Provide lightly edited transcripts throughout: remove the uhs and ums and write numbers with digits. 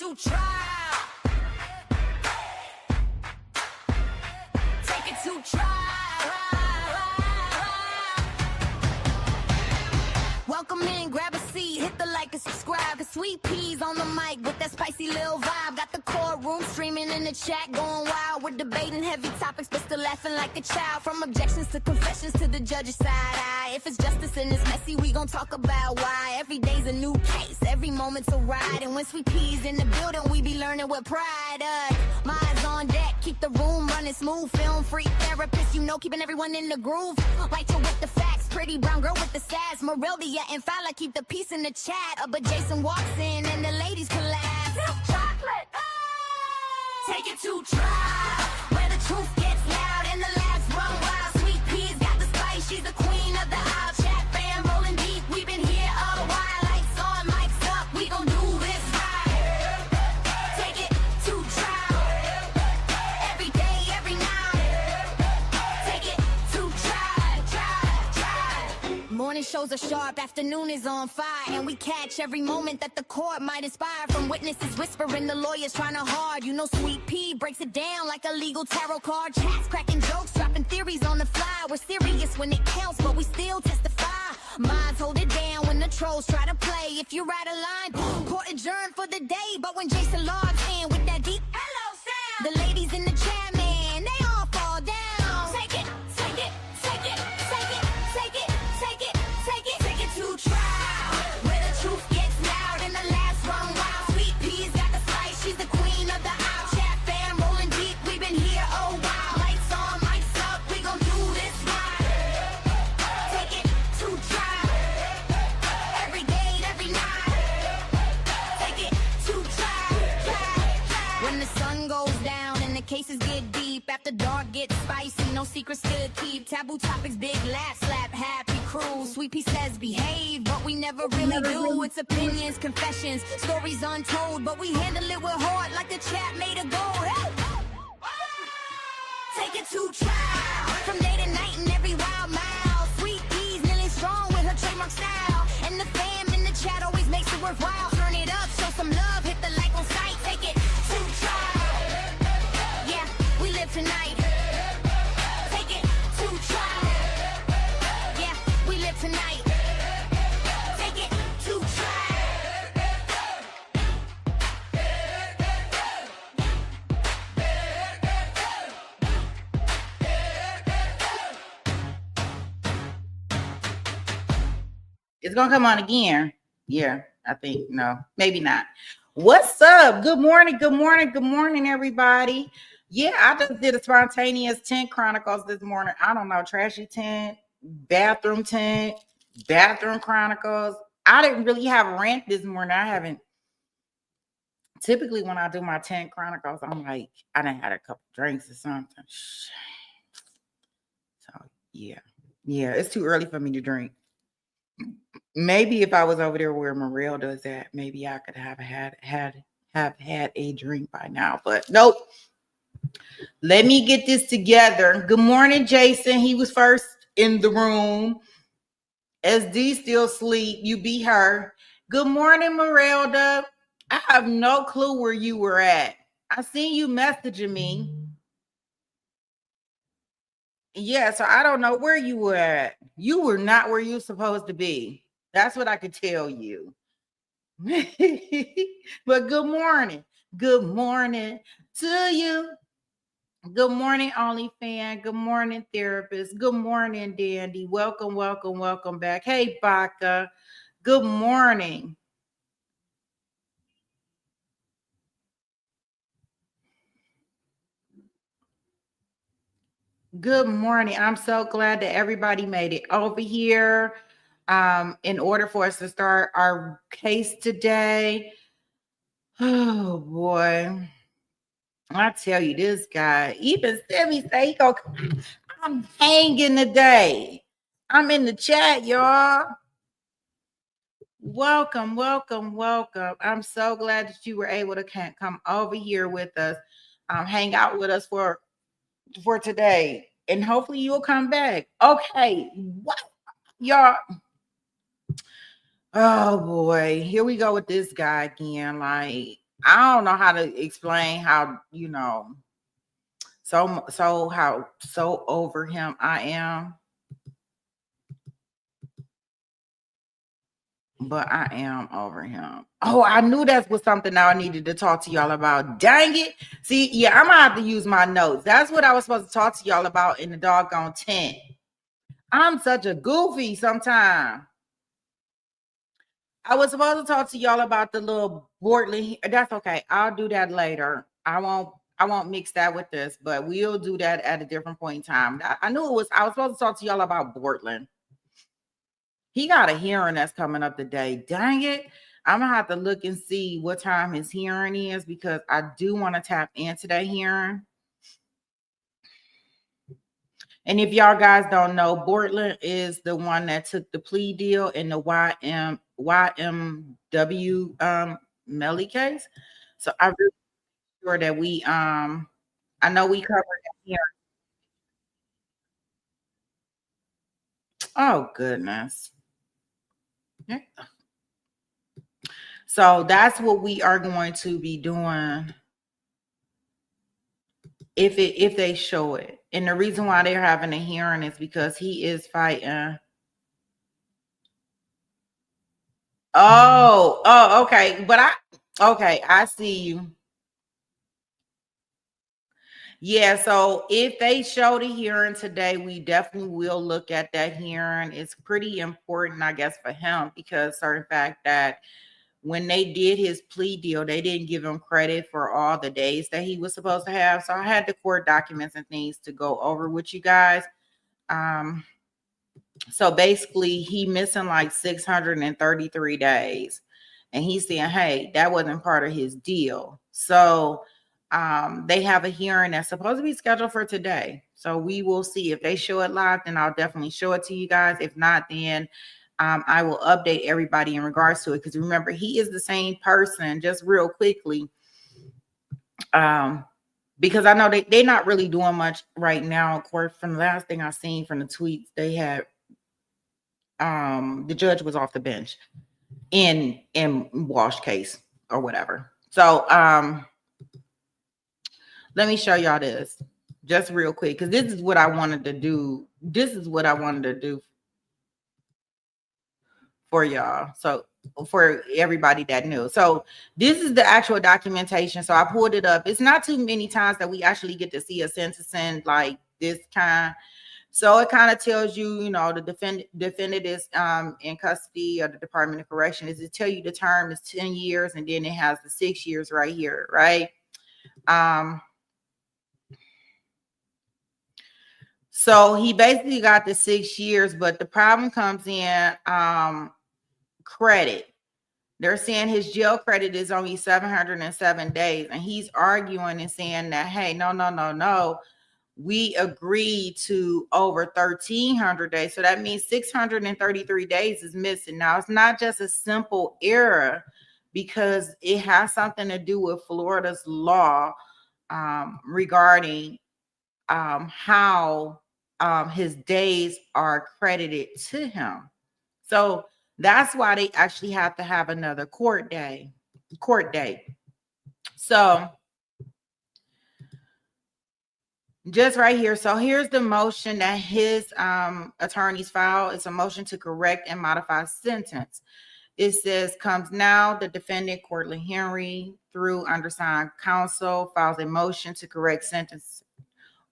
to trial. Take it to trial. Welcome in, grab a seat, hit the like and subscribe. Cause Sweet Peas on the mic with that spicy little vibe. Got the courtroom streaming in the chat, going wild. We're debating heavy topics, but still laughing like a child. From objections to confessions to the judge's side eye. If it's justice and it's messy, we gon' talk about why. Every day's a new case, every moment's a ride. And when Sweet Peas in the building, we be learning with pride. My eyes on deck, keep the room running smooth. Film free therapist, you know, keeping everyone in the groove. Right to with the facts, pretty brown girl with the sass. Moreldia and Fowler keep the peace in the chat. But Jason walks in and the ladies collapse. Chocolate, take it to trial, where the truth gets loud and the laughs run wild. Sweet Peas got the spice, she's the queen of the aisle. Chat fam rolling deep, we've been here a while. Lights on, mics up, we gon' do this right. Take it to trial, every day, every night. Take it to trial. Morning shows are sharp, afternoon is on fire. And we catch every moment that the court might inspire. From witnesses whispering, the lawyers trying to hard. You know Sweet Pea breaks it down like a legal tarot card. Chats cracking jokes, dropping theories on the fly. We're serious when it counts, but we still testify. Minds hold it down when the trolls try to play. If you write a line, court adjourned for the day. But when Jason logs in with that deep hello sound, the ladies in the chat, man, they all fall down. Take it, take it, take it, take it, take it, take it, take it, take it to trial, where the truth gets loud and the laughs run wild. Sweet Peas got the spice, she's the queen of the aisle. Chat fam rolling deep, we've been here a while. Lights on, mics up, we gon' do this right. Take it to trial, every day, every night. Take it to trial. When the sun goes down and the cases get deep, after dark gets spicy, no secrets to keep. Taboo topics, big laugh, slap, happy crew. Sweet Pea says behave, but we never really do. It's opinions, confessions, stories untold, but we handle it with heart like the chat made a goal. Hey! Take it to trial, from day to night and every wild mile. Sweet Peas nearly strong with her trademark style, and the fam in the chat always makes it worthwhile. Turn it up, show some love, hit the like on sight. Take it to trial, yeah, we live tonight. Take it to trial, yeah, we live tonight. Take it to trial. It's gonna come on again. Yeah, I think no, maybe not. What's up? Good morning, good morning, good morning, everybody. Yeah, I just did a spontaneous tent chronicles this morning. I don't know, trashy tent, bathroom chronicles. I didn't really have a rant this morning. I haven't. Typically, when I do my tent chronicles, I'm like, I done had a couple drinks or something. So yeah, it's too early for me to drink. Maybe if I was over there where Morel does that, maybe I could have had a drink by now. But nope. Let me get this together. Good morning, Jason. He was first in the room. SD still sleep. You beat her. Good morning, Morelda. I have no clue where you were at. I seen you messaging me. Yeah, so I don't know where you were at. You were not where you're supposed to be. That's what I could tell you. But good morning. Good morning to you. Good morning, OnlyFan. Good morning, therapist. Good morning, Dandy. Welcome, welcome, welcome back. Hey, Baka. Good morning. Good morning. I'm so glad that everybody made it over here. In order for us to start our case today. Oh boy. I tell you, this guy, even Stevie say he go, I'm hanging today. I'm in the chat, y'all. Welcome, welcome, welcome. I'm so glad that you were able to come over here with us, hang out with us for today. And hopefully you'll come back. Okay, what? Y'all. Oh boy, here we go with this guy again. Like, I don't know how to explain how, you know, so over him I am. But I am over him. Oh, I knew that was something I needed to talk to y'all about. Dang it. See, yeah, I'm gonna have to use my notes. That's what I was supposed to talk to y'all about in the doggone tent. I'm such a goofy sometimes. I was supposed to talk to y'all about the little Bortland. That's okay. I'll do that later. I won't mix that with this, but we'll do that at a different point in time. I knew it was I was supposed to talk to y'all about Bortland. He got a hearing that's coming up today. Dang it. I'm gonna have to look and see what time his hearing is because I do want to tap into that hearing. And if y'all guys don't know, Bortland is the one that took the plea deal in the YMW Melly case. So I'm really sure that we I know we covered that here. Oh goodness. So that's what we are going to be doing if they show it. And the reason why they're having a hearing is because he is fighting. Okay. But I see you. Yeah, so if they show the hearing today, we definitely will look at that hearing. It's pretty important, I guess, for him because certain fact that when they did his plea deal, they didn't give him credit for all the days that he was supposed to have. So I had the court documents and things to go over with you guys. So basically he missing like 633 days. And he's saying, hey, that wasn't part of his deal. So they have a hearing that's supposed to be scheduled for today. So we will see if they show it live, then I'll definitely show it to you guys. If not, then I will update everybody in regards to it. Because remember, he is the same person, just real quickly. Because I know they're not really doing much right now. Of course, from the last thing I seen from the tweets, they had the judge was off the bench in Walshe case or whatever. So let me show y'all this just real quick because this is what I wanted to do. This is what I wanted to do for y'all. So for everybody that knew. So this is the actual documentation. So I pulled it up. It's not too many times that we actually get to see a sentencing like this kind. So it kind of tells you, you know, the defendant is in custody of the Department of Correction. Is it tell you the term is 10 years and then it has the 6 years right here, right? So he basically got the 6 years, but the problem comes in credit. They're saying his jail credit is only 707 days, and he's arguing and saying that, hey, no. We agreed to over 1,300 days. So that means 633 days is missing. Now, it's not just a simple error because it has something to do with Florida's law regarding how his days are credited to him. So that's why they actually have to have another court date. So just right here. So here's the motion that his attorneys filed. It's a motion to correct and modify sentence. It says, comes now, the defendant, Cortland Henry, through undersigned counsel, files a motion to correct sentence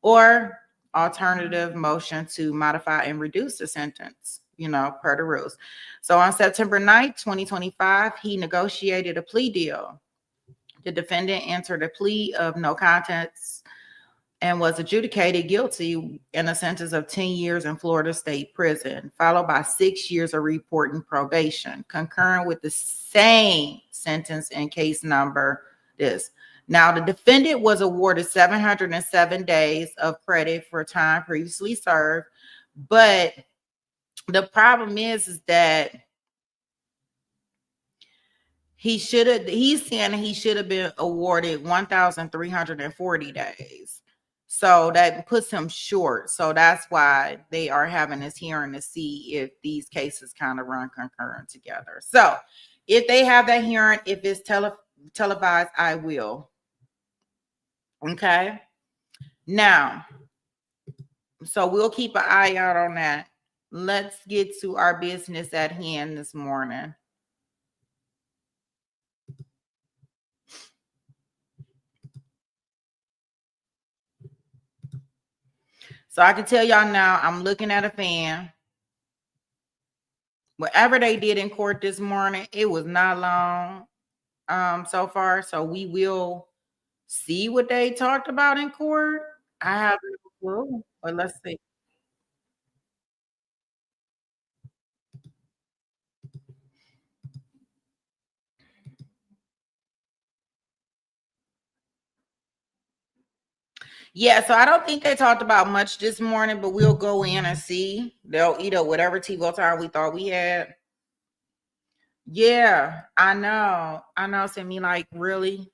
or alternative motion to modify and reduce the sentence, you know, per the rules. So on September 9th, 2025, he negotiated a plea deal. The defendant entered a plea of no contest and was adjudicated guilty in a sentence of 10 years in Florida State Prison, followed by 6 years of reporting probation, concurrent with the same sentence in case number this. Now, the defendant was awarded 707 days of credit for time previously served, but the problem is that he's saying he should have been awarded 1,340 days. So that puts him short. So that's why they are having this hearing to see if these cases kind of run concurrent together. So if they have that hearing, if it's televised, I will. Okay. Now, so we'll keep an eye out on that. Let's get to our business at hand this morning. So I can tell y'all now, I'm looking at a fan. Whatever they did in court this morning, it was not long so far. So we will see what they talked about in court. I have no clue, but let's see. Yeah, so I don't think they talked about much this morning, but we'll go in and see. They'll eat up whatever TiVo time we thought we had. Yeah, I know. I know. Send me like, really?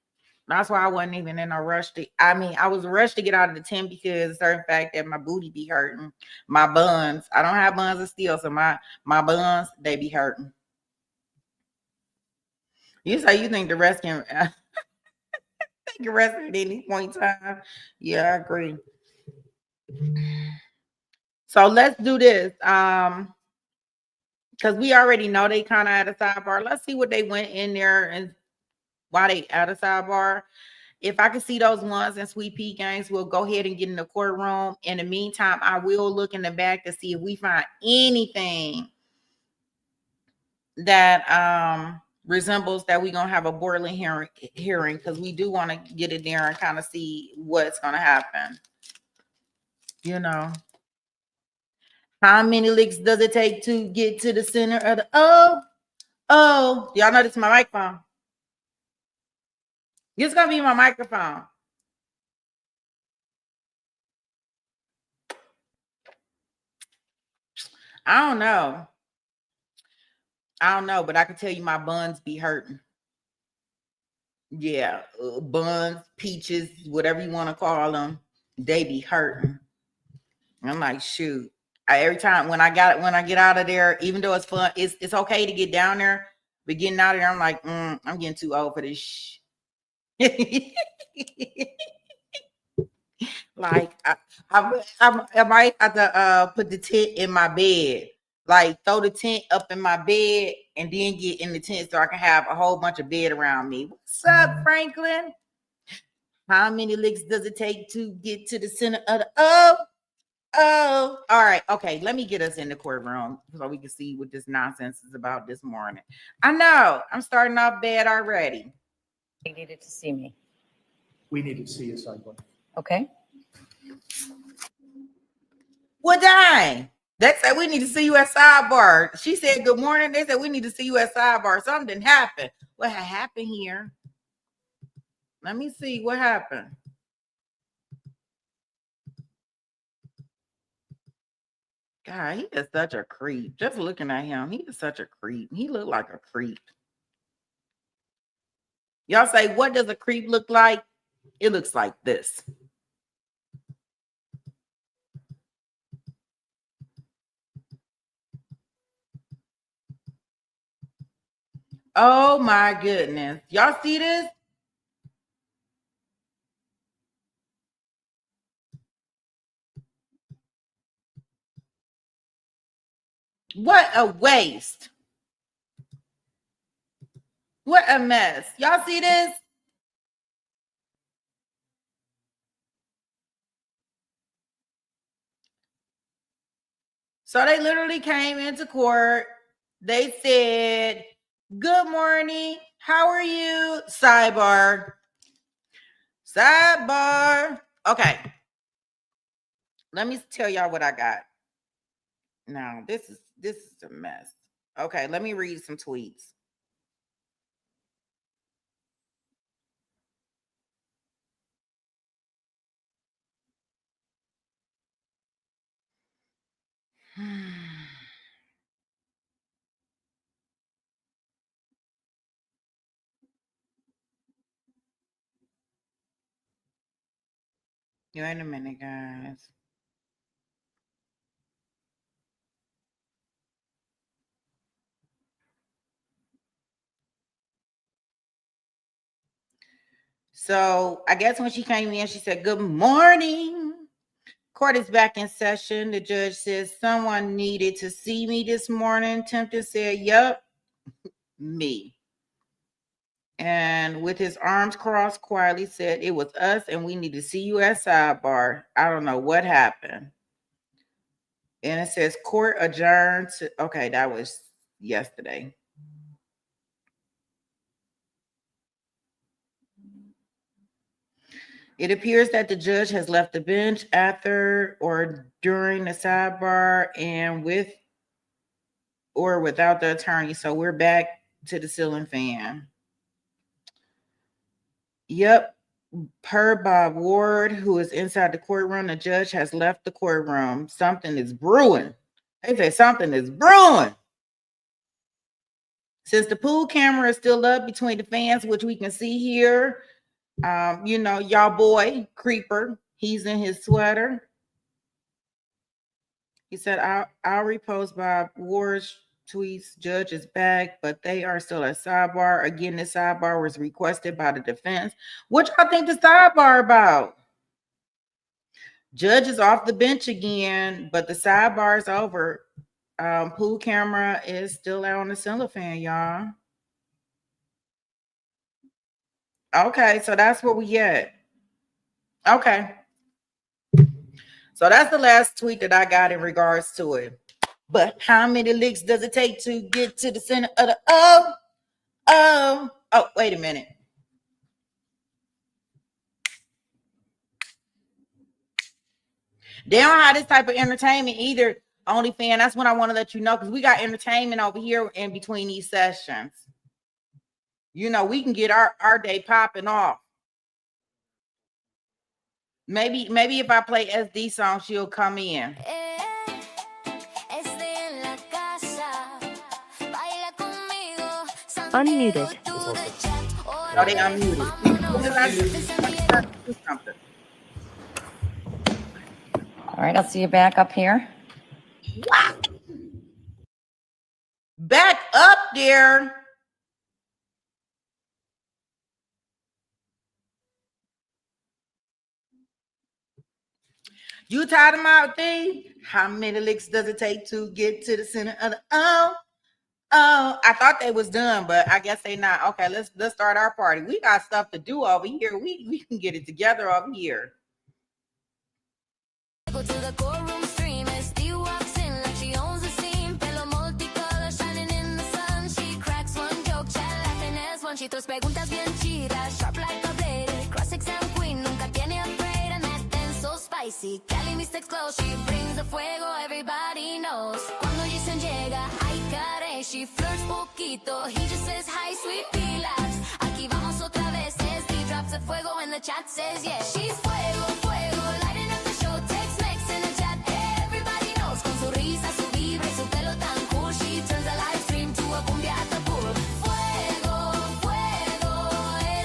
That's why I wasn't even in a rush to. I mean, I was rushed to get out of the tent because of the certain fact that my booty be hurting. My buns. I don't have buns of steel, so my buns they be hurting. You say you think the rest can take a rest at any point in time? Yeah, I agree. So let's do this. Because we already know they kind of at a sidebar. Let's see what they went in there and why they at a sidebar. If I can see those ones in Sweet Pea Gangs, we'll go ahead and get in the courtroom. In the meantime, I will look in the back to see if we find anything that resembles that we're gonna have a Borland hearing because we do want to get in there and kind of see what's gonna happen. You know. How many licks does it take to get to the center of the y'all know this is my microphone. This is gonna be my microphone. I don't know. I don't know, but I can tell you my buns be hurting. Yeah, buns, peaches, whatever you want to call them, they be hurting. I'm like, shoot. Every time when I get out of there, even though it's fun, it's okay to get down there, but getting out of there, I'm like, I'm getting too old for this. Like I might have to put the tent in my bed, like throw the tent up in my bed, and then get in the tent so I can have a whole bunch of bed around me. What's up, Franklin? How many licks does it take to get to the center of the all right, okay. Let me get us in the courtroom so we can see what this nonsense is about this morning. I know I'm starting off bad already. You needed to see me. We needed to see you sidebar. Okay. Well, dang. They said we need to see you at sidebar. She said good morning. They said we need to see you at sidebar. Something happened. What had happened here? Let me see what happened. God, he is such a creep. Just looking at him, he is such a creep. He looked like a creep. Y'all say, what does a creep look like? It looks like this. Oh my goodness. Y'all see this? What a waste. What a mess. Y'all see this? So they literally came into court. They said, good morning. How are you? Sidebar. Sidebar. Okay. Let me tell y'all what I got. Now, this is a mess. Okay, let me read some tweets. Wait a minute, guys. So I guess when she came in, she said, "Good morning. Court is back in session." The judge says, "Someone needed to see me this morning." Tempton said, "Yup, me." And with his arms crossed, quietly said, "It was us, and we need to see you at sidebar. I don't know what happened." And it says, "Court adjourned." Okay, that was yesterday. It appears that the judge has left the bench after or during the sidebar and with or without the attorney. So we're back to the ceiling fan. Yep. Per Bob Ward, who is inside the courtroom, the judge has left the courtroom. Something is brewing. They say something is brewing. Since the pool camera is still up between the fans, which we can see here, y'all boy, Creeper, he's in his sweater. He said, I'll repost Bob Ward's tweets. Judge is back, but they are still at sidebar. Again, the sidebar was requested by the defense. What y'all think the sidebar about? Judge is off the bench again, but the sidebar is over. Pool camera is still out on the ceiling fan, y'all. Okay, so that's where we at. Okay. So that's the last tweet that I got in regards to it. But how many licks does it take to get to the center of the oh, wait a minute. They don't have this type of entertainment either, OnlyFans. That's what I want to let you know, because we got entertainment over here in between these sessions. You know, we can get our day popping off. Maybe if I play SD song, she'll come in. Unmuted. Oh, they unmuted. All right, I'll see you back up here. Back up there. You tired of my thing? How many licks does it take to get to the center of the I thought they was done, but I guess they not. Okay, let's start our party. We got stuff to do over here. We can get it together over here. Go to the courtroom stream. SD walks in like she owns the scene. Pelo multicolor shining in the sun. She cracks one joke, chat laughing as one. She throws preguntas bien chidas, sharp like a blade. Cross-exam queen, nunca tiene afraid. And that dance so spicy. Cali mistakes close, she brings the fuego, everybody knows. Cuando Jason llega, ay care, she flirts poquito. He just says hi, sweet relax. Aquí vamos otra vez. SD drops the fuego and the chat says yes. She's fuego, fuego, lighting up the show. Tex-Mex in the chat, everybody knows. Con su risa, su vibra y su pelo tan cool. She turns the live stream to a cumbia at the pool. Fuego, fuego,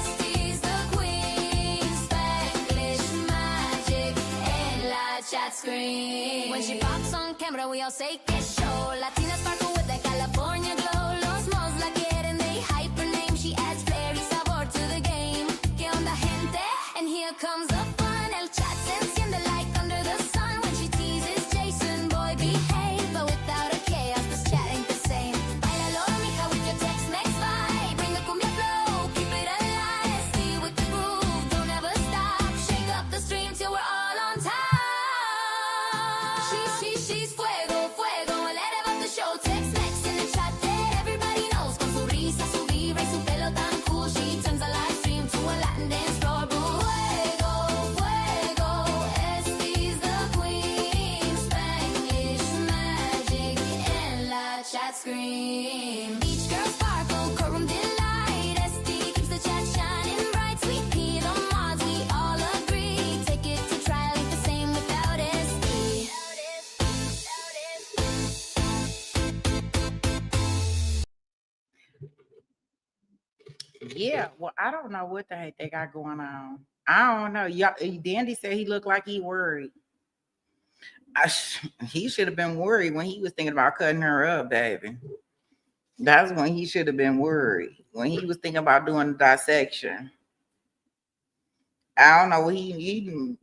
SD's the queen. Spanglish magic en la chat screen. When she pops on camera, we all say que show. Latina sparkle with that California glow. Los mos la quieren, they hype her name. She adds flair y sabor to the game. Que onda, gente? And here comes the fun. El chat se enciende like under the sun. When she teases Jason, boy, behave. But without a chaos, this chat ain't the same. Bailalo, mija, with your Tex-Mex vibe. Bring the cumbia flow, keep it alive. SD with the groove, don't ever stop. Shake up the stream till we're all on top. She's fuego, fuego. Let her up the show. Tex-Mex in the chat, everybody knows. Con su risa, su vibra y su pelo tan cool. She turns the live stream to a Latin dance floor. Fuego, fuego, SD's the queen. Spanglish magic en la chat screen. Each girl sparkle, courtroom delight. SD keeps the chat shining bright. Sweet pea, the mods, we all agree. Take it to trial, ain't the same without SD. Yeah, well, I don't know what the heck they got going on. I don't know. Y'all, Dandy said he looked like he worried. He should have been worried when he was thinking about cutting her up, baby. That's when he should have been worried, when he was thinking about doing the dissection. I don't know what he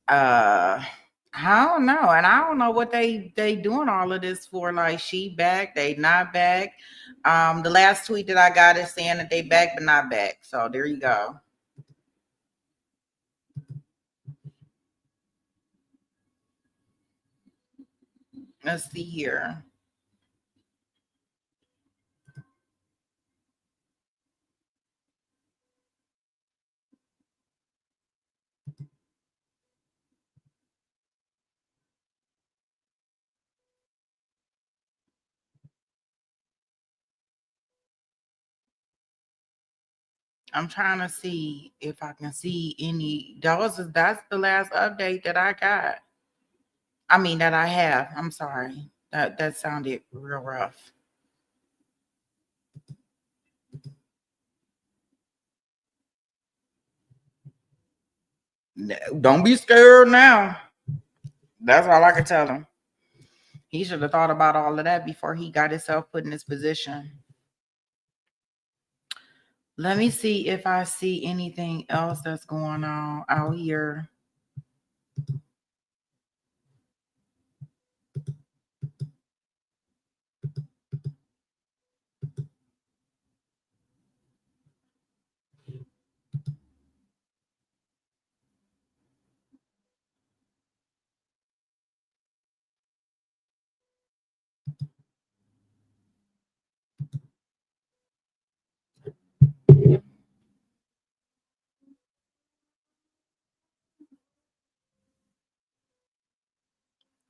I don't know, and I don't know what they doing all of this for. Like, she back, they not back. The last tweet that I got is saying that they back but not back. So there you go. Let's see here. I'm trying to see if I can see any. That's the last update that I got. I mean that I have. I'm sorry. That sounded real rough. Don't be scared now. That's all I can tell him. He should have thought about all of that before he got himself put in this position. Let me see if I see anything else that's going on out here.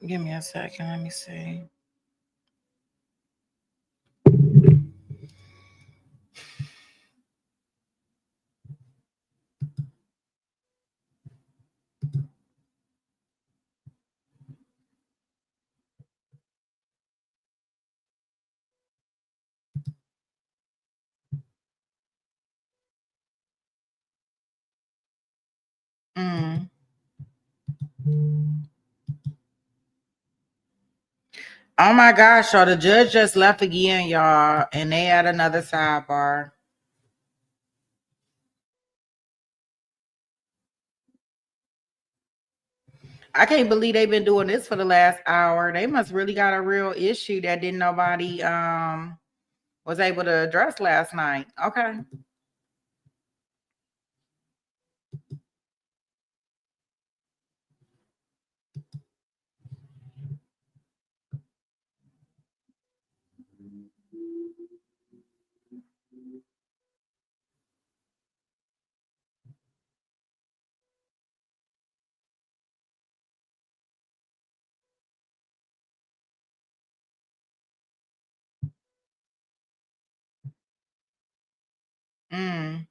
Give me a second. Let me see. Mm. Oh my gosh, so the judge just left again, y'all, and they had another sidebar. I can't believe they've been doing this for the last hour. They must really got a real issue that didn't nobody was able to address last night. Okay. Mm.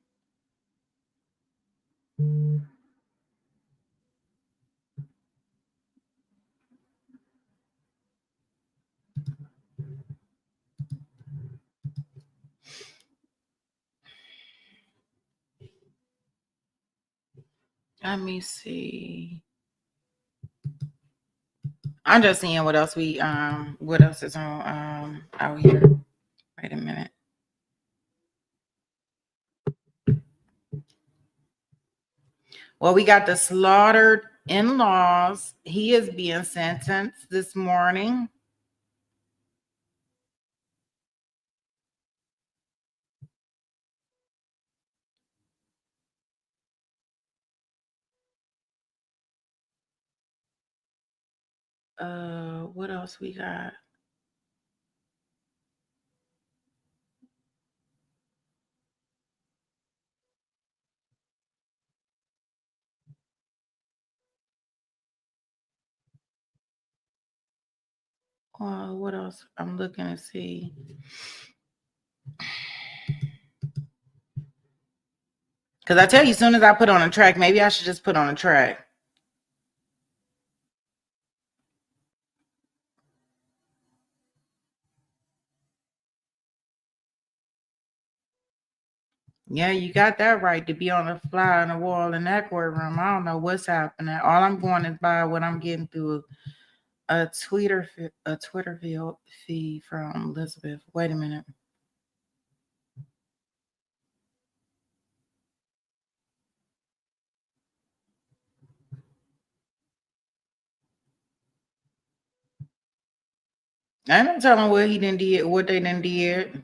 Let me see. I'm just seeing what else is on out here. Wait a minute. Well, we got the slaughtered in-laws. He is being sentenced this morning. What else we got? What else? I'm looking to see. Because I tell you, as soon as I put on a track, maybe I should just put on a track. Yeah, you got that right to be on the fly on the wall in that courtroom. I don't know what's happening. All I'm going is by what I'm getting through a Twitter feed from Elizabeth. Wait a minute. I don't tell him what he done did, what they done did.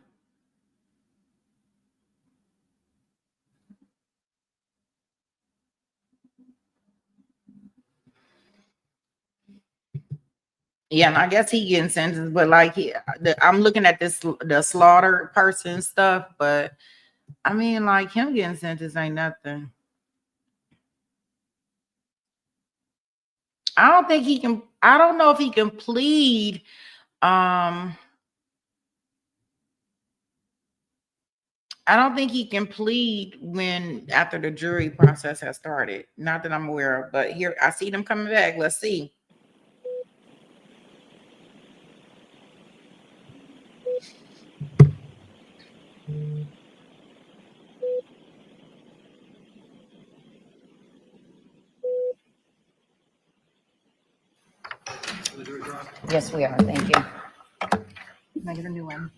Yeah, and I guess he getting sentenced, but like I'm looking at the slaughter person stuff, but I mean, like him getting sentenced ain't nothing. I don't think he can. I don't know if he can plead. I don't think he can plead when after the jury process has started. Not that I'm aware of, but here I see them coming back. Let's see. Yes, we are. Thank you. Can I get a new one?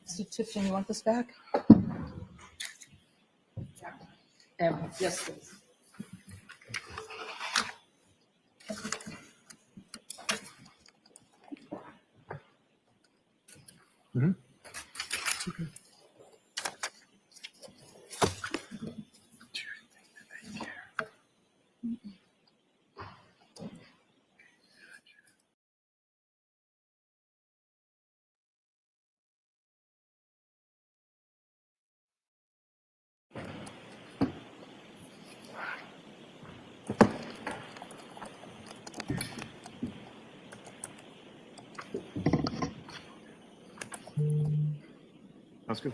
So Tipton, you want this back? Yes, please. That's good.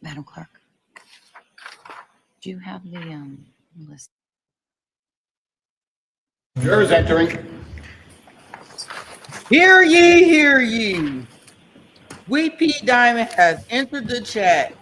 Madam Clerk, do you have the list? Jurors entering. Hear ye, hear ye. P. Diamond has entered the chat.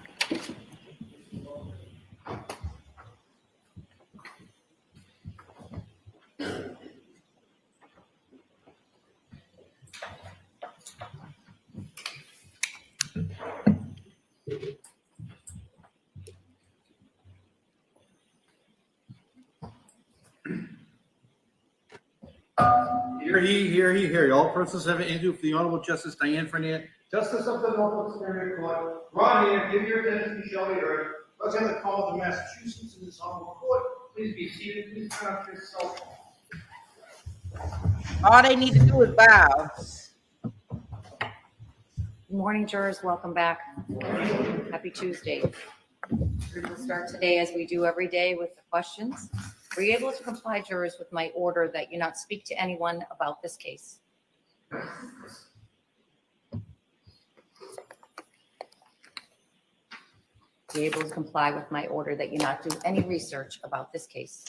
Hear ye, hear ye, hear ye. All persons having interview for the Honorable Justice Diane Fernand, Justice of the Norfolk Superior Court, draw near, give your attention, you shall be heard. Representative Commonwealth of Massachusetts in this honorable court. Please be seated. Please turn off your cell phone. All they need to do is bow. Good morning, jurors. Welcome back. Happy Tuesday. We will start today, as we do every day, with the questions. Were you able to comply, jurors, with my order that you not speak to anyone about this case? Be able to comply with my order that you not do any research about this case?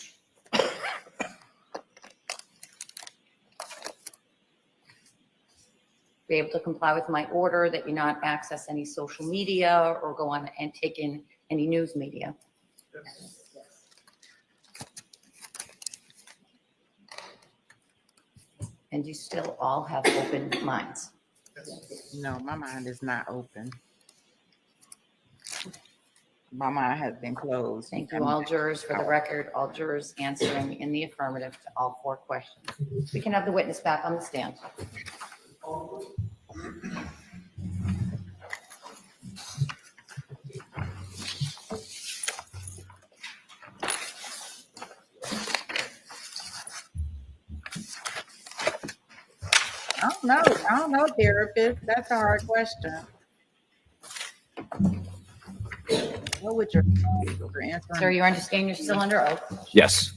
Be able to comply with my order that you not access any social media or go on and take in any news media? Yes. And you still all have open minds? No, my mind is not open. My mind has been closed. Thank you, all jurors. For the record, all jurors answering in the affirmative to all 4 questions. We can have the witness back on the stand. I don't know, therapist. That's a hard question. What would your answer? Sir, you understand you're still under oath? Yes.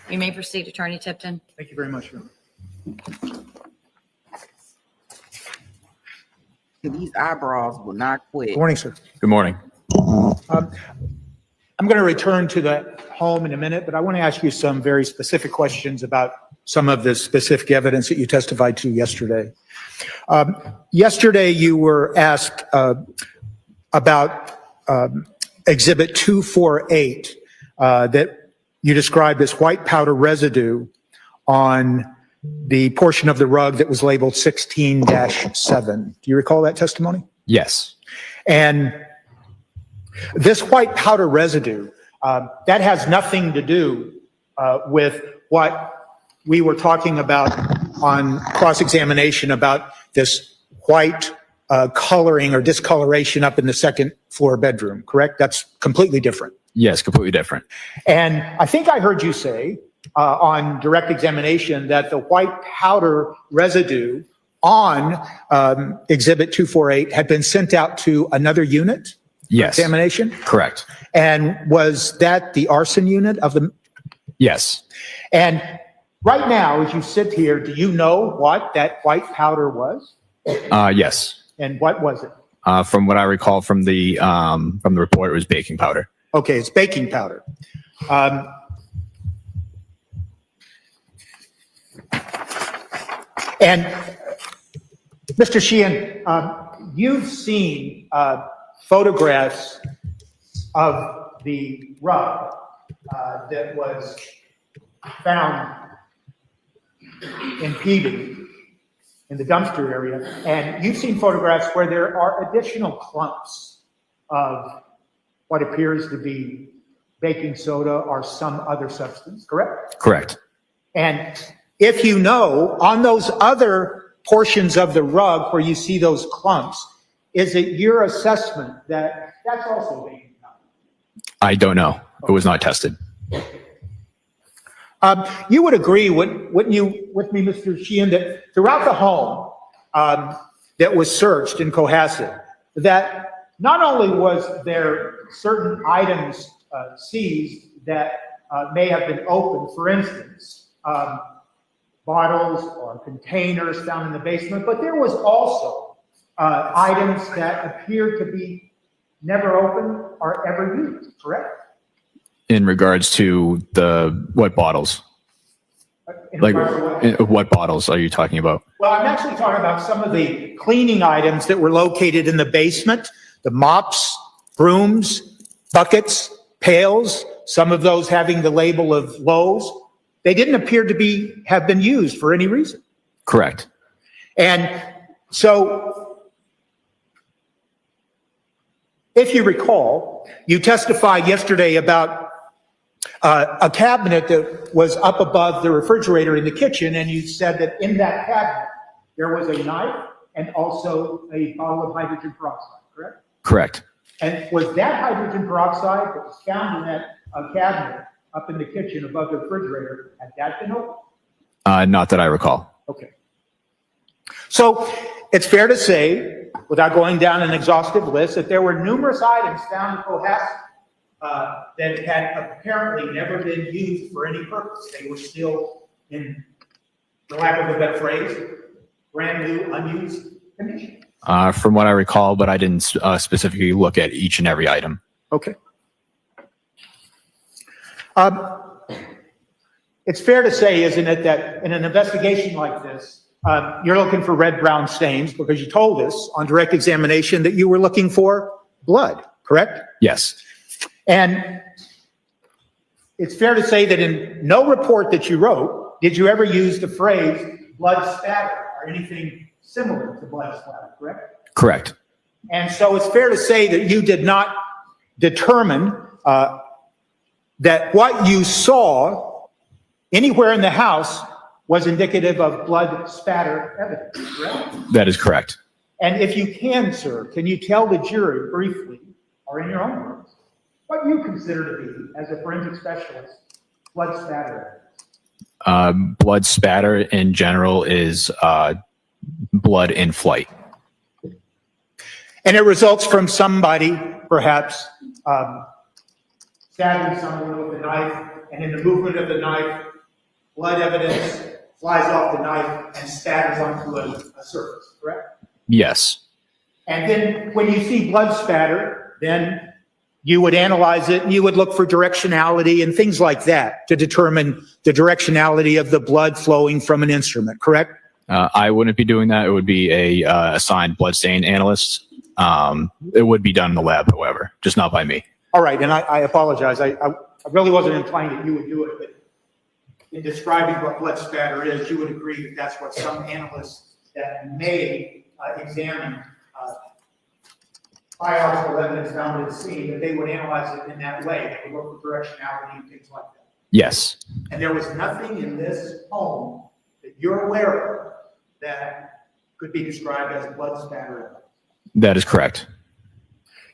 You may proceed, Attorney Tipton. Thank you very much, Your Honor. These eyebrows will not quit. Good morning, sir. Good morning. I'm going to return to the home in a minute, but I want to ask you some very specific questions about some of the specific evidence that you testified to yesterday. Yesterday, you were asked about Exhibit 248 that you described as white powder residue on the portion of the rug that was labeled 16-7. Do you recall that testimony? Yes. And this white powder residue, that has nothing to do with what we were talking about on cross-examination about this white coloring or discoloration up in the second floor bedroom, correct? That's completely different. Yes, completely different. And I think I heard you say on direct examination that the white powder residue on Exhibit 248 had been sent out to another unit? Yes. Examination? Correct. And was that the arson unit of the? Yes. And right now, as you sit here, do you know what that white powder was? Yes. And what was it? From what I recall from the report, it was baking powder. Okay, it's baking powder. And Mr. Sheehan, you've seen photographs of the rug that was found in Peavy in the dumpster area, and you've seen photographs where there are additional clumps of what appears to be baking soda or some other substance, correct? Correct. And if you know, on those other portions of the rug where you see those clumps, is it your assessment that that's also baking powder? I don't know. It was not tested. You would agree, wouldn't you, with me, Mr. Sheehan, that throughout the home that was searched in Cohasset, that not only was there certain items seized that may have been opened, for instance, bottles or containers found in the basement, but there was also items that appeared to be never opened or ever used, correct? In regards to what bottles? What bottles are you talking about? Well, I'm actually talking about some of the cleaning items that were located in the basement, the mops, brooms, buckets, pails, some of those having the label of Lowe's. They didn't appear to have been used for any reason. Correct. And so, if you recall, you testified yesterday about a cabinet that was up above the refrigerator in the kitchen, and you said that in that cabinet there was a knife and also a bottle of hydrogen peroxide, correct? Correct. And was that hydrogen peroxide that was found in that cabinet up in the kitchen above the refrigerator, had that been opened? Not that I recall. Okay. So it's fair to say, without going down an exhaustive list, that there were numerous items found in Cohasset that had apparently never been used for any purpose. They were still, in, for lack of a better phrase, brand new, unused condition. From what I recall, but I didn't specifically look at each and every item. Okay. It's fair to say, isn't it, that in an investigation like this, you're looking for red-brown stains because you told us on direct examination that you were looking for blood, correct? Yes. And it's fair to say that in no report that you wrote did you ever use the phrase blood spatter or anything similar to blood splatter, correct? Correct. And so it's fair to say that you did not determine that what you saw anywhere in the house was indicative of blood spatter evidence, correct? That is correct. And if you can, sir, can you tell the jury briefly, or in your own words, what you consider to be, as a forensic specialist, blood spatter evidence? Blood spatter in general is blood in flight. And it results from somebody, perhaps, stabbing someone with a knife, and in the movement of the knife, blood evidence flies off the knife and spatters onto a surface, correct? Yes. And then when you see blood spatter, then you would analyze it and you would look for directionality and things like that to determine the directionality of the blood flowing from an instrument, correct? I wouldn't be doing that. It would be a assigned blood stain analyst. It would be done in the lab, however, just not by me. All right, and I apologize. I really wasn't implying that you would do it, but in describing what blood spatter is, you would agree that that's what some analysts that may examine biological evidence found at the scene, that they would analyze it in that way. They would look for directionality and things like that. Yes. And there was nothing in this home that you're aware of that could be described as blood spatter evidence. That is correct.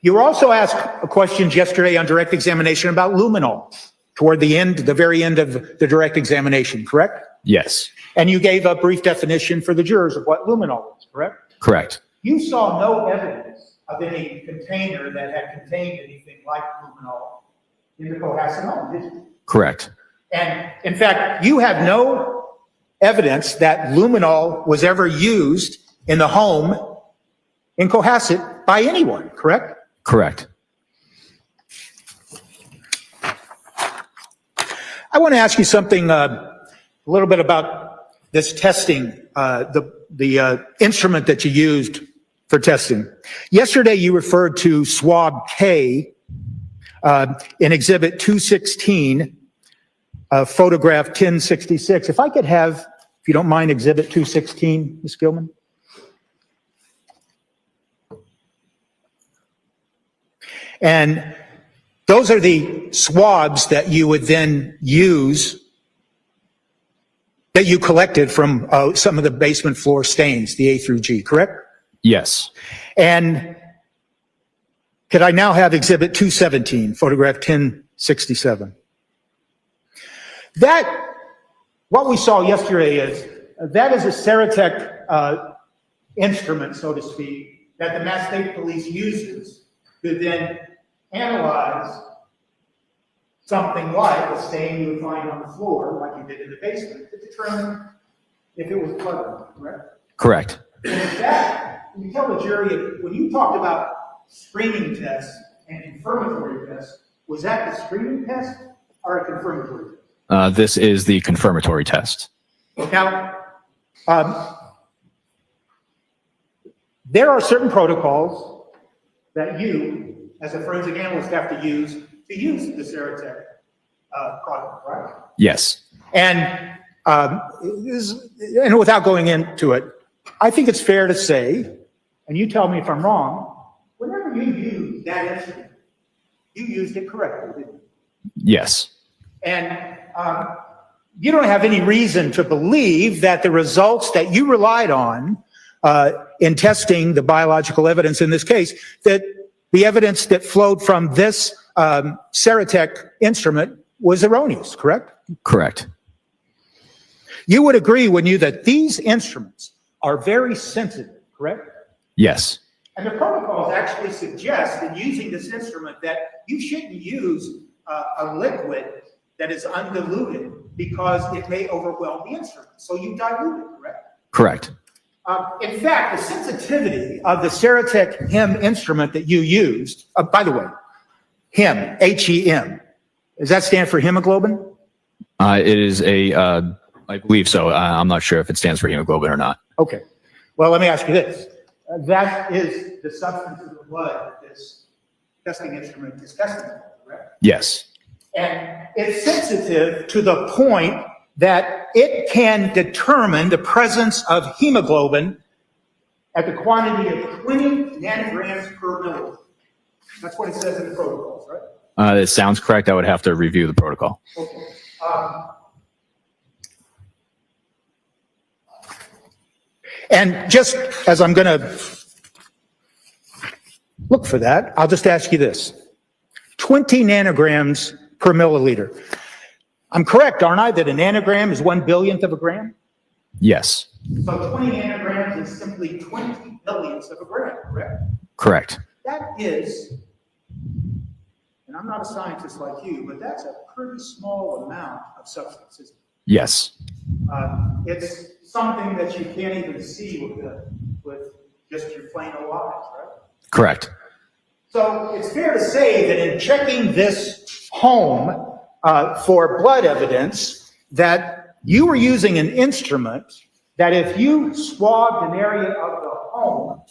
You were also asked questions yesterday on direct examination about luminol toward the very end of the direct examination, correct? Yes. And you gave a brief definition for the jurors of what luminol is, correct? Correct. You saw no evidence of any container that had contained anything like luminol in the Cohasset home, did you? Correct. And in fact, you have no evidence that luminol was ever used in the home in Cohasset by anyone, correct? Correct. I want to ask you something a little bit about this testing, the instrument that you used for testing. Yesterday, you referred to swab K in Exhibit 216, photograph 1066. If I could have, if you don't mind, Exhibit 216, Ms. Gilman. And those are the swabs that you would then use, that you collected from some of the basement floor stains, the A through G, correct? Yes. And could I now have Exhibit 217, photograph 1067? What we saw yesterday is, that is a Ceratec instrument, so to speak, that the Mass State Police uses to then analyze something like a stain you would find on the floor, like you did in the basement, to determine if it was blood, correct? Correct. And in fact, you tell the jury, when you talked about screening tests and confirmatory tests, was that the screening test or a confirmatory test? This is the confirmatory test. Now, there are certain protocols that you, as a forensic analyst, have to use the Ceratec product, right? Yes. And without going into it, I think it's fair to say, and you tell me if I'm wrong, whenever you use that instrument, you used it correctly, didn't you? Yes. And you don't have any reason to believe that the results that you relied on in testing the biological evidence in this case, that the evidence that flowed from this Ceratec instrument was erroneous, correct? Correct. You would agree, wouldn't you, that these instruments are very sensitive, correct? Yes. And the protocols actually suggest in using this instrument that you shouldn't use a liquid that is undiluted because it may overwhelm the instrument. So you dilute it, correct? Correct. In fact, the sensitivity of the Ceratec HEM instrument that you used, by the way, HEM, H-E-M, does that stand for hemoglobin? It is I believe so. I'm not sure if it stands for hemoglobin or not. Okay. Well, let me ask you this. That is the substance of the blood that this testing instrument is testing for, correct? Yes. And it's sensitive to the point that it can determine the presence of hemoglobin at the quantity of 20 nanograms per milliliter. That's what it says in the protocols, right? It sounds correct. I would have to review the protocol. Okay. And just as I'm going to look for that, I'll just ask you this. 20 nanograms per milliliter. I'm correct, aren't I, that a nanogram is 1/billionth of a gram? Yes. So 20 nanograms is simply 20 billionths of a gram, correct? Correct. That is, and I'm not a scientist like you, but that's a pretty small amount of substance, isn't it? Yes. It's something that you can't even see with just your plain old eyes, right? Correct. So it's fair to say that in checking this home for blood evidence, that you were using an instrument that if you swabbed an area of the home,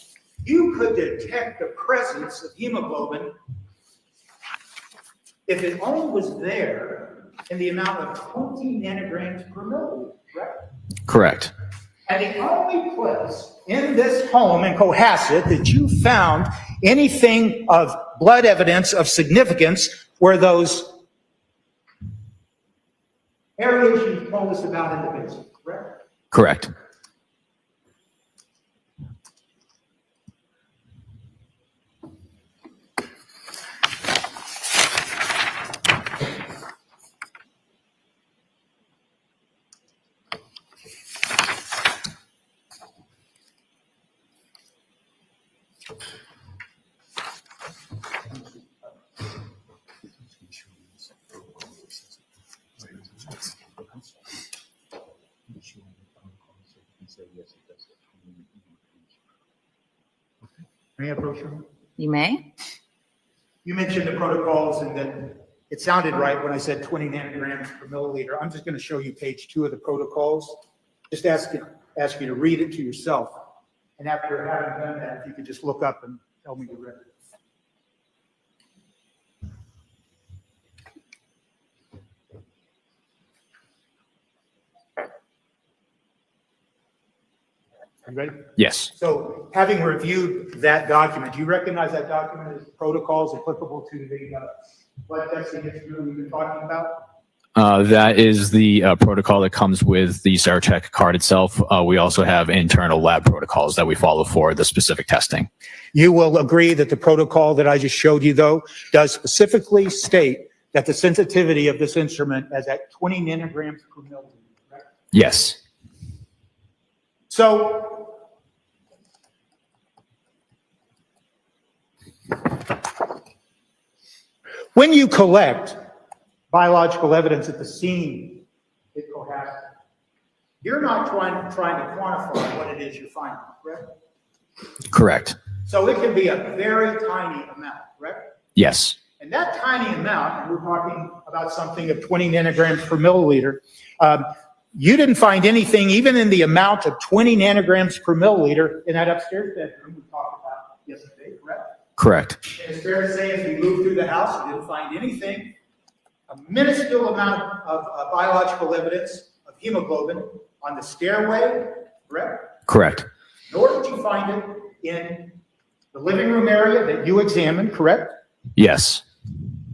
you could detect the presence of hemoglobin if it only was there in the amount of 20 nanograms per milliliter, correct? Correct. And the only place in this home in Cohasset that you found anything of blood evidence of significance were those areas you told us about in the basement, correct? Correct. May I approach you? You may. You mentioned the protocols and that it sounded right when I said 20 nanograms per milliliter. I'm just going to show you page 2 of the protocols. Just ask you to read it to yourself. And after having done that, if you could just look up and tell me you read it. You ready? Yes. So having reviewed that document, do you recognize that document as protocols applicable to the blood testing history we've been talking about? That is the protocol that comes with the Sarachek card itself. We also have internal lab protocols that we follow for the specific testing. You will agree that the protocol that I just showed you, though, does specifically state that the sensitivity of this instrument is at 20 nanograms per milliliter, correct? Yes. So, when you collect biological evidence at the scene at Cohasset, you're not trying to quantify what it is you're finding, correct? Correct. So it can be a very tiny amount, correct? Yes. And that tiny amount, and we're talking about something of 20 nanograms per milliliter, you didn't find anything, even in the amount of 20 nanograms per milliliter in that upstairs bedroom we talked about yesterday, correct? Correct. And it's fair to say as we moved through the house, we didn't find anything, a minuscule amount of biological evidence of hemoglobin on the stairway, correct? Correct. Nor did you find it in the living room area that you examined, correct? Yes.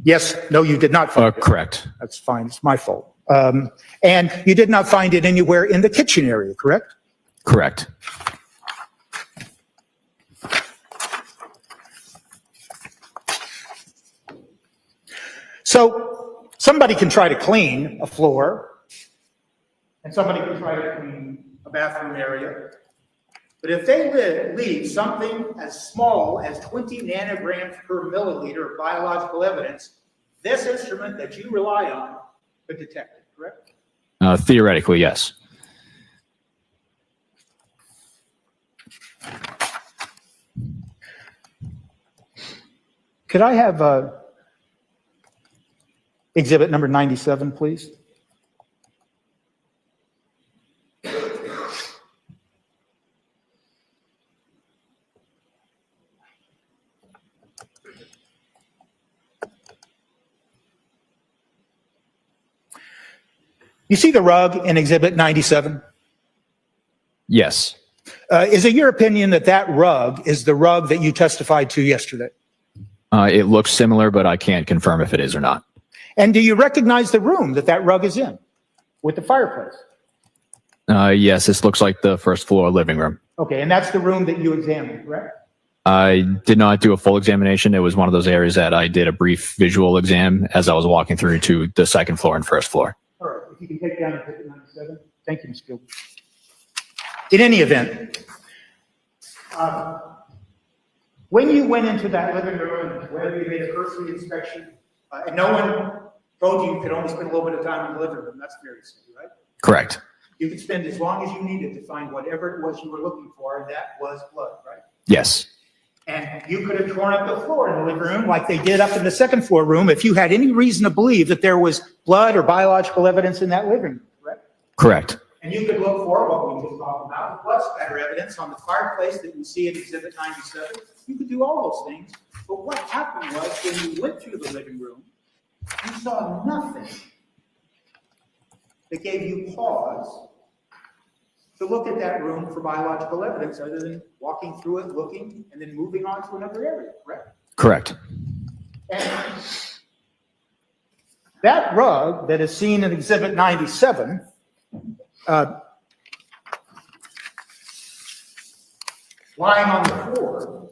Yes, no, you did not find it. Correct. That's fine, it's my fault. And you did not find it anywhere in the kitchen area, correct? Correct. So somebody can try to clean a floor, and somebody can try to clean a bathroom area. But if they leave something as small as 20 nanograms per milliliter of biological evidence, this instrument that you rely on could detect it, correct? Theoretically, yes. Could I have exhibit number 97, please? You see the rug in exhibit 97? Yes. Is it your opinion that that rug is the rug that you testified to yesterday? It looks similar, but I can't confirm if it is or not. And do you recognize the room that that rug is in with the fireplace? Yes, this looks like the first floor living room. Okay, and that's the room that you examined, correct? I did not do a full examination. It was one of those areas that I did a brief visual exam as I was walking through to the second floor and first floor. All right, if you can take down exhibit 97. Thank you, Ms. Gilbert. In any event, when you went into that living room and whether you made a cursory inspection, and no one told you you could only spend a little bit of time in the living room, that's fair to say, right? Correct. You could spend as long as you needed to find whatever it was you were looking for, and that was blood, right? Yes. And you could have torn up the floor in the living room like they did up in the second floor room if you had any reason to believe that there was blood or biological evidence in that living room, correct? Correct. And you could look for what we just talked about, blood spatter evidence on the fireplace that you see in exhibit 97. You could do all those things. But what happened was when you went through the living room, You saw nothing that gave you pause to look at that room for biological evidence other than walking through it, looking, and then moving on to another area, correct? Correct. And that rug that is seen in Exhibit 97, lying on the floor,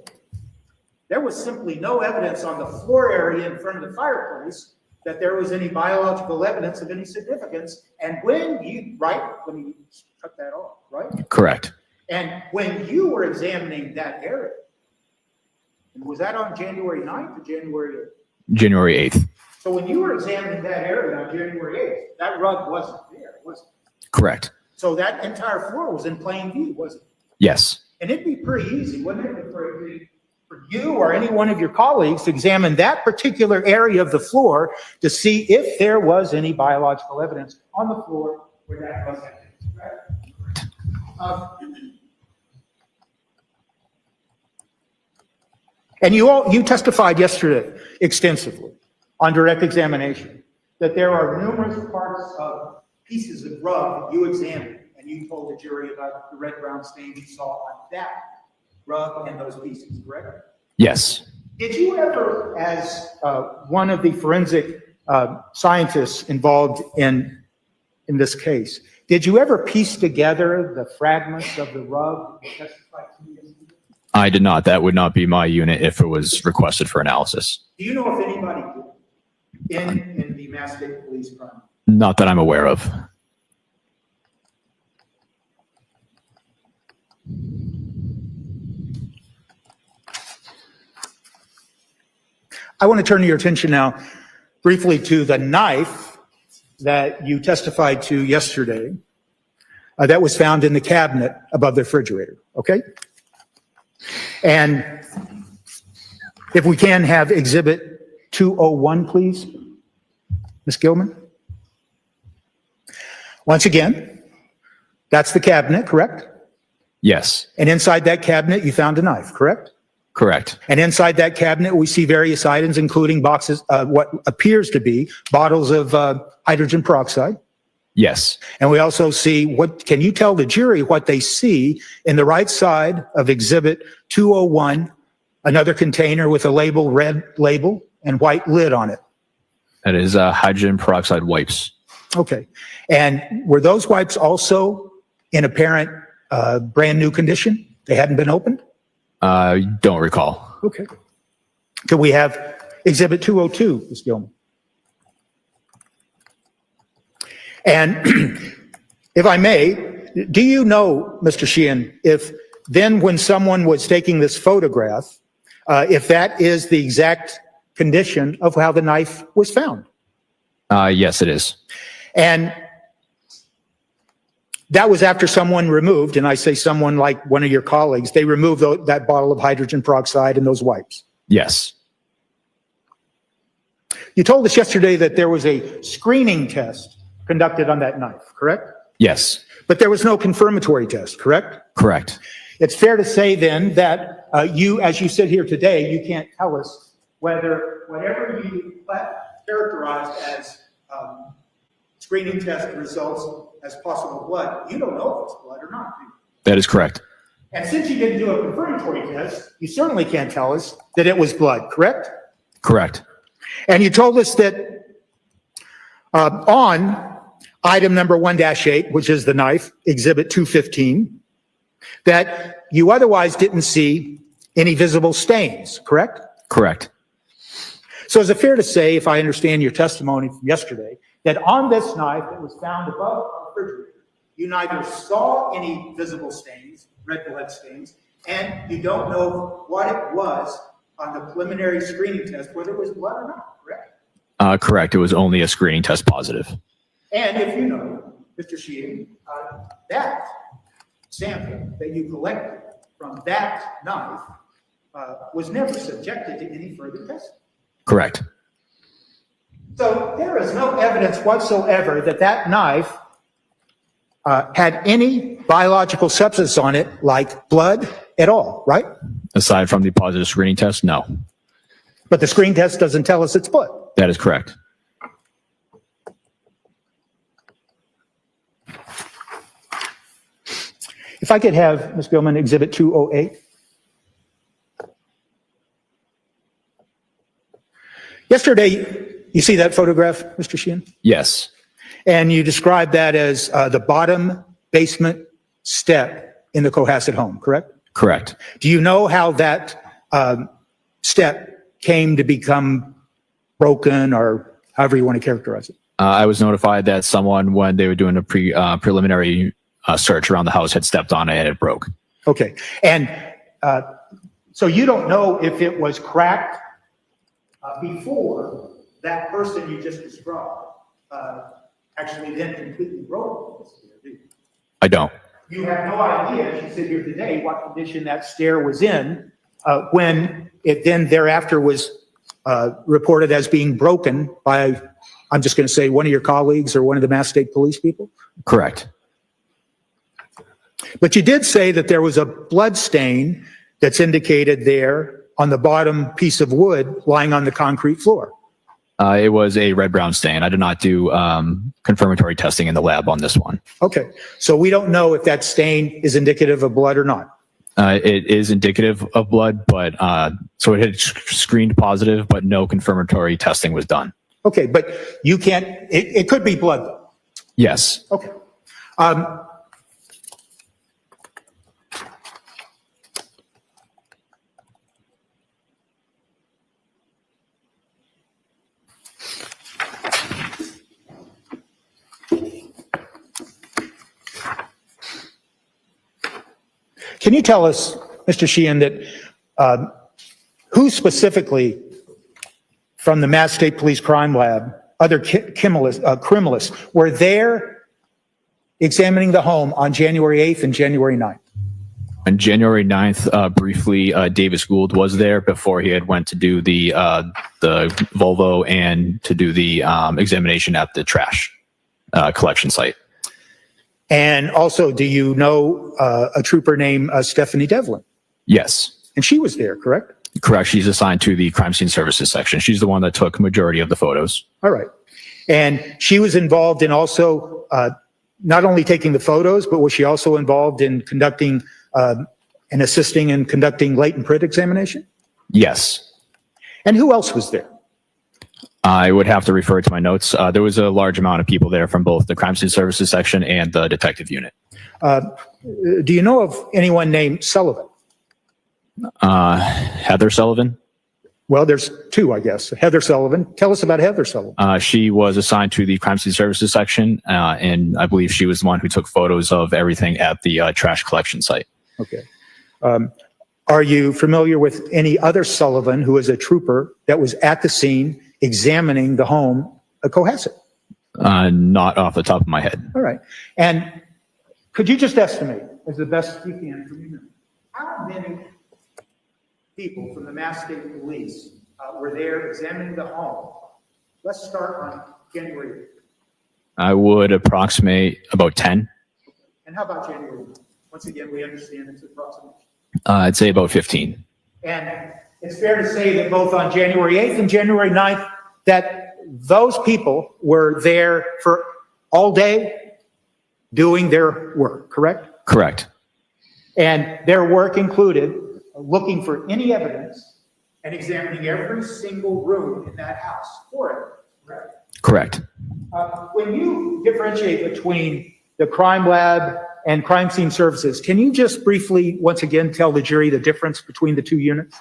there was simply no evidence on the floor area in front of the fireplace that there was any biological evidence of any significance. And when you, right, let me cut that off, right? Correct. And when you were examining that area, and was that on January 9th or January 8th? January 8th. So when you were examining that area on January 8th, that rug wasn't there, was it? Correct. So that entire floor was in plain view, wasn't it? Yes. And it'd be pretty easy, wouldn't it, for you or any one of your colleagues to examine that particular area of the floor to see if there was any biological evidence on the floor where that was happening, right? And you testified yesterday extensively on direct examination that there are numerous parts of pieces of rug that you examined, and you told the jury about the red-brown stains you saw on that rug and those pieces, correct? Yes. Did you ever, as one of the forensic scientists involved in this case, did you ever piece together the fragments of the rug that you testified to yesterday? I did not. That would not be my unit if it was requested for analysis. Do you know if anybody did in the Mass State Police crime? Not that I'm aware of. I want to turn your attention now briefly to the knife that you testified to yesterday that was found in the cabinet above the refrigerator, okay? And if we can have Exhibit 201, please, Ms. Gilman. Once again, that's the cabinet, correct? Yes. And inside that cabinet, you found a knife, correct? Correct. And inside that cabinet, we see various items, including boxes, what appears to be bottles of hydrogen peroxide. Yes. And we also see can you tell the jury what they see in the right side of Exhibit 201, another container with a red label and white lid on it? That is hydrogen peroxide wipes. Okay. And were those wipes also in apparent brand new condition? They hadn't been opened? Don't recall. Okay. Could we have Exhibit 202, Ms. Gilman? And if I may, do you know, Mr. Sheehan, if then when someone was taking this photograph, if that is the exact condition of how the knife was found? Yes, it is. And that was after someone removed, and I say someone like one of your colleagues, they removed that bottle of hydrogen peroxide and those wipes. Yes. You told us yesterday that there was a screening test conducted on that knife, correct? Yes. But there was no confirmatory test, correct? Correct. It's fair to say then that you, as you sit here today, you can't tell us whether whatever you characterized as screening test results as possible blood, you don't know if it's blood or not, do you? That is correct. And since you didn't do a confirmatory test, you certainly can't tell us that it was blood, correct? Correct. And you told us that on item number 1-8, which is the knife, Exhibit 215, that you otherwise didn't see any visible stains, correct? Correct. So is it fair to say, if I understand your testimony from yesterday, that on this knife that was found above the refrigerator, you neither saw any visible stains, red blood stains, and you don't know what it was on the preliminary screening test, whether it was blood or not, correct? Correct. It was only a screening test positive. And if you know, Mr. Sheehan, that sample that you collected from that knife was never subjected to any further testing. Correct. So there is no evidence whatsoever that that knife had any biological substance on it like blood at all, right? Aside from the positive screening test, no. But the screen test doesn't tell us it's blood. That is correct. If I could have Ms. Gilman exhibit 208. Yesterday, you see that photograph, Mr. Sheehan? Yes. And you described that as the bottom basement step in the Cohasset home, correct? Correct. Do you know how that step came to become broken, or however you want to characterize it? I was notified that someone, when they were doing a preliminary search around the house, had stepped on it and it broke. Okay. And so you don't know if it was cracked before that person you just described actually then completely broke this stair, do you? I don't. You have no idea, as you sit here today, what condition that stair was in when it then thereafter was reported as being broken by, I'm just going to say, one of your colleagues or one of the Mass State Police people? Correct. But you did say that there was a blood stain that's indicated there on the bottom piece of wood lying on the concrete floor. It was a red-brown stain. I did not do confirmatory testing in the lab on this one. Okay, so we don't know if that stain is indicative of blood or not. It is indicative of blood, but so it had screened positive, but no confirmatory testing was done. Okay, but you can't, it could be blood though. Yes. Okay. Can you tell us, Mr. Sheehan, that who specifically from the Mass State Police Crime Lab, other criminalists, were there examining the home on January 8th and January 9th? On January 9th, briefly, Davis Gould was there before he had went to do the Volvo and to do the examination at the trash collection site. And also, do you know a trooper named Stephanie Devlin? Yes. And she was there, correct? Correct. She's assigned to the crime scene services section. She's the one that took majority of the photos. All right. And she was involved in also not only taking the photos, but was she also involved in conducting and assisting in conducting latent print examination? Yes. And who else was there? I would have to refer to my notes. There was a large amount of people there from both the crime scene services section and the detective unit. Do you know of anyone named Sullivan? Heather Sullivan. Well, there's two, I guess. Heather Sullivan. Tell us about Heather Sullivan. She was assigned to the crime scene services section, and I believe she was the one who took photos of everything at the trash collection site. Okay. Are you familiar with any other Sullivan who is a trooper that was at the scene examining the home at Cohasset? Not off the top of my head. All right. And could you just estimate, as the best you can from your memory, how many people from the Mass State Police were there examining the home? Let's start on January 8th. I would approximate about 10. And how about January 9th? Once again, we understand it's approximation. I'd say about 15. And it's fair to say that both on January 8th and January 9th, that those people were there for all day doing their work, correct? Correct. And their work included looking for any evidence and examining every single room in that house for it, correct? Correct. When you differentiate between the crime lab and crime scene services, can you just briefly, once again, tell the jury the difference between the two units?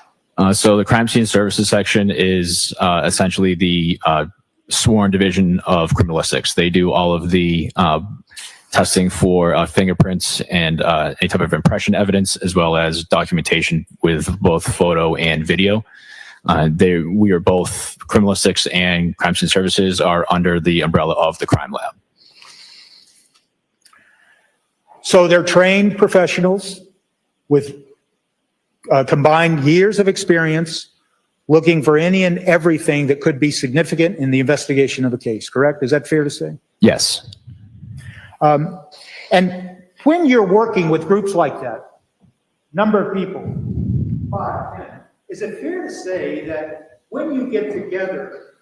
So the crime scene services section is essentially the sworn division of criminalistics. They do all of the testing for fingerprints and any type of impression evidence, as well as documentation with both photo and video. We are both criminalistics and crime scene services are under the umbrella of the crime lab. So they're trained professionals with combined years of experience looking for any and everything that could be significant in the investigation of a case, correct? Is that fair to say? Yes. And when you're working with groups like that, number of people, 5, 10, is it fair to say that when you get together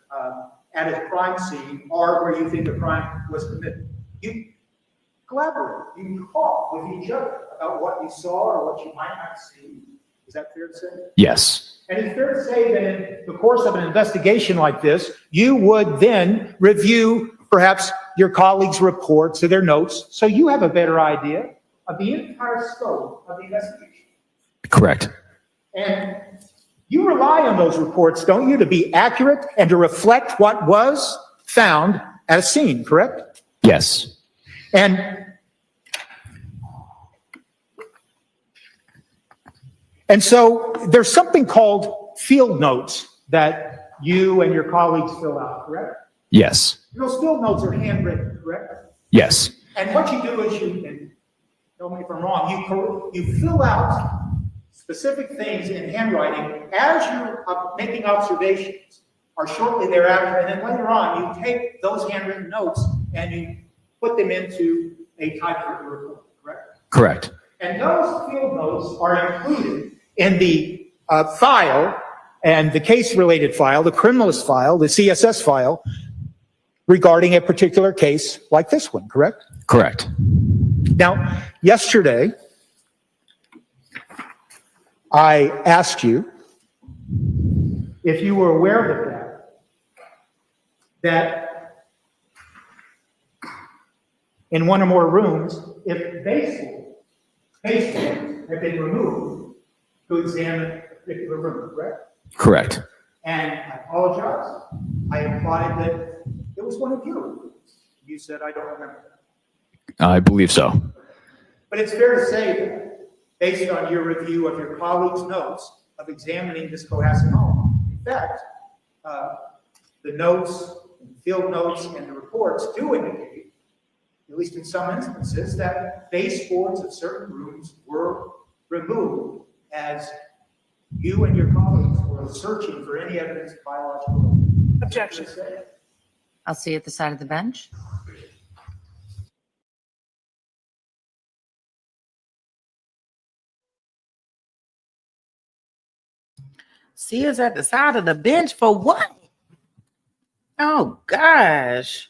at a crime scene or where you think a crime was committed, collaborate. You can talk with each other about what you saw or what you might not see. Is that fair to say? Yes. And it's fair to say that in the course of an investigation like this, you would then review perhaps your colleagues' reports or their notes, so you have a better idea of the entire scope of the investigation. Correct. And you rely on those reports, don't you, to be accurate and to reflect what was found at a scene, correct? Yes. And so there's something called field notes that you and your colleagues fill out, correct? Yes. Those field notes are handwritten, correct? Yes. And what you do is and tell me if I'm wrong, you fill out specific things in handwriting as you're making observations, or shortly thereafter, and then later on, you take those handwritten notes and you put them into a typewritten report, correct? Correct. And those field notes are included in the file, and the case-related file, the criminalist file, the CSS file, regarding a particular case like this one, correct? Correct. Now, yesterday, I asked you if you were aware of the fact that in one or more rooms, if baseboards have been removed to examine a particular room, correct? Correct. And I apologize. I implied that it was one of your rooms. You said, I don't remember that. I believe so. But it's fair to say that, based on your review of your colleagues' notes of examining this Cohasset home, in fact, the notes, field notes, and the reports do indicate, at least in some instances, that baseboards of certain rooms were removed as you and your colleagues were searching for any evidence of biological. Objection. I'll see you at the side of the bench. See us at the side of the bench for what? Oh gosh.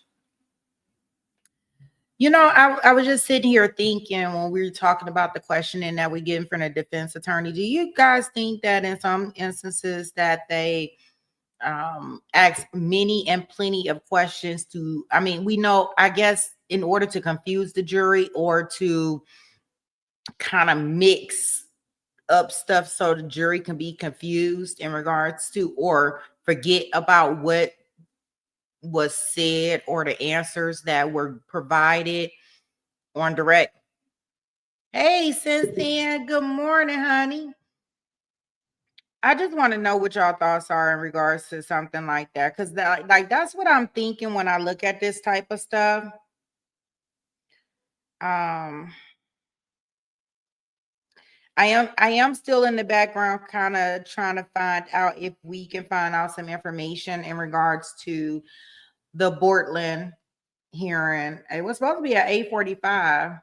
You know, I was just sitting here thinking when we were talking about the questioning that we get in front of defense attorney. Do you guys think that in some instances that they ask many and plenty of questions to, I mean, we know, I guess, in order to confuse the jury or to kind of mix up stuff so the jury can be confused in regards to or forget about what was said or the answers that were provided on direct. Hey, Cynthia, good morning, honey. I just want to know what y'all thoughts are in regards to something like that, because that's what I'm thinking when I look at this type of stuff. I am still in the background kind of trying to find out if we can find out some information in regards to the Bortland hearing. It was supposed to be at 8:45.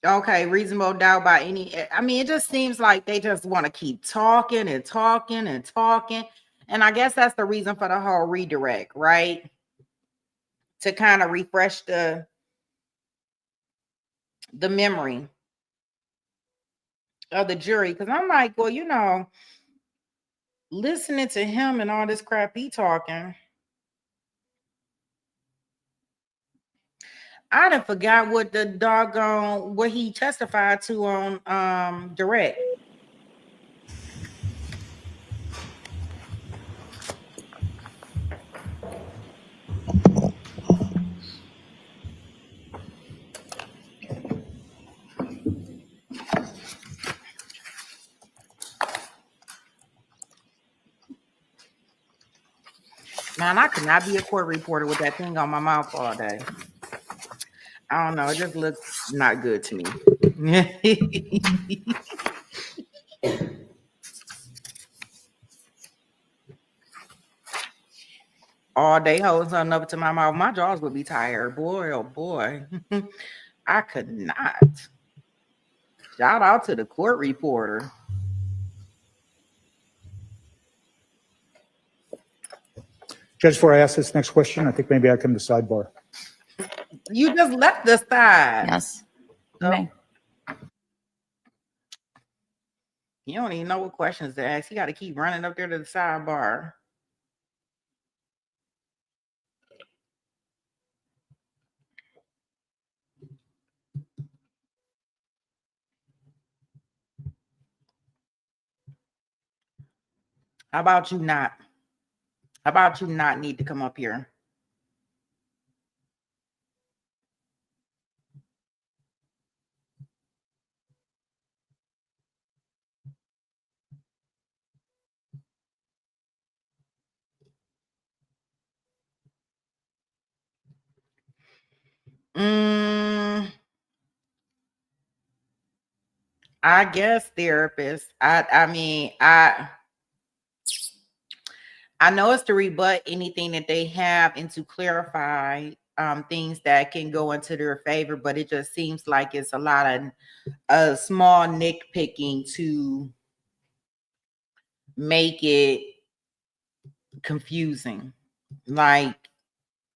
Okay, reasonable doubt by any. I mean, it just seems like they just want to keep talking and talking and talking. And I guess that's the reason for the whole redirect, right? To kind of refresh the memory of the jury. Because I'm like, well, you know, listening to him and all this crap he talking, I done forgot what the doggone what he testified to on direct. Man, I could not be a court reporter with that thing on my mouth all day. I don't know. It just looks not good to me. All day holding something up to my mouth. My jaws would be tired. Boy, oh boy. I could not. Shout out to the court reporter. Judge, before I ask this next question, I think maybe I come to sidebar. You just left the side. Yes. You So, may. you don't even know what questions to ask. You got to keep running up there to the sidebar. How about you not? How about you not need to come up here? I guess therapist. I mean, I know it's to rebut anything that they have and to clarify things that can go into their favor, but it just seems like it's a lot of small nitpicking to make it confusing. Like,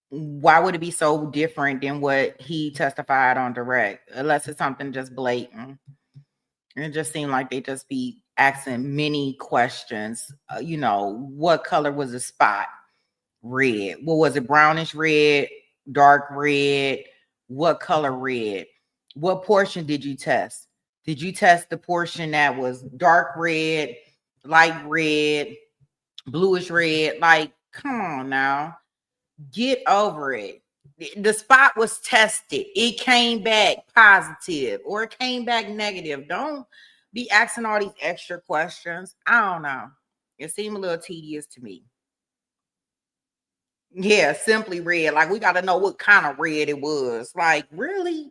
why would it be so different than what he testified on direct, unless it's something just blatant? And it just seemed like they just be asking many questions. What color was the spot? Red. What was it? Brownish red, dark red? What color red? What portion did you test? Did you test the portion that was dark red, light red, bluish red? Like, come on now. Get over it. The spot was tested. It came back positive or it came back negative. Don't be asking all these extra questions. I don't know. It seemed a little tedious to me. Yeah, simply red. Like, we got to know what kind of red it was. Like, really?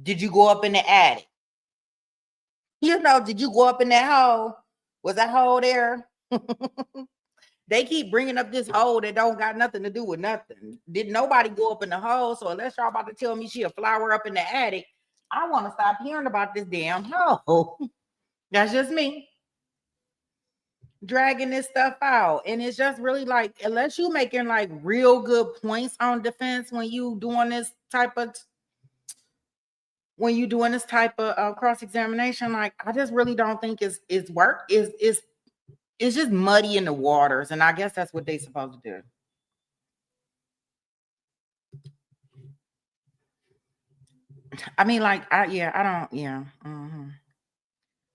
Did you go up in the attic? Did you go up in that hole? Was that hole there? They keep bringing up this hole that don't got nothing to do with nothing. Did nobody go up in the hole? So unless y'all about to tell me she a flower up in the attic, I want to stop hearing about this damn hole. That's just me dragging this stuff out. And it's just really like, unless you making like real good points on defense when you doing this type of cross-examination, like, I just really don't think it's work. It's just muddy in the waters, and I guess that's what they're supposed to do. I mean, like, I'm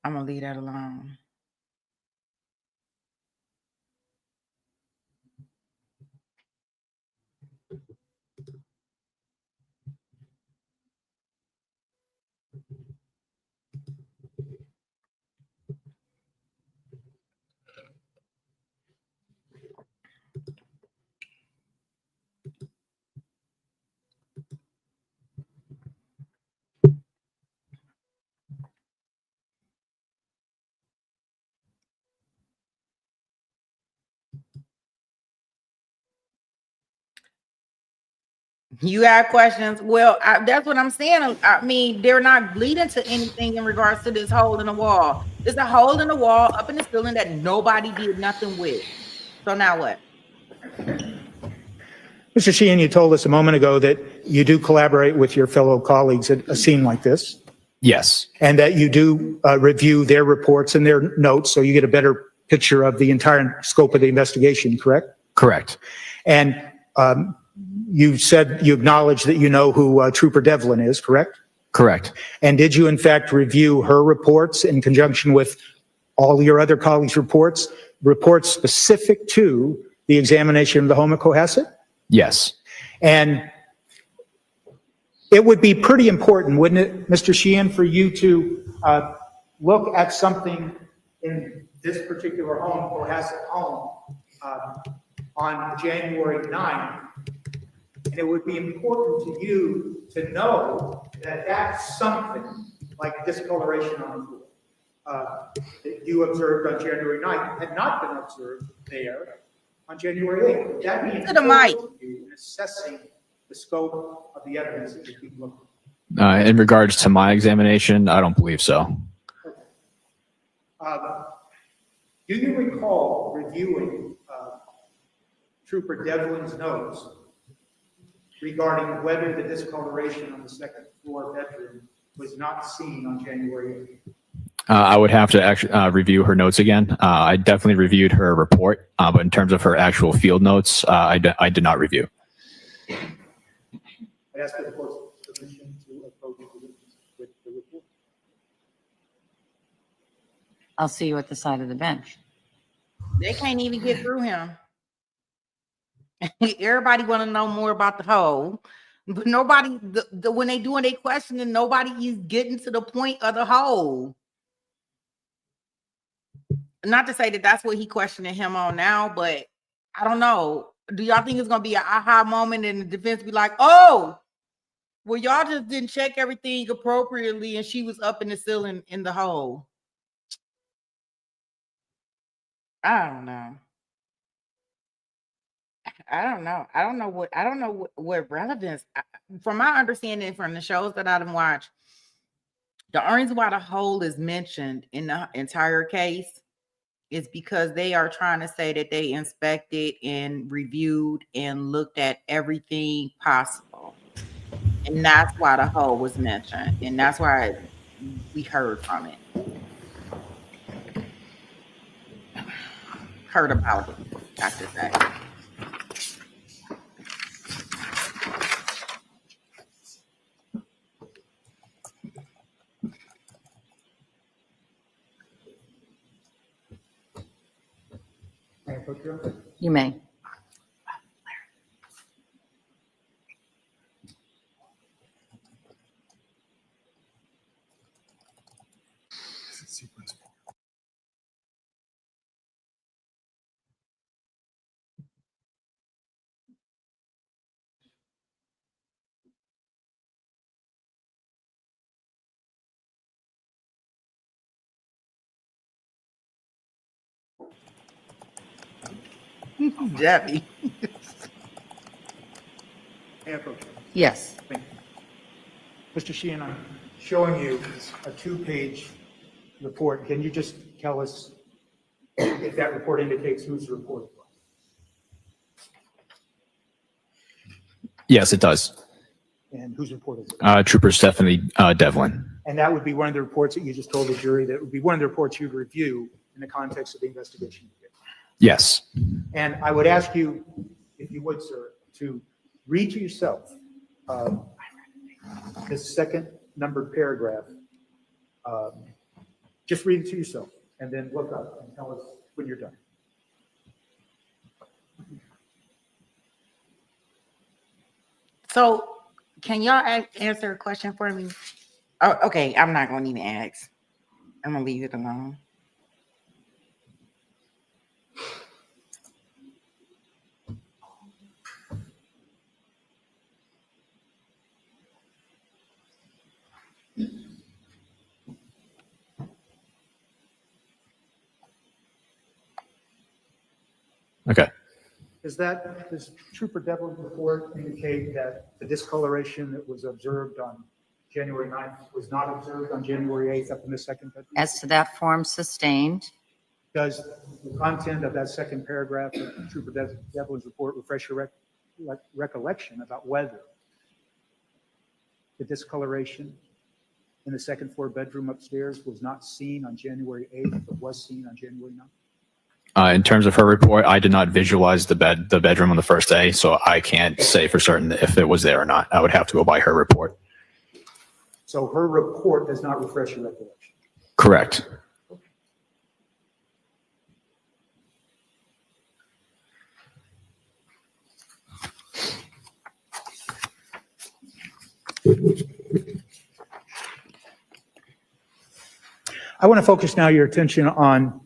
gonna leave that alone. You have questions? Well, that's what I'm saying. I mean, they're not leading to anything in regards to this hole in the wall. There's a hole in the wall up in the ceiling that nobody did nothing with. So now what? Mr. Sheehan, you told us a moment ago that you do collaborate with your fellow colleagues at a scene like this. Yes. And that you do review their reports and their notes so you get a better picture of the entire scope of the investigation, correct? Correct. And you said you acknowledge that you know who Trooper Devlin is, correct? Correct. And did you in fact review her reports in conjunction with all your other colleagues' reports specific to the examination of the home at Cohasset? Yes. And it would be pretty important, wouldn't it, Mr. Sheehan, for you to look at something in this particular home, Cohasset home, on January 9th, and it would be important to you to know that that's something like discoloration on the floor that you observed on January 9th had not been observed there on January 8th. Would that be important to you in assessing the scope of the evidence that you keep looking at? In regards to my examination, I don't believe so. Do you recall reviewing Trooper Devlin's notes regarding whether the discoloration on the second floor bedroom was not seen on January 8th? I would have to actually review her notes again. I definitely reviewed her report, but in terms of her actual field notes, I did not review. I ask for the court's permission to approach the witness with the report. I'll see you at the side of the bench. They can't even get through him. Everybody want to know more about the hole, but nobody, when they doing their questioning, nobody is getting to the point of the hole. Not to say that that's what he questioning him on now, but I don't know. Do y'all think it's gonna be an aha moment and the defense be like, oh, well, y'all just didn't check everything appropriately and she was up in the ceiling in the hole? I don't know. I don't know what relevance. From my understanding from the shows that I've watched, the only reason why the hole is mentioned in the entire case is because they are trying to say that they inspected and reviewed and looked at everything possible. And that's why the hole was mentioned. And that's why we heard from it. Heard about it, I should say. You may. Debbie. Yes. Thank you. Mr. Sheehan, I'm showing you a 2-page report. Can you just tell us if that report indicates whose report it was? Yes, it does. And whose report is it? Trooper Stephanie Devlin. And that would be one of the reports that you just told the jury that would be one of the reports you'd review in the context of the investigation you did. Yes. And I would ask you, if you would, sir, to read to yourself this second numbered paragraph. Just read it to yourself and then look up and tell us when you're done. So can y'all answer a question for me? Oh, okay, I'm not going to even ask. I'm going to leave it alone. Okay. Does Trooper Devlin's report indicate that the discoloration that was observed on January 9th was not observed on January 8th up in the second bedroom? As to that form sustained, Does the content of that second paragraph of Trooper Devlin's report refresh your recollection about whether the discoloration in the second floor bedroom upstairs was not seen on January 8th, but was seen on January 9th? In terms of her report, I did not visualize the bedroom on the first day, so I can't say for certain if it was there or not. I would have to go by her report. So her report does not refresh your recollection? Correct. I want to focus now your attention on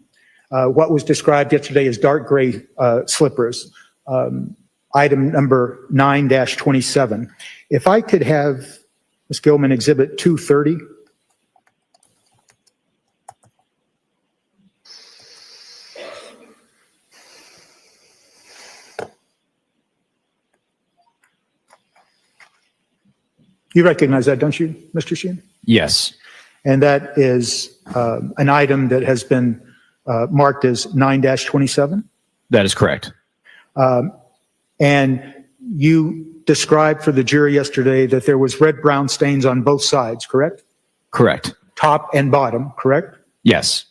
what was described yesterday as dark gray slippers, item number 9-27. If I could have Ms. Gilman exhibit 230. You recognize that, don't you, Mr. Sheehan? Yes. And that is an item that has been marked as 9-27? That is correct. And you described for the jury yesterday that there was red-brown stains on both sides, correct? Correct. Top and bottom, correct? Yes.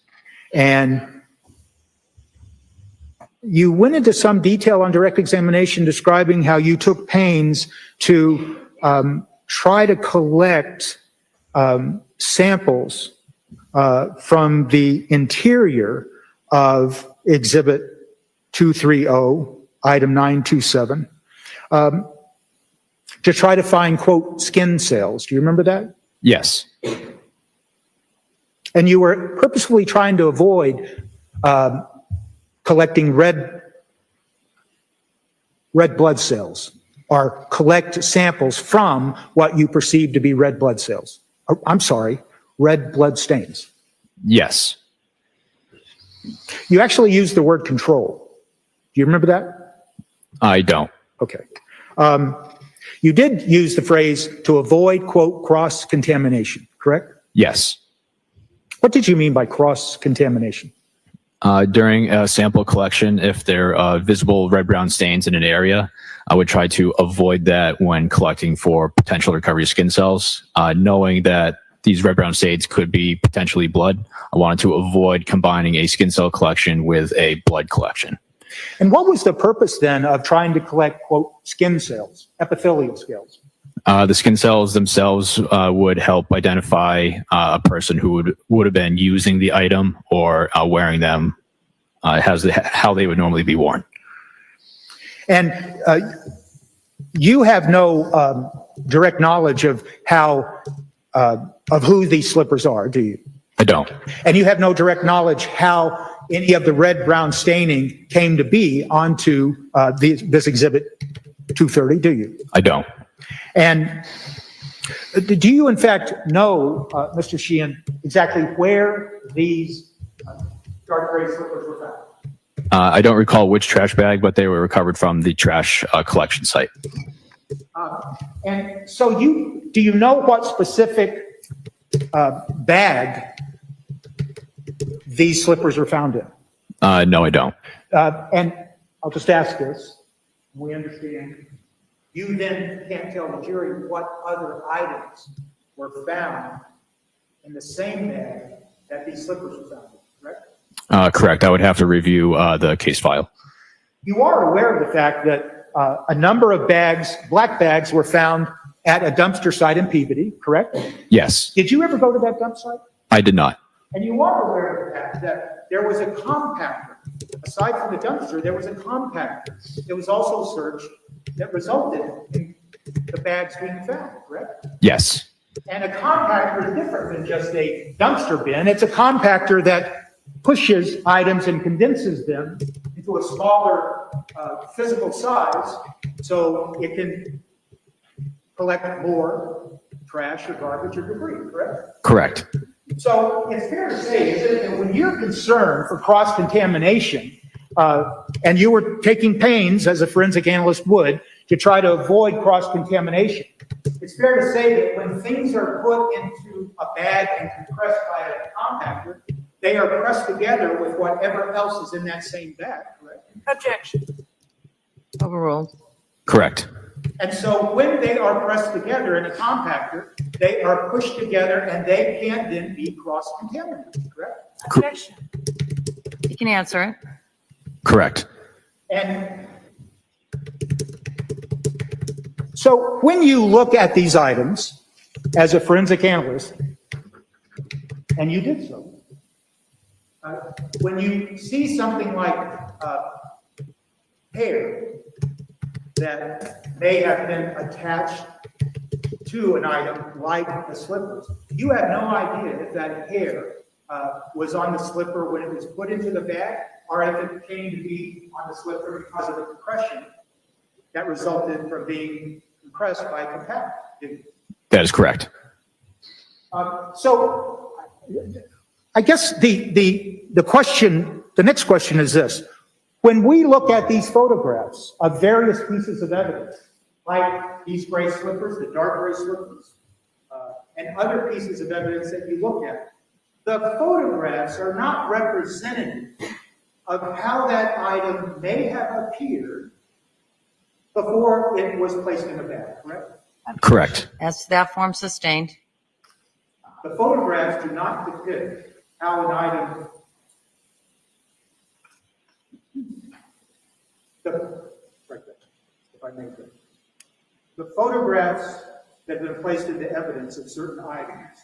And you went into some detail on direct examination describing how you took pains to try to collect samples from the interior of Exhibit 230, item 927, to try to find, quote, skin cells. Do you remember that? Yes. And you were purposefully trying to avoid collecting red blood cells or collect samples from what you perceive to be red blood cells. I'm sorry, red blood stains. Yes. You actually used the word control. Do you remember that? I don't. Okay. You did use the phrase to avoid, quote, cross-contamination, correct? Yes. What did you mean by cross-contamination? During a sample collection, if there are visible red-brown stains in an area, I would try to avoid that when collecting for potential recovery of skin cells. Knowing that these red-brown stains could be potentially blood, I wanted to avoid combining a skin cell collection with a blood collection. And what was the purpose then of trying to collect, quote, skin cells, epithelial cells? The skin cells themselves would help identify a person who would have been using the item or wearing them, how they would normally be worn. And you have no direct knowledge of how of who these slippers are, do you? I don't. And you have no direct knowledge how any of the red-brown staining came to be onto this Exhibit 230, do you? I don't. And do you, in fact, know, Mr. Sheehan, exactly where these dark gray slippers were found? I don't recall which trash bag, but they were recovered from the trash collection site. And so do you know what specific bag these slippers were found in? No, I don't. And I'll just ask this. We understand. You then can't tell the jury what other items were found in the same bag that these slippers were found in, correct? Correct. I would have to review the case file. You are aware of the fact that a number of bags, black bags, were found at a dumpster site in Peabody, correct? Yes. Did you ever go to that dump site? I did not. And you are aware of the fact that there was a compactor. Aside from the dumpster, there was a compactor that was also searched that resulted in the bags being found, correct? Yes. And a compactor is different than just a dumpster bin. It's a compactor that pushes items and condenses them into a smaller physical size so it can collect more trash or garbage or debris, correct? Correct. So it's fair to say, isn't it, that when you're concerned for cross-contamination, and you were taking pains, as a forensic analyst would, to try to avoid cross-contamination, it's fair to say that when things are put into a bag and compressed by a compactor, they are pressed together with whatever else is in that same bag, correct? Objection. Overruled. Correct. And so when they are pressed together in a compactor, they are pushed together and they can't then be cross-contaminated, correct? Objection. You can answer it. Correct. And so when you look at these items as a forensic analyst, and you did so, when you see something like hair that may have been attached to an item like the slippers, you have no idea if that hair was on the slipper when it was put into the bag, or if it came to be on the slipper because of the compression that resulted from being compressed by a compactor. That is correct. So I guess the next question is this. When we look at these photographs of various pieces of evidence, like these gray slippers, the dark gray slippers, and other pieces of evidence that you look at, the photographs are not representative of how that item may have appeared before it was placed in the bag, correct? Correct. As to that form sustained. The photographs do not depict how an item, if I may, the photographs that have been placed into evidence of certain items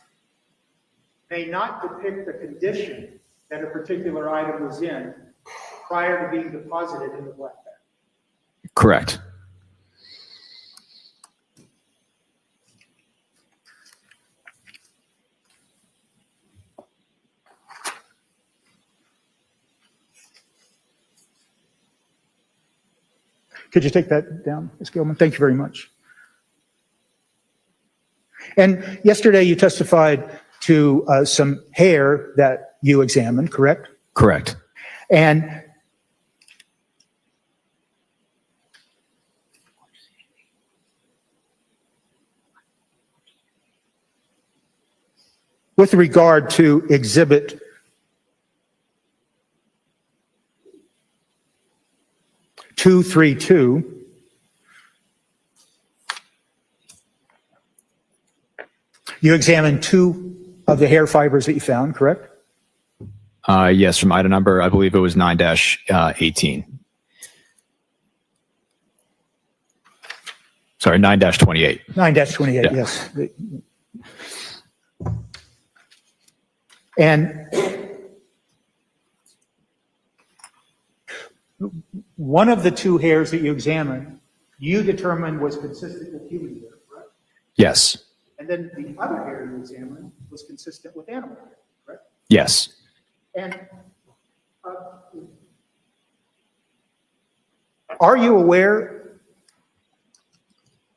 may not depict the condition that a particular item was in prior to being deposited in the black bag. Correct. Could you take that down, Ms. Gilman? Thank you very much. And yesterday you testified to some hair that you examined, correct? Correct. And with regard to Exhibit 232, you examined 2 of the hair fibers that you found, correct? Yes, from item number, I believe it was 9-18. Sorry, 9-28. 9-28, Yeah. yes. And one of the 2 hairs that you examined, you determined was consistent with human hair, correct? Yes. And then the other hair you examined was consistent with animal hair, correct? Yes. And are you aware,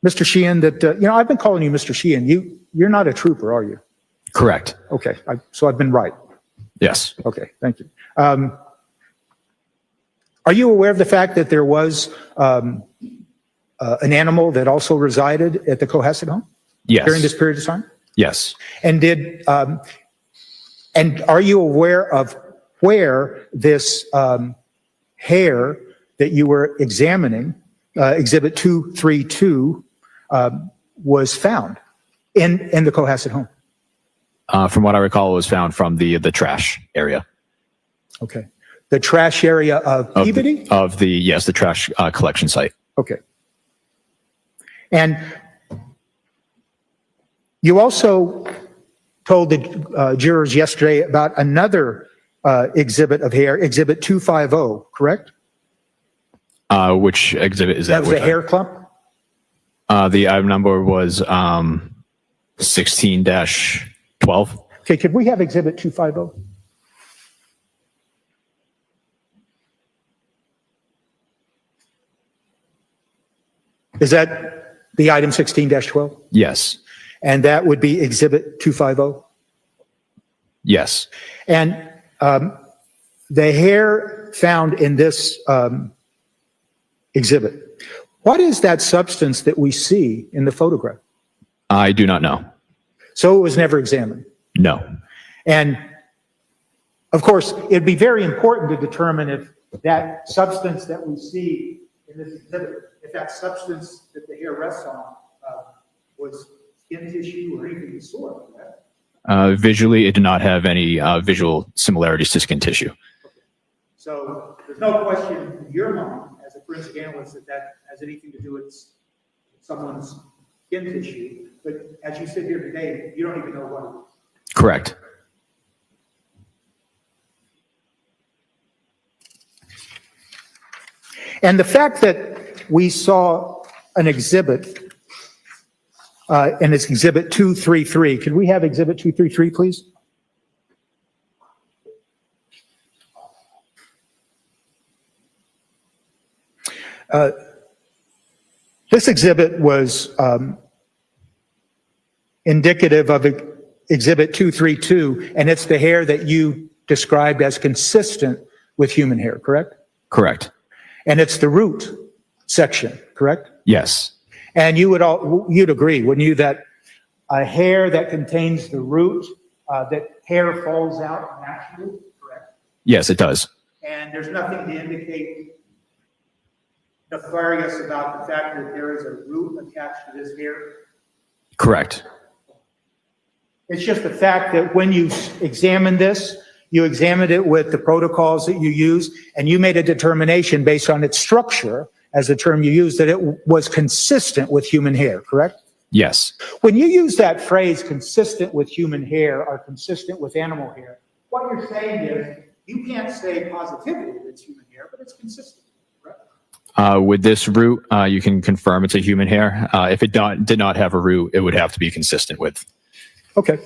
Mr. Sheehan, that, I've been calling you Mr. Sheehan. You're not a trooper, are you? Correct. Okay, so I've been right. Yes. Okay, thank you. Are you aware of the fact that there was an animal that also resided at the Cohasset home Yes. during this period of time? Yes. And and are you aware of where this hair that you were examining, Exhibit 232, was found in the Cohasset home? From what I recall, it was found from the trash area. Okay. The trash area of Peabody? Yes, the trash collection site. Okay. And you also told the jurors yesterday about another exhibit of hair, Exhibit 250, correct? Which exhibit is that? That was a hair clump? The item number was 16-12. Okay, could we have Exhibit 250? Is that the item 16-12? Yes. And that would be Exhibit 250? Yes. And the hair found in this exhibit, what is that substance that we see in the photograph? I do not know. So it was never examined. No. And of course, it'd be very important to determine if that substance that we see in this exhibit, if that substance that the hair rests on was skin tissue or anything of the sort. Right? Visually, it did not have any visual similarities to skin tissue. Okay. So there's no question in your mind, as a forensic analyst, that that has anything to do with someone's skin tissue. But as you sit here today, you don't even know what it is. Correct. And the fact that we saw an exhibit, and it's Exhibit 233. Could we have Exhibit 233, please? This exhibit was indicative of Exhibit 232, and it's the hair that you described as consistent with human hair, correct? Correct. And it's the root section, correct? Yes. And you'd agree, wouldn't you, that a hair that contains the root, that hair falls out naturally, correct? Yes, it does. And there's nothing to indicate nefarious about the fact that there is a root attached to this hair? Correct. It's just the fact that when you examined this, you examined it with the protocols that you use, and you made a determination based on its structure, as the term you used, that it was consistent with human hair, correct? Yes. When you use that phrase, consistent with human hair or consistent with animal hair, what you're saying is you can't say positively that it's human hair, but it's consistent, correct? With this root, you can confirm it's a human hair. If it did not have a root, it would have to be consistent with. Okay.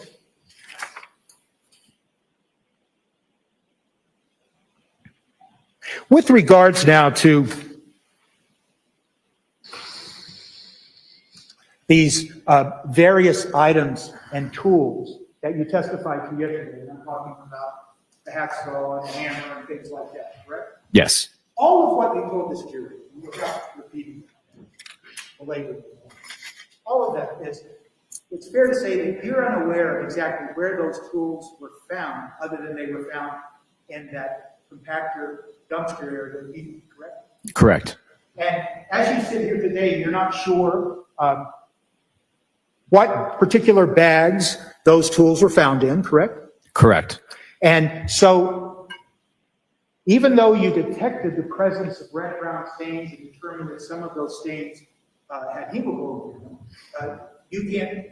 With regards now to these various items and tools that you testified to yesterday, and I'm talking about the hacksaw and the hammer and things like that, correct? Yes. All of what they told this jury, without repeating all of that is, it's fair to say that you're unaware of exactly where those tools were found, other than they were found in that compactor dumpster area that you, correct? Correct. And as you sit here today, you're not sure what particular bags those tools were found in, correct? Correct. And so, even though you detected the presence of red-brown stains and determined that some of those stains had hemoglobin in them, you can't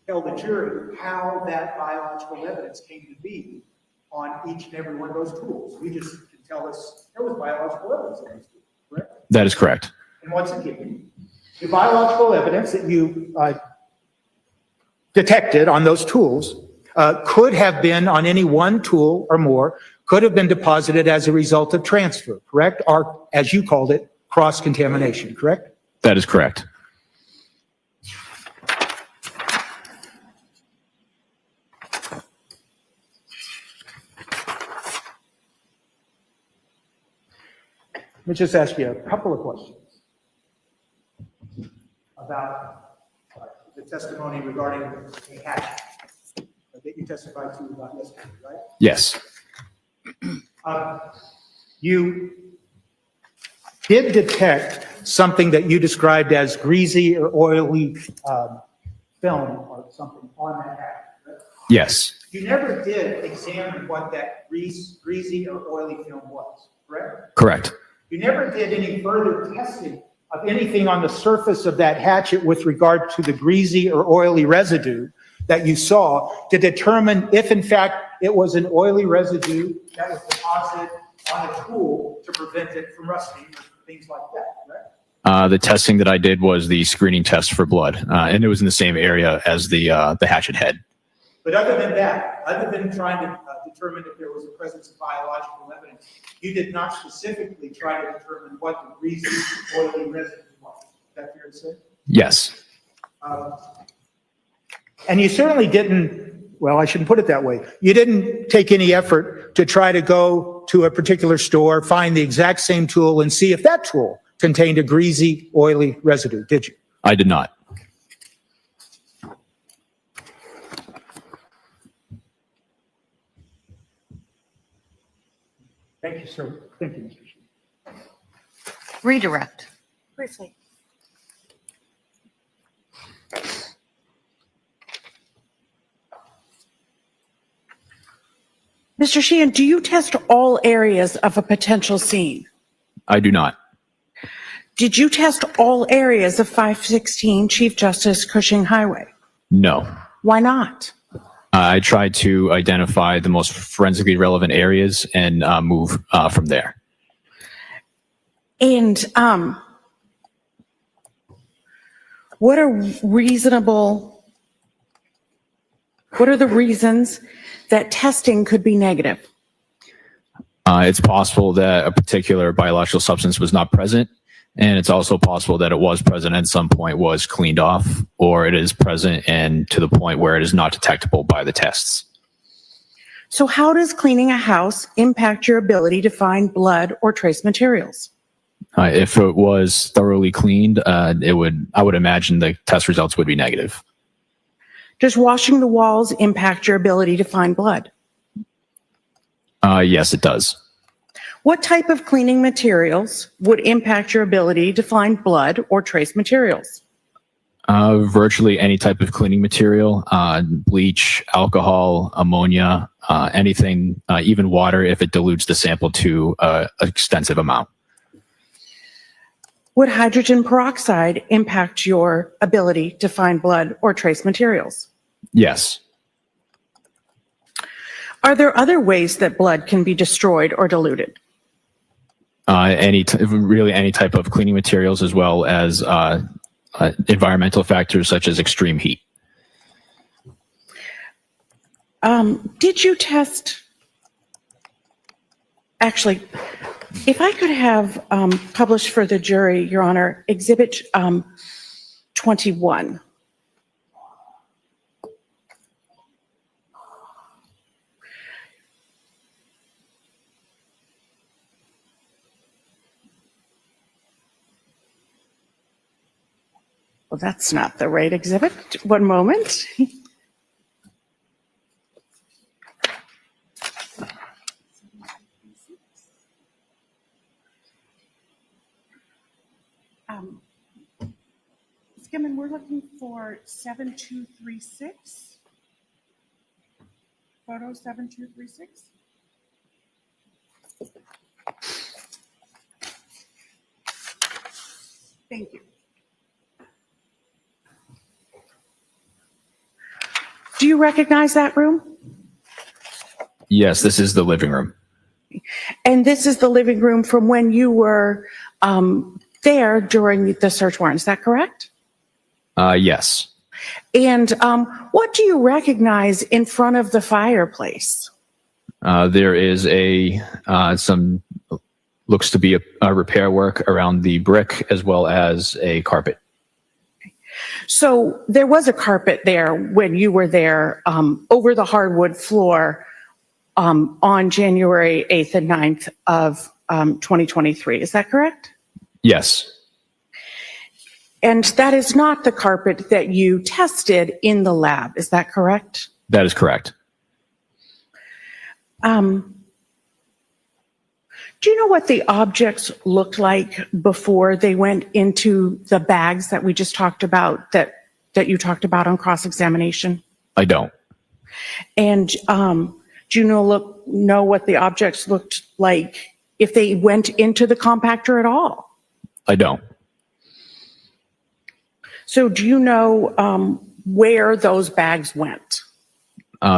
tell the jury how that biological evidence came to be on each and every one of those tools. You just can tell us there was biological evidence in those tools, correct? That is correct. And once again, the biological evidence that you detected on those tools could have been on any one tool or more, could have been deposited as a result of transfer, correct? Or, as you called it, cross-contamination, correct? That is correct. Let me just ask you a couple of questions about the testimony regarding a hatchet that you testified to about yesterday, right? Yes. You did detect something that you described as greasy or oily film or something on that hatchet, correct? Yes. You never did examine what that greasy or oily film was, correct? Correct. You never did any further testing of anything on the surface of that hatchet with regard to the greasy or oily residue that you saw to determine if, in fact, it was an oily residue that was deposited on a tool to prevent it from rusting or things like that, correct? The testing that I did was the screening test for blood, and it was in the same area as the hatchet head. But other than that, other than trying to determine if there was a presence of biological evidence, you did not specifically try to determine what the greasy, oily residue was. Is that fair to say? Yes. And you certainly didn't, well, I shouldn't put it that way. You didn't take any effort to try to go to a particular store, find the exact same tool, and see if that tool contained a greasy, oily residue, did you? I did not. Thank you, sir. Thank you, Mr. Sheehan. Redirect. Briefly. Mr. Sheehan, do you test all areas of a potential scene? I do not. Did you test all areas of 516 Chief Justice Cushing Highway? No. Why not? I tried to identify the most forensically relevant areas and move from there. And what are the reasons that testing could be negative? It's possible that a particular biological substance was not present, and it's also possible that it was present at some point, was cleaned off, or it is present and to the point where it is not detectable by the tests. So how does cleaning a house impact your ability to find blood or trace materials? If it was thoroughly cleaned, I would imagine the test results would be negative. Does washing the walls impact your ability to find blood? Yes, it does. What type of cleaning materials would impact your ability to find blood or trace materials? Virtually any type of cleaning material, bleach, alcohol, ammonia, anything, even water if it dilutes the sample to an extensive amount. Would hydrogen peroxide impact your ability to find blood or trace materials? Yes. Are there other ways that blood can be destroyed or diluted? Really any type of cleaning materials, as well as environmental factors such as extreme heat. Did you test? Actually, if I could have published for the jury, Your Honor, Exhibit 21. Well, that's not the right exhibit. One moment. Skimmin, we're looking for 7236. Photo 7236. Thank you. Do you recognize that room? Yes, this is the living room. And this is the living room from when you were there during the search warrant, is that correct? Yes. And what do you recognize in front of the fireplace? There is some looks to be a repair work around the brick, as well as a carpet. So there was a carpet there when you were there over the hardwood floor on January 8th and 9th of 2023. Is that correct? Yes. And that is not the carpet that you tested in the lab. Is that correct? That is correct. Do you know what the objects looked like before they went into the bags that we just talked about, that you talked about on cross-examination? I don't. And do you know what the objects looked like if they went into the compactor at all? I don't. So do you know where those bags went?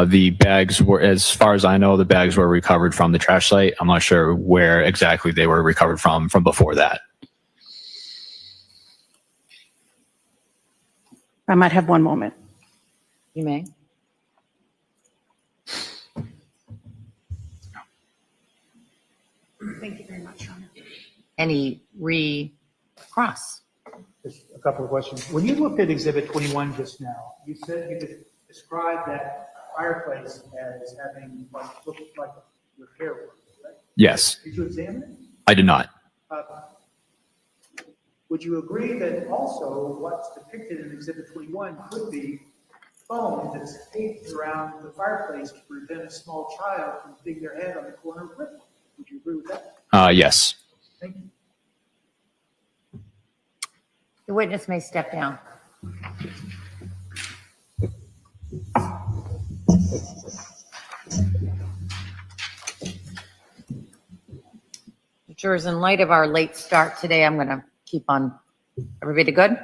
The bags were, as far as I know, the bags were recovered from the trash site. I'm not sure where exactly they were recovered from before that. I might have one moment. You may. Thank you very much, Your Honor. Any recross? Just a couple of questions. When you looked at Exhibit 21 just now, you said you could describe that fireplace as having what looked like repair work, right? Yes. Did you examine it? I did not. Would you agree that also what's depicted in Exhibit 21 could be foam that's taped around the fireplace to prevent a small child from hitting their head on the corner of brick? Would you agree with that? Yes. Thank you. The witness may step down. Jurors, in light of our late start today, I'm going to keep on. Everybody good?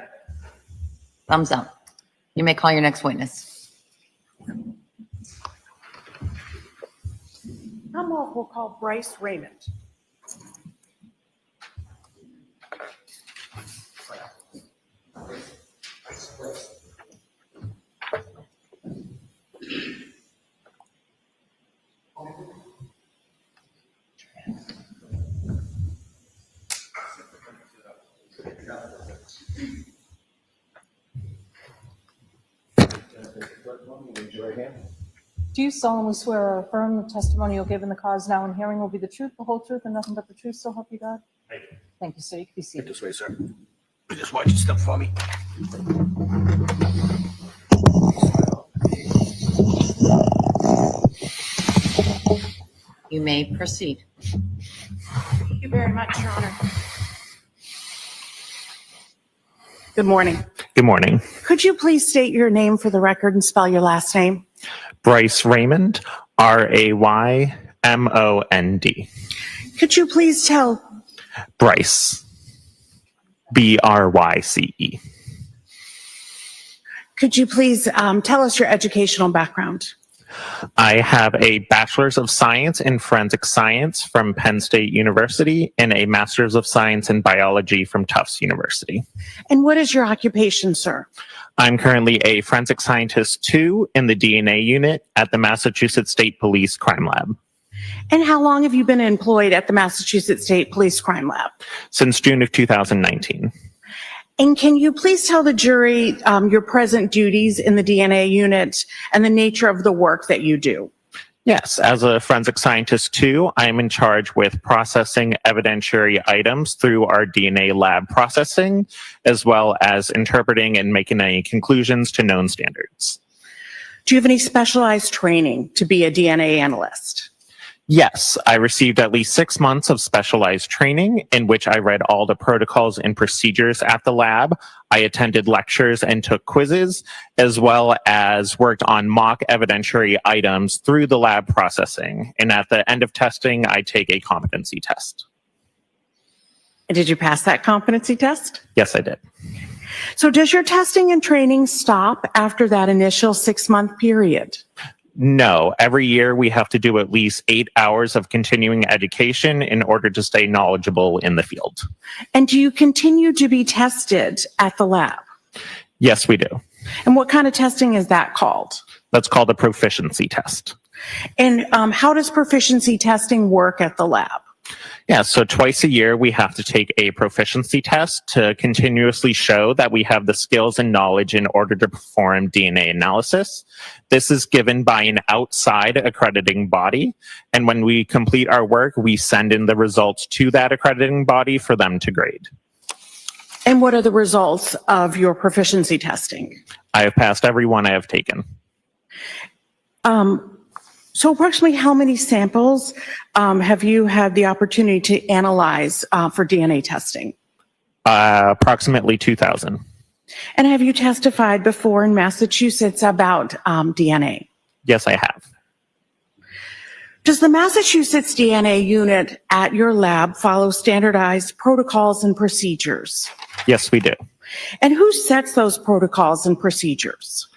Thumbs up. You may call your next witness. Commonwealth will call Bryce Raymond. Do you solemnly swear or affirm the testimony you'll give in the cause now and hearing will be the truth, the whole truth, and nothing but the truth, so help you God? Thank you, sir. You can be seated. This way, sir. Just watch your step for me. You may proceed. Thank you very much, Your Honor. Good morning. Good morning. Could you please state your name for the record and spell your last name? Bryce Raymond, Raymond. Could you please tell? Bryce, Bryce. Could you please tell us your educational background? I have a Bachelor's of Science in Forensic Science from Penn State University and a Master's of Science in Biology from Tufts University. And what is your occupation, sir? I'm currently a Forensic Scientist 2 in the DNA unit at the Massachusetts State Police Crime Lab. And how long have you been employed at the Massachusetts State Police Crime Lab? Since June of 2019. And can you please tell the jury your present duties in the DNA unit and the nature of the work that you do? Yes, as a Forensic Scientist 2, I am in charge with processing evidentiary items through our DNA lab processing, as well as interpreting and making any conclusions to known standards. Do you have any specialized training to be a DNA analyst? Yes, I received at least 6 months of specialized training in which I read all the protocols and procedures at the lab. I attended lectures and took quizzes, as well as worked on mock evidentiary items through the lab processing. And at the end of testing, I take a competency test. And did you pass that competency test? Yes, I did. So does your testing and training stop after that initial 6-month period? No, every year we have to do at least 8 hours of continuing education in order to stay knowledgeable in the field. And do you continue to be tested at the lab? Yes, we do. And what kind of testing is that called? That's called a proficiency test. And how does proficiency testing work at the lab? Yeah, so twice a year we have to take a proficiency test to continuously show that we have the skills and knowledge in order to perform DNA analysis. This is given by an outside accrediting body, and when we complete our work, we send in the results to that accrediting body for them to grade. And what are the results of your proficiency testing? I have passed every one I have taken. So approximately how many samples have you had the opportunity to analyze for DNA testing? Approximately 2,000. And have you testified before in Massachusetts about DNA? Yes, I have. Does the Massachusetts DNA unit at your lab follow standardized protocols and procedures? Yes, we do. And who sets those protocols and procedures?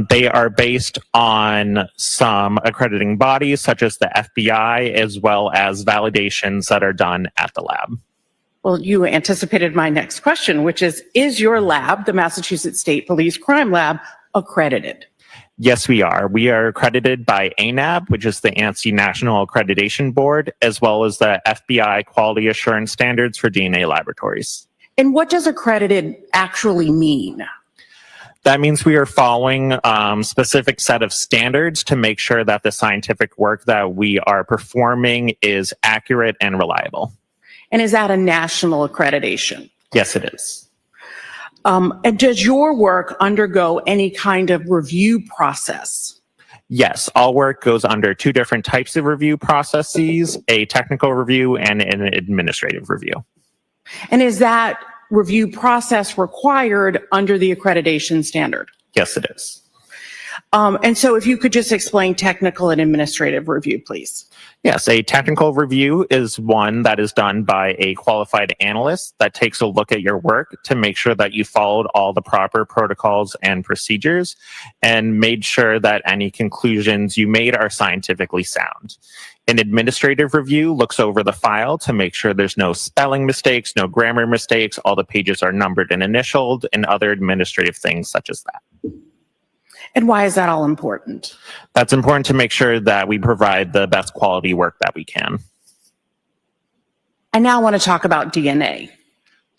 They are based on some accrediting bodies, such as the FBI, as well as validations that are done at the lab. Well, you anticipated my next question, which is your lab, the Massachusetts State Police Crime Lab, accredited? Yes, we are. We are accredited by ANAB, which is the ANSI National Accreditation Board, as well as the FBI Quality Assurance Standards for DNA laboratories. And what does accredited actually mean? That means we are following a specific set of standards to make sure that the scientific work that we are performing is accurate and reliable. And is that a national accreditation? Yes, it is. And does your work undergo any kind of review process? Yes, all work goes under 2 different types of review processes, a technical review and an administrative review. And is that review process required under the accreditation standard? Yes, it is. And so if you could just explain technical and administrative review, please. Yes, a technical review is one that is done by a qualified analyst that takes a look at your work to make sure that you followed all the proper protocols and procedures and made sure that any conclusions you made are scientifically sound. An administrative review looks over the file to make sure there's no spelling mistakes, no grammar mistakes, all the pages are numbered and initialed, and other administrative things such as that. And why is that all important? That's important to make sure that we provide the best quality work that we can. I now want to talk about DNA.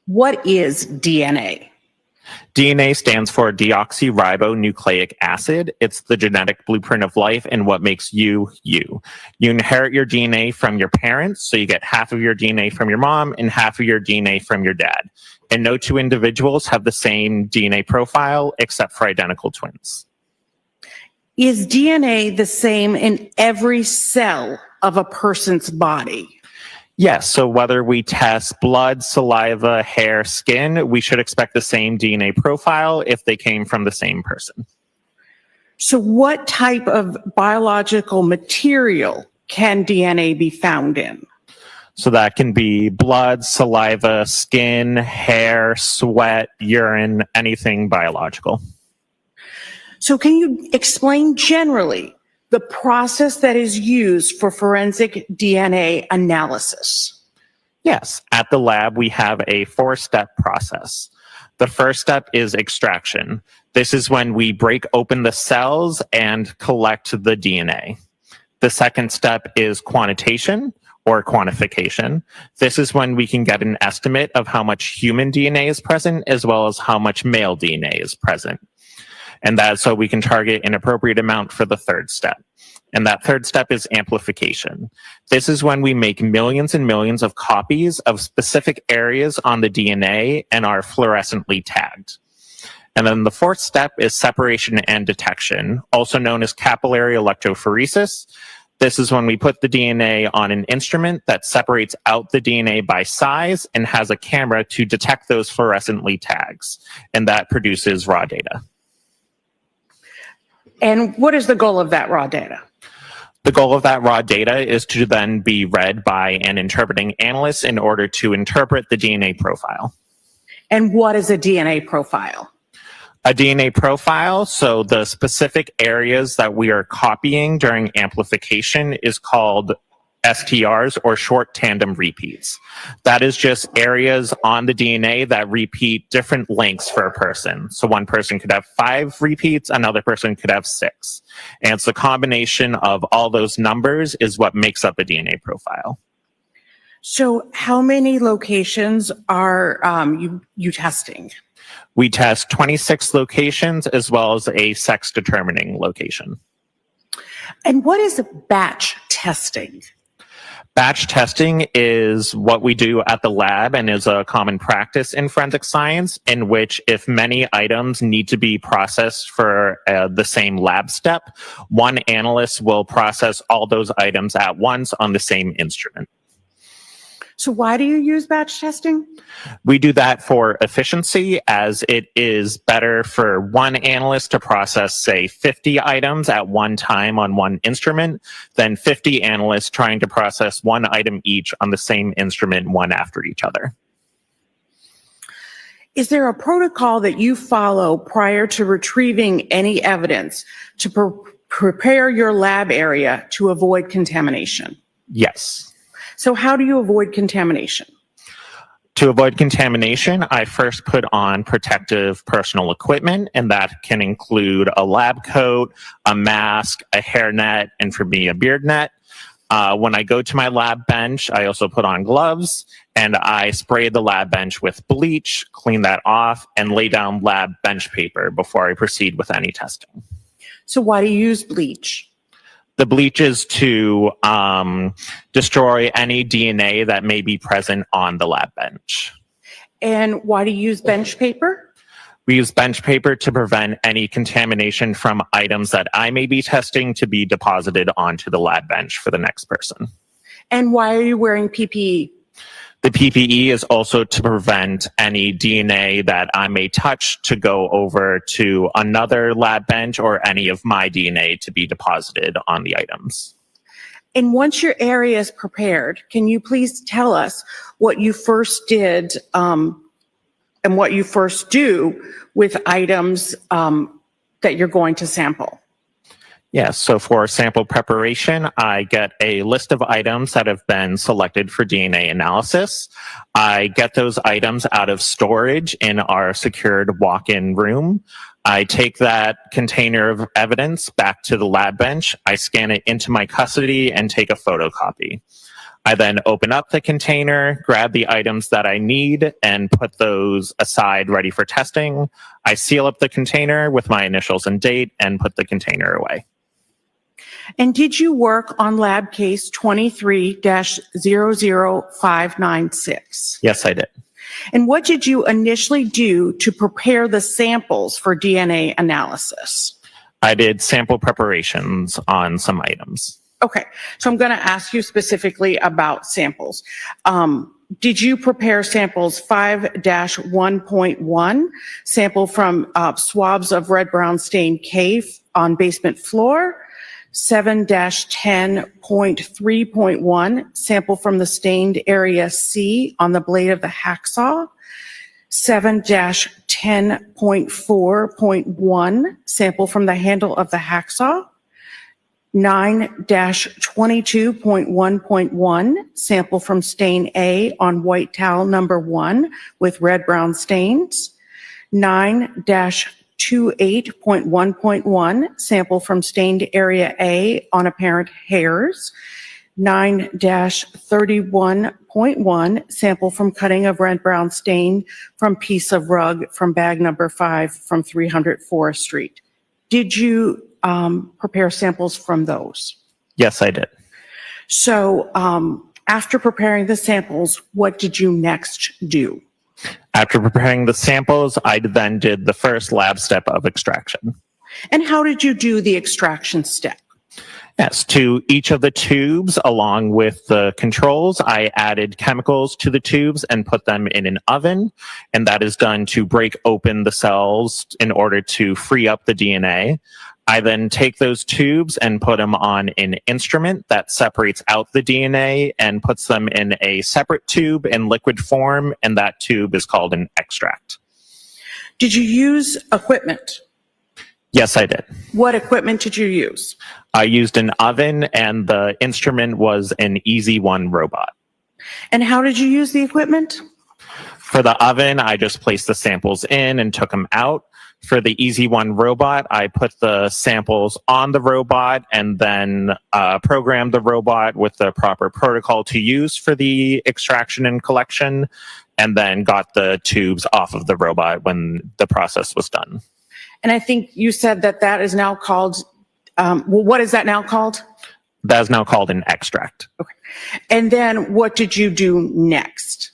What is DNA? DNA stands for deoxyribonucleic acid. It's the genetic blueprint of life and what makes you, you. You inherit your DNA from your parents, so you get half of your DNA from your mom and half of your DNA from your dad. And no 2 individuals have the same DNA profile except for identical twins. Is DNA the same in every cell of a person's body? Yes, so whether we test blood, saliva, hair, skin, we should expect the same DNA profile if they came from the same person. So what type of biological material can DNA be found in? So that can be blood, saliva, skin, hair, sweat, urine, anything biological. So can you explain generally the process that is used for forensic DNA analysis? Yes, at the lab, we have a 4-step process. The first step is extraction. This is when we break open the cells and collect the DNA. The second step is quantitation or quantification. This is when we can get an estimate of how much human DNA is present as well as how much male DNA is present. And that's so we can target an appropriate amount for the third step. And that third step is amplification. This is when we make millions and millions of copies of specific areas on the DNA and are fluorescently tagged. And then the fourth step is separation and detection, also known as capillary electrophoresis. This is when we put the DNA on an instrument that separates out the DNA by size and has a camera to detect those fluorescently tags. And that produces raw data. And what is the goal of that raw data? The goal of that raw data is to then be read by an interpreting analyst in order to interpret the DNA profile. And what is a DNA profile? A DNA profile, so the specific areas that we are copying during amplification is called STRs, or short tandem repeats. That is just areas on the DNA that repeat different lengths for a person. So one person could have 5 repeats, another person could have 6. And it's the combination of all those numbers is what makes up a DNA profile. So how many locations are you testing? We test 26 locations as well as a sex determining location. And what is batch testing? Batch testing is what we do at the lab and is a common practice in forensic science, in which if many items need to be processed for the same lab step, one analyst will process all those items at once on the same instrument. So why do you use batch testing? We do that for efficiency, as it is better for one analyst to process, say, 50 items at one time on one instrument than 50 analysts trying to process one item each on the same instrument, one after each other. Is there a protocol that you follow prior to retrieving any evidence to prepare your lab area to avoid contamination? Yes. So how do you avoid contamination? To avoid contamination, I first put on protective personal equipment, and that can include a lab coat, a mask, a hairnet, and for me, a beard net. When I go to my lab bench, I also put on gloves, and I spray the lab bench with bleach, clean that off, and lay down lab bench paper before I proceed with any testing. So why do you use bleach? The bleach is to destroy any DNA that may be present on the lab bench. And why do you use bench paper? We use bench paper to prevent any contamination from items that I may be testing to be deposited onto the lab bench for the next person. And why are you wearing PPE? The PPE is also to prevent any DNA that I may touch to go over to another lab bench or any of my DNA to be deposited on the items. And once your area is prepared, can you please tell us what you first did and what you first do with items that you're going to sample? Yes, so for sample preparation, I get a list of items that have been selected for DNA analysis. I get those items out of storage in our secured walk-in room. I take that container of evidence back to the lab bench. I scan it into my custody and take a photocopy. I then open up the container, grab the items that I need, and put those aside ready for testing. I seal up the container with my initials and date and put the container away. And did you work on lab case 23-00596? Yes, I did. And what did you initially do to prepare the samples for DNA analysis? I did sample preparations on some items. Okay, so I'm going to ask you specifically about samples. Did you prepare samples 5-1.1, sample from swabs of red-brown stained K on basement floor? 7-10.3.1, sample from the stained area C on the blade of the hacksaw? 7-10.4.1, sample from the handle of the hacksaw? 9-22.1.1, sample from stain A on white towel number 1 with red-brown stains. 9-28.1.1, sample from stained area A on apparent hairs. 9-31.1, sample from cutting of red-brown stain from piece of rug from bag number 5 from 300 Forest Street. Did you prepare samples from those? Yes, I did. So after preparing the samples, what did you next do? After preparing the samples, I then did the first lab step of extraction. And how did you do the extraction step? Yes, to each of the tubes, along with the controls, I added chemicals to the tubes and put them in an oven. And that is done to break open the cells in order to free up the DNA. I then take those tubes and put them on an instrument that separates out the DNA and puts them in a separate tube in liquid form, and that tube is called an extract. Did you use equipment? Yes, I did. What equipment did you use? I used an oven, and the instrument was an Easy One robot. And how did you use the equipment? For the oven, I just placed the samples in and took them out. For the Easy One robot, I put the samples on the robot and then programmed the robot with the proper protocol to use for the extraction and collection, and then got the tubes off of the robot when the process was done. And I think you said that that is now called, what is that now called? That is now called an extract. Okay. And then what did you do next?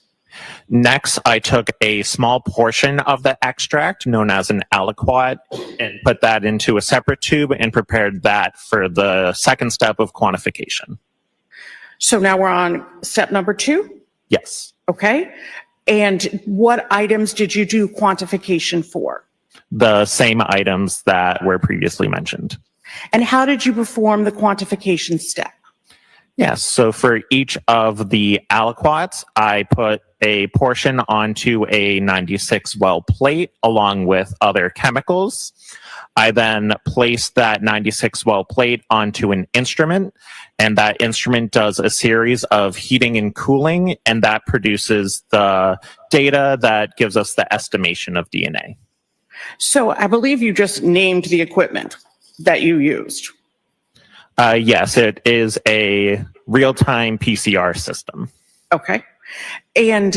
Next, I took a small portion of the extract, known as an aliquot, and put that into a separate tube and prepared that for the second step of quantification. So now we're on step number 2? Yes. Okay. And what items did you do quantification for? The same items that were previously mentioned. And how did you perform the quantification step? Yes, so for each of the aliquots, I put a portion onto a 96 well plate along with other chemicals. I then placed that 96 well plate onto an instrument, and that instrument does a series of heating and cooling, and that produces the data that gives us the estimation of DNA. So I believe you just named the equipment that you used. Yes, it is a real-time PCR system. Okay. And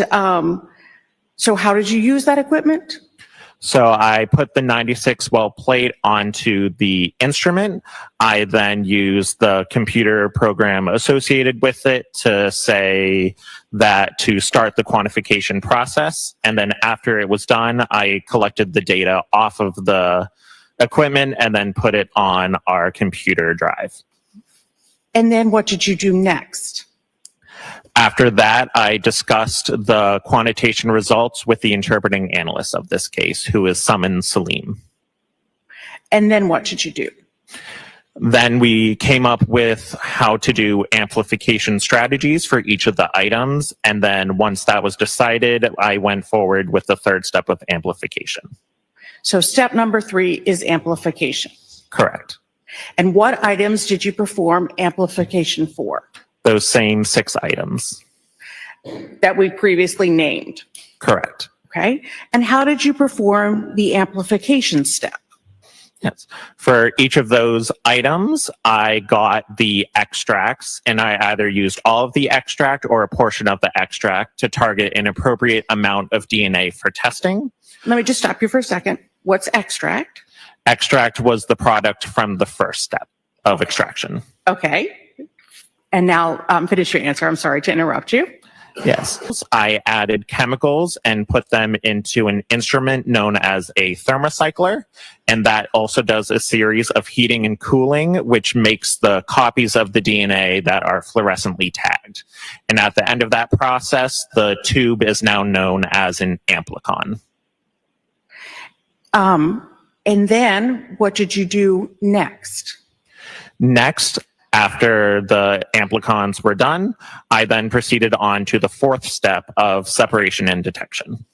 so how did you use that equipment? So I put the 96 well plate onto the instrument. I then used the computer program associated with it to say that to start the quantification process. And then after it was done, I collected the data off of the equipment and then put it on our computer drive. And then what did you do next? After that, I discussed the quantitation results with the interpreting analyst of this case, who is summoned Salim. And then what did you do? Then we came up with how to do amplification strategies for each of the items. And then once that was decided, I went forward with the third step of amplification. So step number 3 is amplification. Correct. And what items did you perform amplification for? Those same 6 items. That we previously named. Correct. Okay. And how did you perform the amplification step? Yes. For each of those items, I got the extracts, and I either used all of the extract or a portion of the extract to target an appropriate amount of DNA for testing. Let me just stop you for a second. What's extract? Extract was the product from the first step of extraction. Okay. And now finish your answer. I'm sorry to interrupt you. Yes. I added chemicals and put them into an instrument known as a thermocycler. And that also does a series of heating and cooling, which makes the copies of the DNA that are fluorescently tagged. And at the end of that process, the tube is now known as an amplicon. And then what did you do next? Next, after the amplicons were done, I then proceeded on to the fourth step of separation and detection.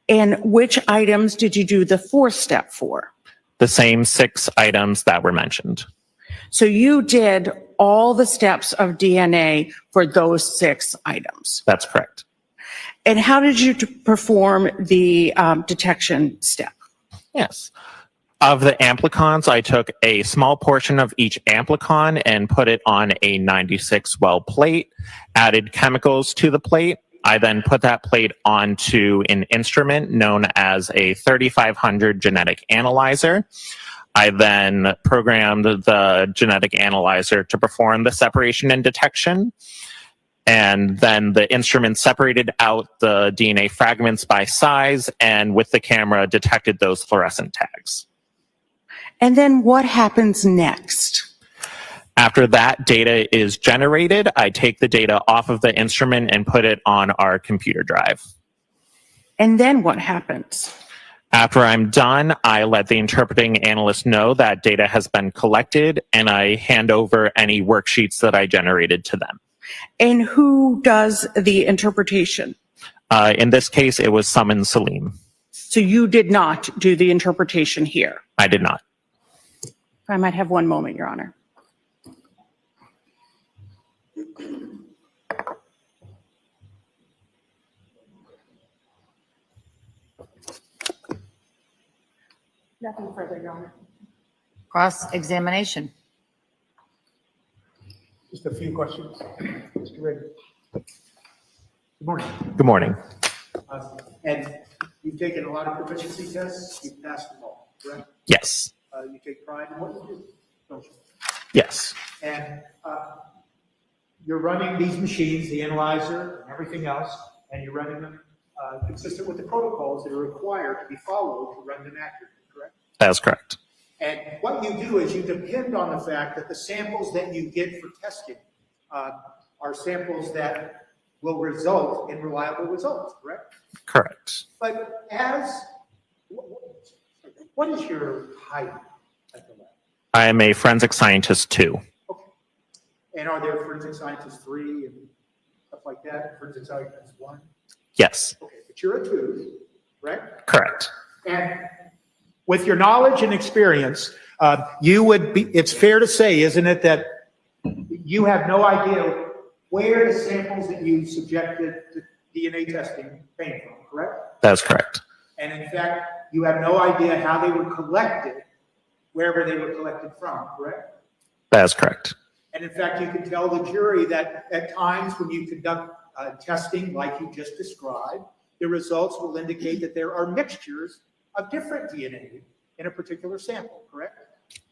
And which items did you do the fourth step for? The same 6 items that were mentioned. So you did all the steps of DNA for those 6 items. That's correct. And how did you perform the detection step? Yes. Of the amplicons, I took a small portion of each amplicon and put it on a 96 well plate, added chemicals to the plate. I then put that plate onto an instrument known as a 3500 genetic analyzer. I then programmed the genetic analyzer to perform the separation and detection. And then the instrument separated out the DNA fragments by size and with the camera detected those fluorescent tags. And then what happens next? After that data is generated, I take the data off of the instrument and put it on our computer drive. And then what happens? After I'm done, I let the interpreting analyst know that data has been collected and I hand over any worksheets that I generated to them. And who does the interpretation? In this case, it was Summon Salim. So you did not do the interpretation here? I did not. I might have one moment, Your Honor. Nothing further, Your Honor. Cross-examination. Just a few questions. Mr. Rader. Good morning. Good morning. And you've taken a lot of proficiency tests. You've passed them all, correct? Yes. You take pride in what you do, don't you? Yes. And you're running these machines, the analyzer and everything else, and you're running them consistent with the protocols that are required to be followed to run them accurately, correct? That's correct. And what you do is you depend on the fact that the samples that you get for testing are samples that will result in reliable results, correct? Correct. But what is your height at the lab? I am a forensic scientist too. Okay. And are there forensic scientists 3 and stuff like that? Forensic scientist 1? Yes. Okay, but you're a 2, correct? Correct. And with your knowledge and experience, you would be, it's fair to say, isn't it, that you have no idea where the samples that you subjected to DNA testing came from, correct? That's correct. And in fact, you have no idea how they were collected, wherever they were collected from, correct? That's correct. And in fact, you can tell the jury that at times when you conduct testing like you just described, the results will indicate that there are mixtures of different DNA in a particular sample, correct?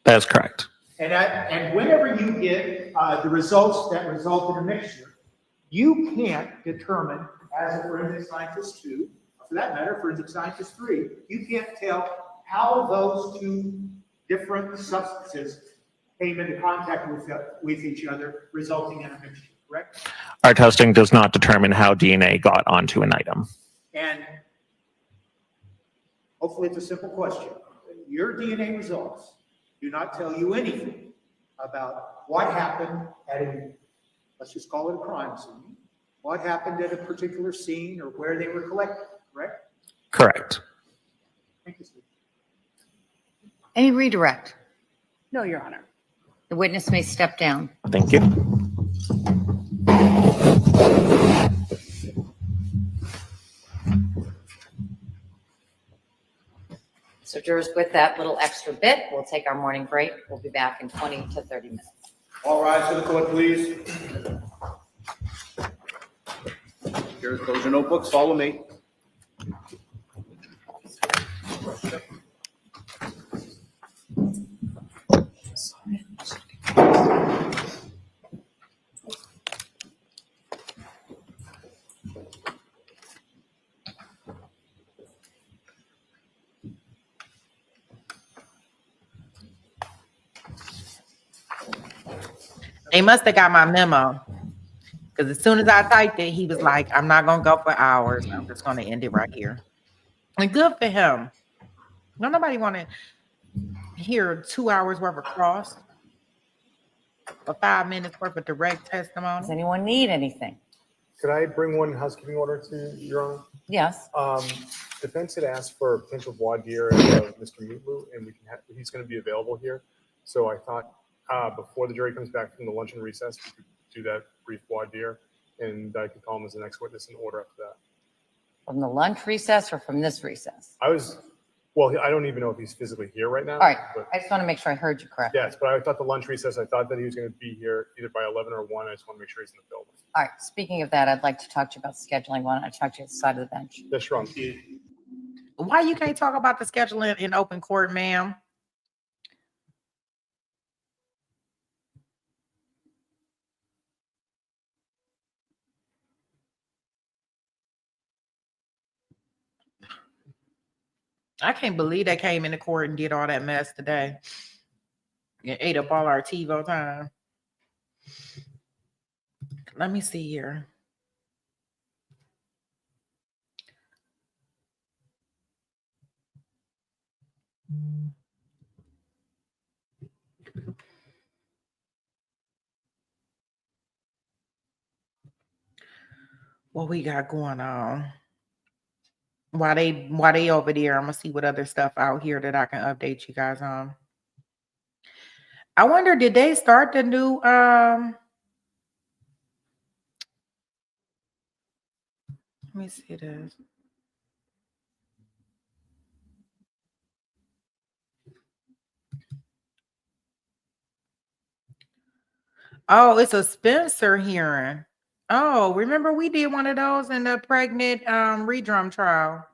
That's correct. And whenever you get the results that result in a mixture, you can't determine, as a forensic scientist 2, for that matter, forensic scientist 3, you can't tell how those 2 different substances came into contact with each other, resulting in a mixture, correct? Our testing does not determine how DNA got onto an item. And hopefully it's a simple question. Your DNA results do not tell you anything about what happened at a, let's just call it a crime scene, what happened at a particular scene or where they were collected, correct? Correct. Thank you, Steve. Any redirect? No, Your Honor. The witness may step down. Thank you. So jurors, with that little extra bit, we'll take our morning break. We'll be back in 20 to 30 minutes. All rise to the court, please. Jurors, close your notebooks, follow me. They must have got my memo. Because as soon as I typed it, he was like, I'm not going to go for hours. I'm just going to end it right here. And good for him. No, nobody want to hear 2 hours worth of cross or 5 minutes worth of direct Does testimony. anyone need anything? Could I bring one housekeeping order to Your Honor? Yes. Defense had asked for potential voir dire of Mr. Mutlu, and he's going to be available here. So I thought before the jury comes back from the luncheon recess, we could do that brief voir dire, and I could call him as the next witness in order after that. From the lunch recess or from this recess? Well, I don't even know if he's physically here right now. All right. But I just want to make sure I heard you correctly. yes, but I thought the lunch recess, I thought that he was going to be here either by 11 or 1. I just want to make sure he's in the building. All right. Speaking of that, I'd like to talk to you about scheduling. Why don't I talk to you at the side of the bench? Yes, Your Honor. Why you can't talk about the scheduling in open court, ma'am? I can't believe they came into court and did all that mess today. And ate up all our TiVo time. Let me see here. What we got going on? While they over there, I'm gonna see what other stuff out here that I can update you guys on. I wonder, did they start the new let me see this. Oh, it's a Spencer hearing. Oh, remember we did one of those in the pregnant redrum trial.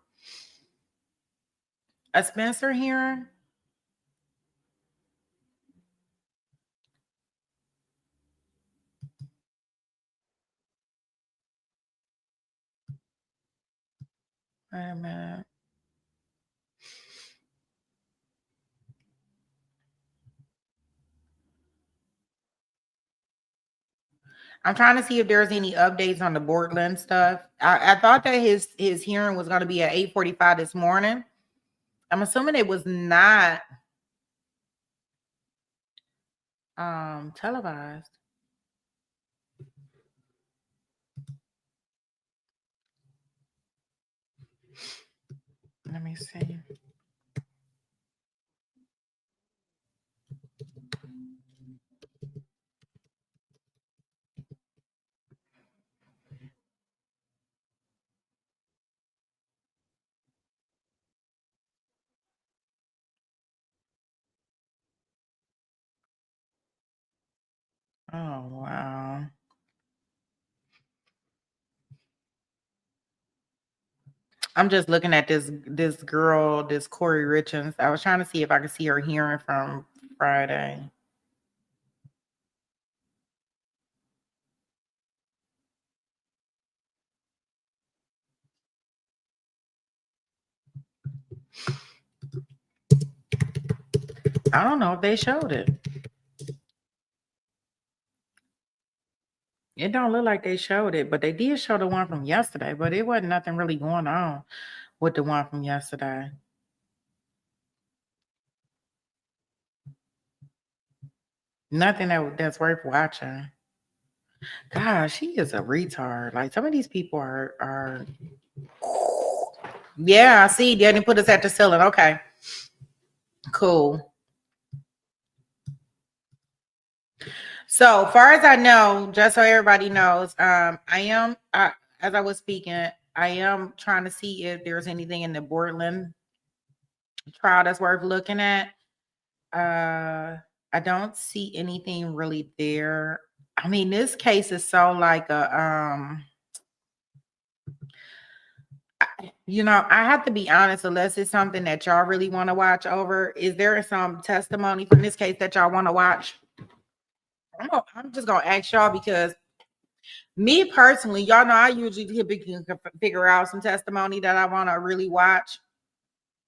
A Spencer hearing? Wait a minute. I'm trying to see if there's any updates on the Bortland stuff. I thought that his hearing was going to be at 8:45 this morning. I'm assuming it was not televised. Let me see. Oh, wow. I'm just looking at this girl, this Corey Richards. I was trying to see if I could see her hearing from Friday. I don't know if they showed it. It don't look like they showed it, but they did show the one from yesterday, but it wasn't nothing really going on with the one from yesterday. Nothing that's worth watching. Gosh, she is a retard. Like some of these people are yeah, I see. They didn't put us at the ceiling. Okay. Cool. So far as I know, just so everybody knows, as I was speaking, I am trying to see if there's anything in the Bortland trial that's worth looking at. I don't see anything really there. I mean, this case is so like a I have to be honest, unless it's something that y'all really want to watch over. Is there some testimony from this case that y'all want to watch? I'm just gonna ask y'all because me personally, y'all know I usually typically figure out some testimony that I want to really watch,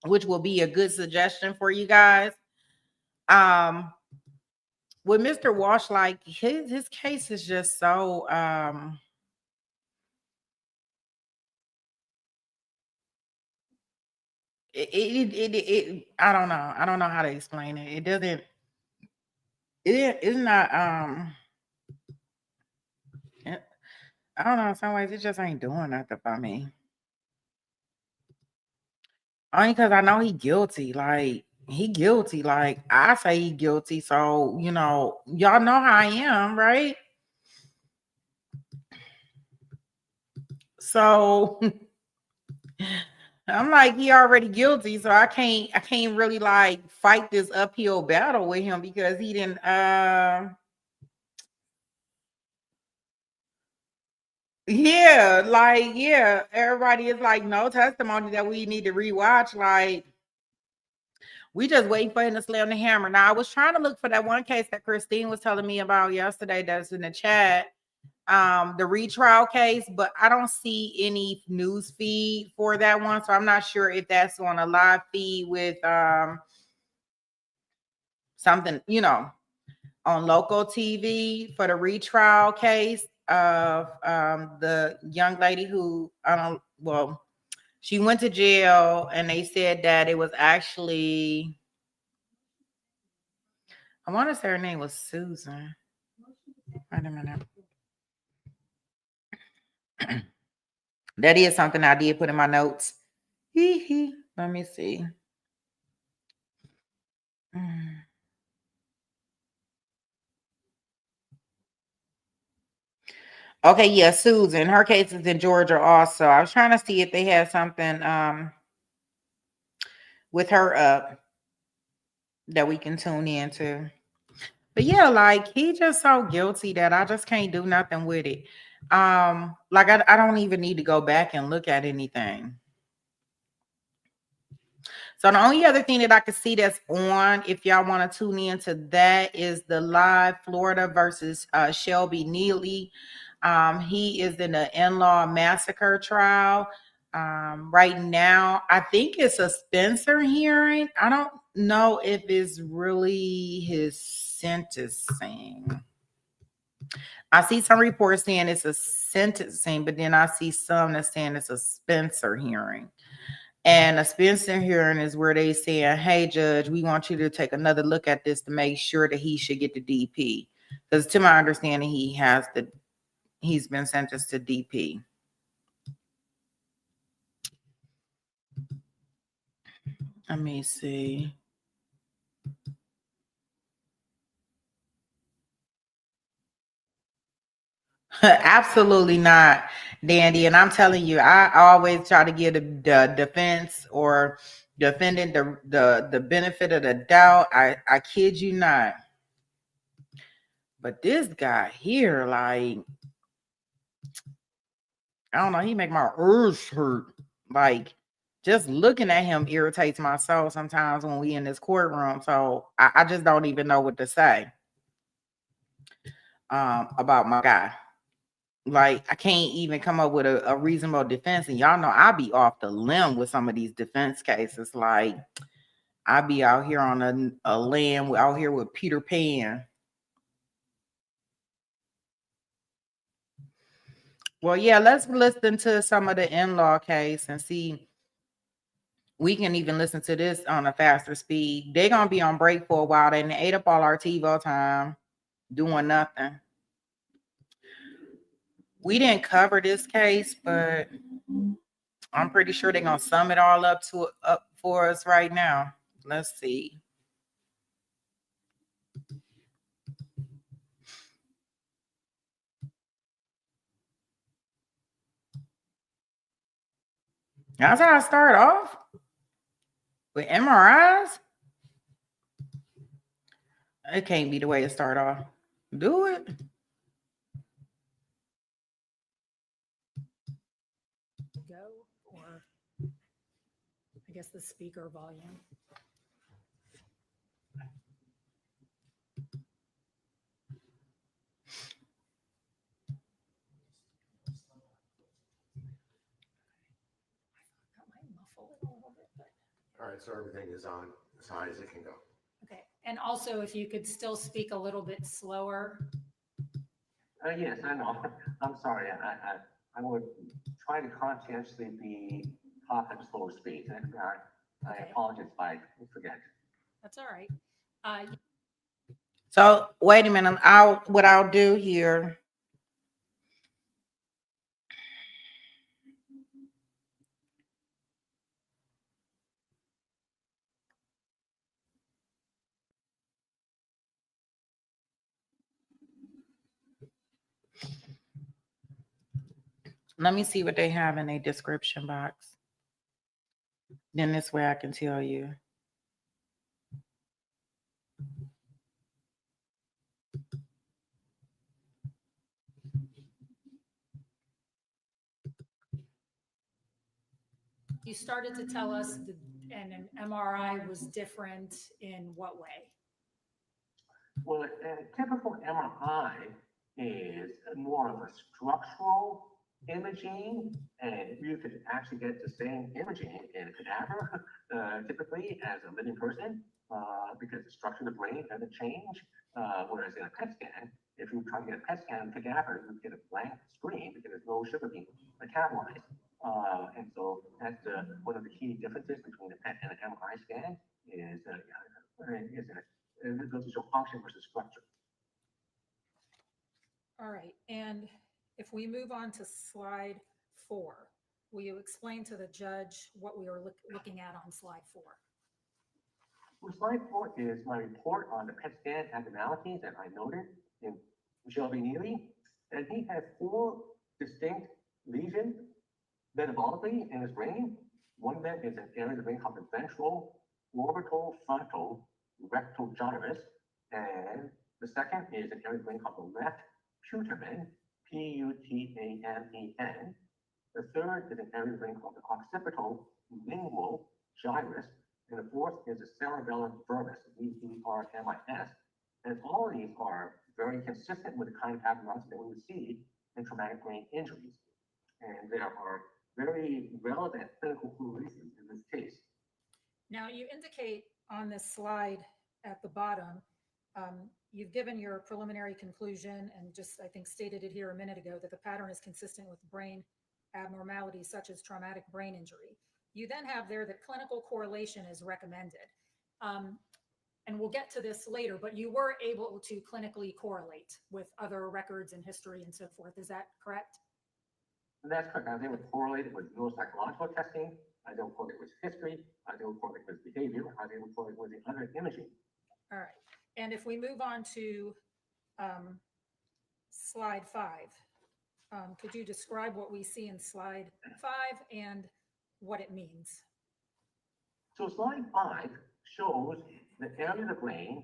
which will be a good suggestion for you guys. with Mr. Walsh, like his case is just so I don't know. I don't know how to explain it. It doesn't it's not I don't know, in some ways it just ain't doing nothing for me. Only because I know he guilty. Like he guilty. Like I say he guilty. So, y'all know how I am, right? So I'm like, he already guilty. So I can't really like fight this uphill battle with him because he didn't yeah, everybody is like no testimony that we need to rewatch. Like we just waiting for him to slam the hammer. Now I was trying to look for that one case that Christine was telling me about yesterday that's in the chat, the retrial case, but I don't see any news feed for that one. So I'm not sure if that's on a live feed with something, on local TV for the retrial case of the young lady who she went to jail and they said that it was actually, I want to say her name was Susan. Wait a minute. That is something I did put in my notes. Let me see. Okay, yeah, Susan. Her case is in Georgia also. I was trying to see if they had something with her up that we can tune into. But yeah, like he just so guilty that I just can't do nothing with it. Like I don't even need to go back and look at anything. So the only other thing that I could see that's on, if y'all want to tune into that, is the live Florida versus Shelby Neely. He is in the in-law massacre trial. Right now, I think it's a Spencer hearing. I don't know if it's really his sentencing. I see some reports saying it's a sentencing, but then I see some that's saying it's a Spencer hearing. And a Spencer hearing is where they say, hey, judge, we want you to take another look at this to make sure that he should get the DP. Because to my understanding, he's been sentenced to DP. Let me see. Absolutely not, Dandy. And I'm telling you, I always try to give the defense or defendant the benefit of the doubt. I kid you not. But this guy here, like, I don't know, he make my ears hurt. Like, just looking at him irritates my soul sometimes when we in this courtroom. So I just don't even know what to say about my guy. Like, I can't even come up with a reasonable defense. And y'all know I be off the limb with some of these defense cases. Like, I be out here on a limb out here with Peter Pan. Well, yeah, let's listen to some of the in-law case and see. We can even listen to this on a faster speed. They're going to be on break for a while. They ate up all our TiVo time doing nothing. We didn't cover this case, but I'm pretty sure they're going to sum it all up for us right now. Let's see. That's how I start off with MRIs. It can't be the way to start off. Do it. Go, or I guess the speaker volume. That might muffle it a little bit, but All right, so everything is on as high as it can go. okay. And also, if you could still speak a little bit slower. Yes, I know. I'm sorry. I would try to conscientiously be talk at a slow speed. I Okay. apologize if I forget. That's all right. So wait a minute. What I'll do here. Let me see what they have in a description box. Then this way I can tell you. You started to tell us an MRI was different in what way? Well, a typical MRI is more of a structural imaging, and you could actually get the same imaging in a cadaver, typically as a living person, because the structure of the brain doesn't change. Whereas in a PET scan, if you try to get a PET scan in a cadaver, you get a blank screen because there's no sugar being metabolized. And so that's one of the key differences between the PET and an MRI scan is it goes to show function versus structure. All right. And if we move on to slide 4, will you explain to the judge what we were looking at on slide 4? Well, slide 4 is my report on the PET scan abnormalities that I noted in Shelby Neely, and he had 4 distinct lesions metabolically in his brain. One of them is an area of the brain called the ventral orbital frontal rectal gyrus, and the second is an area of the brain called the left putamen, P-U-T-A-M-E-N. The third is an area of the brain called the occipital lingual gyrus, and the fourth is the cerebellum verbis, V-E-R-M-I-S. And all of these are very consistent with the kind of abnormalities that we would see in traumatic brain injuries. And there are very relevant clinical correlations in this case. Now, you indicate on this slide at the bottom, you've given your preliminary conclusion and just, I think, stated it here a minute ago, that the pattern is consistent with brain abnormalities such as traumatic brain injury. You then have there that clinical correlation is recommended. And we'll get to this later, but you were able to clinically correlate with other records and history and so forth. Is that correct? And that's correct. I was able to correlate it with neuropsychological testing. I was able to correlate with history. I was able to correlate with behavior. I was able to correlate with the other imaging. All right. And if we move on to slide 5, could you describe what we see in slide 5 and what it means? So slide 5 shows the area of the brain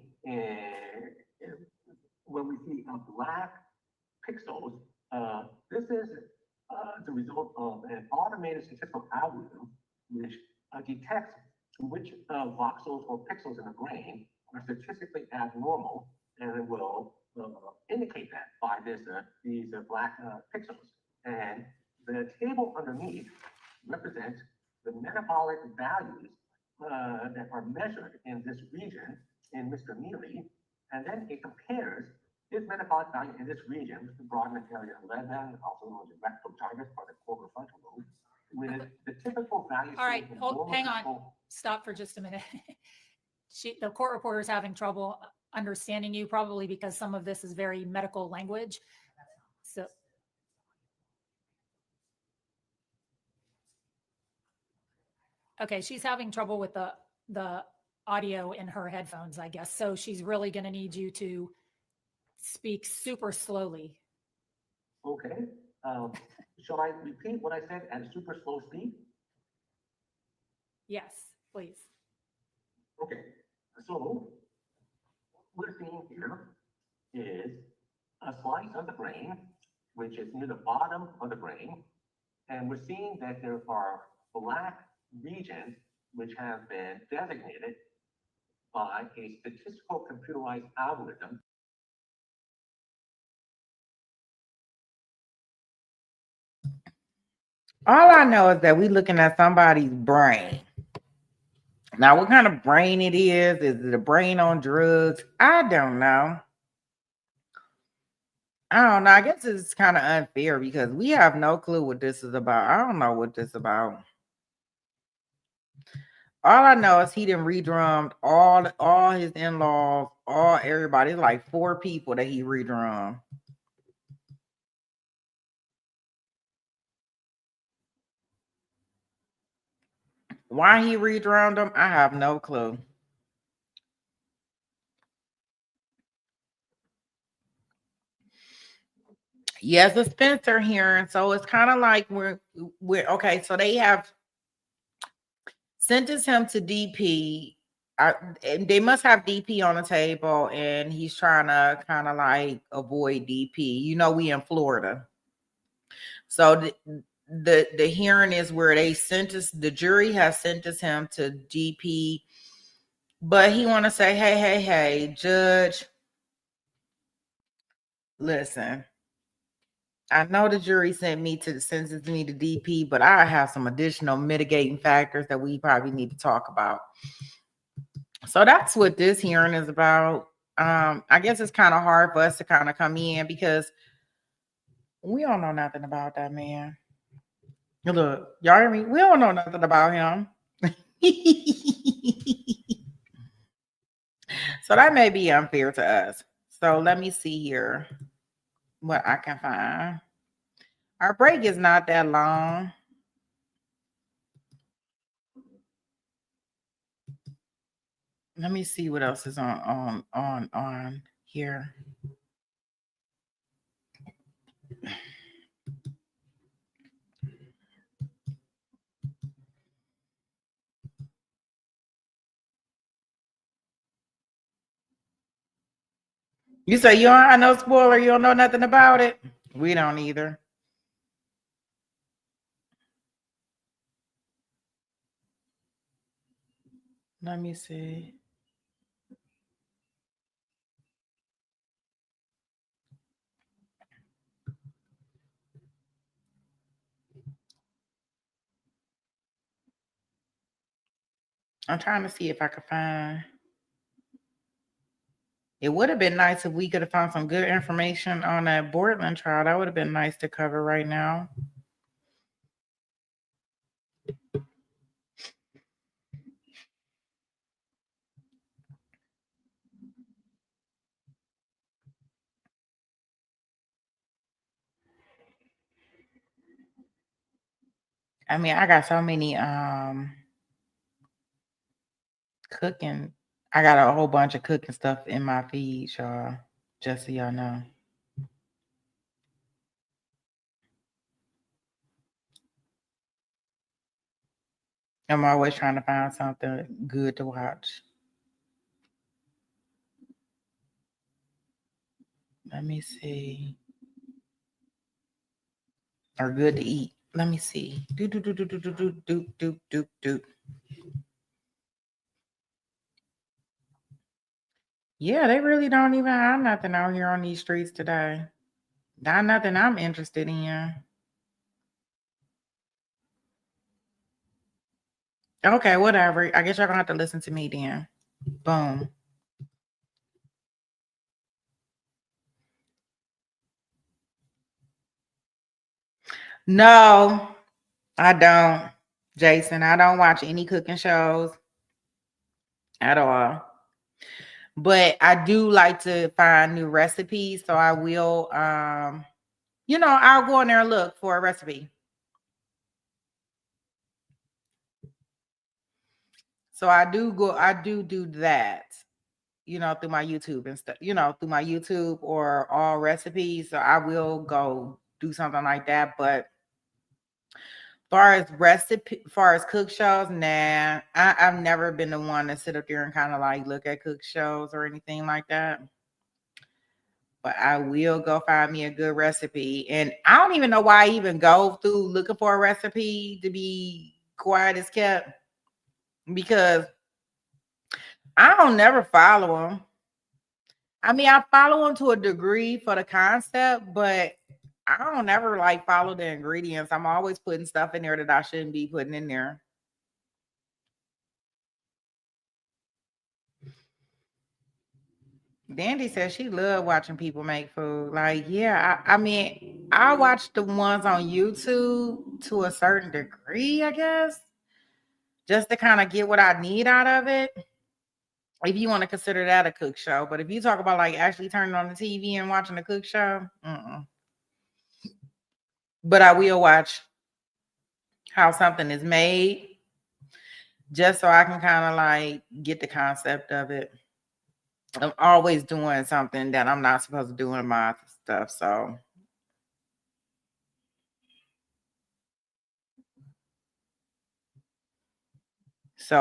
where we see black pixels. This is the result of an automated statistical algorithm which detects which voxels or pixels in the brain are statistically abnormal, and it will indicate that by these black pixels. And the table underneath represents the metabolic values that are measured in this region in Mr. Neely, and then it compares his metabolic value in this region, the Brodmann area 11, also known as the rectal gyrus or the corpofrontal lobe, with the typical values. All right, hang on. Stop for just a minute. The court reporter is having trouble understanding you, probably because some of this is very medical language. So, okay, she's having trouble with the audio in her headphones, I guess. So she's really going to need you to speak super slowly. Okay. Shall I repeat what I said at a super slow speed? Yes, please. Okay. So what we're seeing here is a slice of the brain, which is near the bottom of the brain. And we're seeing that there are black regions which have been designated by a statistical computerized algorithm. All I know is that we're looking at somebody's brain. Now, what kind of brain it is it a brain on drugs? I don't know. I don't know. I guess it's kind of unfair because we have no clue what this is about. I don't know what this is about. All I know is he done redrummed all his in-laws, all everybody. It's like 4 people that he redrummed. Why he redrummed them, I have no clue. Yes, a Spencer hearing. So it's kind of like we're okay. So they have sentenced him to DP. And they must have DP on the table, and he's trying to kind of like avoid DP. You know, we in Florida, so the hearing is where the jury has sentenced him to DP, but he want to say, hey, judge, listen. I know the jury sentenced me to DP, but I have some additional mitigating factors that we probably need to talk about. So that's what this hearing is about. I guess it's kind of hard for us to kind of come in because we don't know nothing about that man. Look, y'all hear me? We don't know nothing about him. So that may be unfair to us. So let me see here what I can find. Our break is not that long. Let me see what else is on here. You say you don't have no spoiler, you don't know nothing about it? We don't either. Let me see. I'm trying to see if I could find. It would have been nice if we could have found some good information on that Bortland trial. That would have been nice to cover right now. I mean, I got so many cooking. I got a whole bunch of cooking stuff in my feed, y'all. Just so y'all know. I'm always trying to find something good to watch. Let me see. Or good to eat. Let me see. Yeah, they really don't even have nothing out here on these streets today. Not nothing I'm interested in. Okay, whatever. I guess y'all gonna have to listen to me then. Boom. No, I don't. Jason, I don't watch any cooking shows at all. But I do like to find new recipes. So I will I'll go in there and look for a recipe. So I do that, through my YouTube and stuff, through my YouTube or all recipes. So I will go do something like that. But far as cook shows, nah, I've never been the one to sit up there and kind of like look at cook shows or anything like that. But I will go find me a good recipe. And I don't even know why I even go through looking for a recipe, to be quiet as kept, because I don't never follow them. I mean, I follow them to a degree for the concept, but I don't ever like follow the ingredients. I'm always putting stuff in there that I shouldn't be putting in there. Dandy says she loved watching people make food. Like, yeah, I mean, I watch the ones on YouTube to a certain degree, I guess, just to kind of get what I need out of it. If you want to consider that a cook show, but if you talk about like actually turning on the TV and watching a cook show, but I will watch how something is made just so I can kind of like get the concept of it. I'm always doing something that I'm not supposed to do in my stuff. So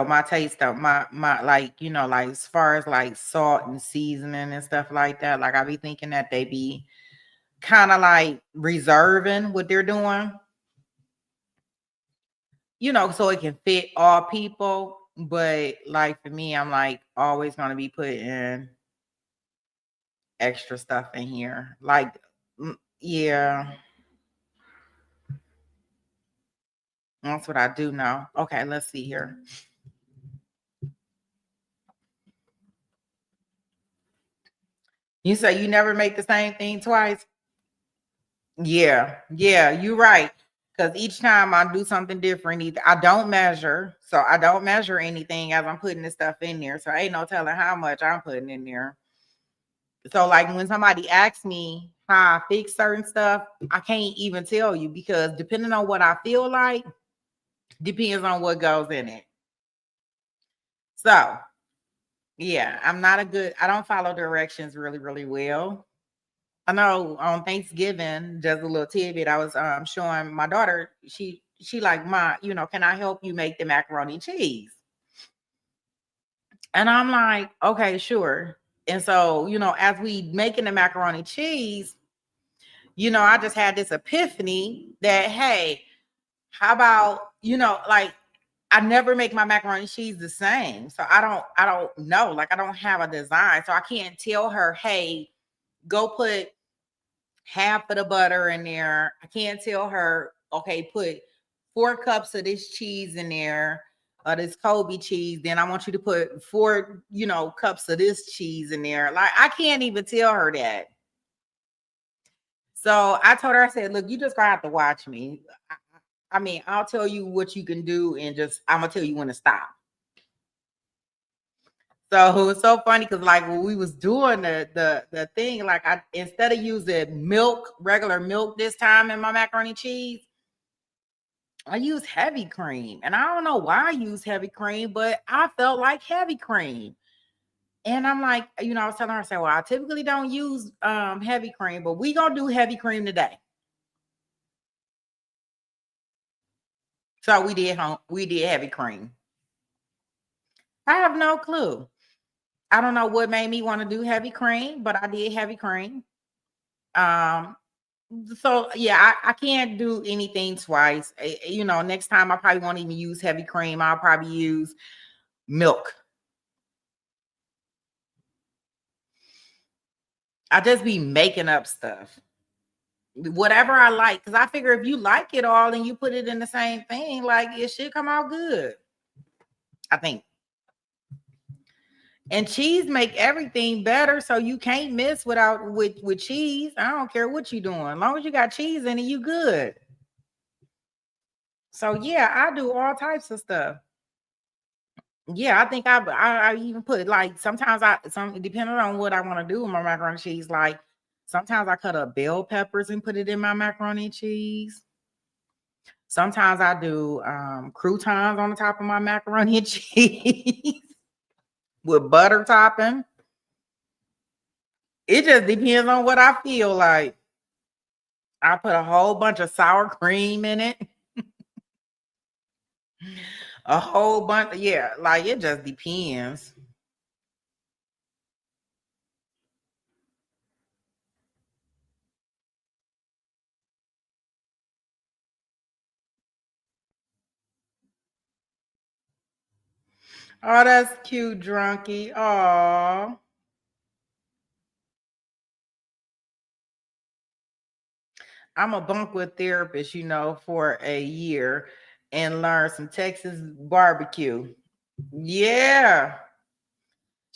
my taste of my like, you know, like as far as like salt and seasoning and stuff like that, like I be thinking that they be kind of like reserving what they're doing, you know, so it can fit all people. But like for me, I'm like always gonna be putting extra stuff in here. Like, yeah, that's what I do now. Okay, let's see here. You say you never make the same thing twice? Yeah, you're right. Because each time I do something different, either I don't measure, so I don't measure anything as I'm putting this stuff in there. So ain't no telling how much I'm putting in there. So like when somebody asks me how I fix certain stuff, I can't even tell you because depending on what I feel like, depends on what goes in it. So yeah, I don't follow directions really, really well. I know on Thanksgiving, just a little tidbit, I was showing my daughter, she like, "Ma, you know, can I help you make the macaroni and cheese?" And I'm like, "Okay, sure." And so, you know, as we making the macaroni and cheese, you know, I just had this epiphany that, hey, how about, you know, like I never make my macaroni and cheese the same. So I don't know, like I don't have a design. So I can't tell her, "Hey, go put half of the butter in there." I can't tell her, "Okay, put 4 cups of this cheese in there, this Kobe cheese. Then I want you to put 4, you know, cups of this cheese in there." Like I can't even tell her that. So I told her, I said, "Look, you just gonna have to watch me. I mean, I'll tell you what you can do, and just I'm gonna tell you when to stop." So it was so funny because like when we was doing the thing, like I instead of using milk, regular milk this time in my macaroni and cheese, I use heavy cream. And I don't know why I use heavy cream, but I felt like heavy cream. And I'm like, you know, I was telling her, I said, "Well, I typically don't use heavy cream, but we gonna do heavy cream today." So we did heavy cream. I have no clue. I don't know what made me want to do heavy cream, but I did heavy cream. Um, so yeah, I can't do anything twice. You know, next time I probably won't even use heavy cream. I'll probably use milk. I just be making up stuff. Whatever I like, because I figure if you like it all and you put it in the same thing, like it should come out good. I think. And cheese make everything better, so you can't miss with cheese. I don't care what you're doing, as long as you got cheese in it, you good. So yeah, I do all types of stuff. Yeah, I think I even put like sometimes depending on what I want to do with my macaroni and cheese. Like sometimes I cut up bell peppers and put it in my macaroni and cheese. Sometimes I do croutons on the top of my macaroni and cheese with butter topping. It just depends on what I feel like. I put a whole bunch of sour cream in it. A whole bunch, yeah, like it just depends. Oh, that's cute, drunkie. Oh, I'm a bunk with therapist, you know, for a year and learn some Texas barbecue. Yeah.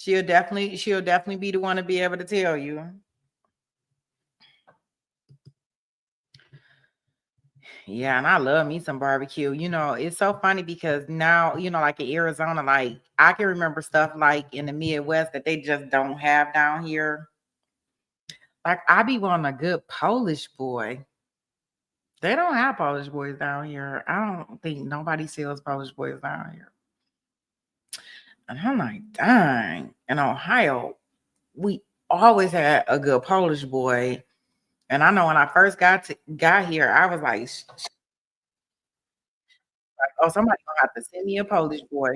She'll definitely be the one to be able to tell you. Yeah, and I love me some barbecue. You know, it's so funny because now, you know, like in Arizona, like I can remember stuff like in the Midwest that they just don't have down here. Like I be wanting a good Polish boy. They don't have Polish boys down here. I don't think nobody sells Polish boys down here. And I'm like, dang. In Ohio, we always had a good Polish boy. And I know when I first got here, I was like, oh, somebody gonna have to send me a Polish boy.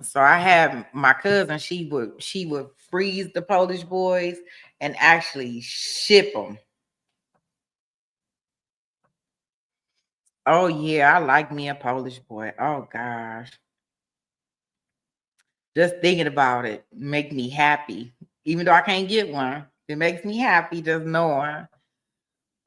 So I had my cousin, she would freeze the Polish boys and actually ship them. Oh yeah, I like me a Polish boy. Oh gosh. Just thinking about it make me happy. Even though I can't get one, it makes me happy just knowing.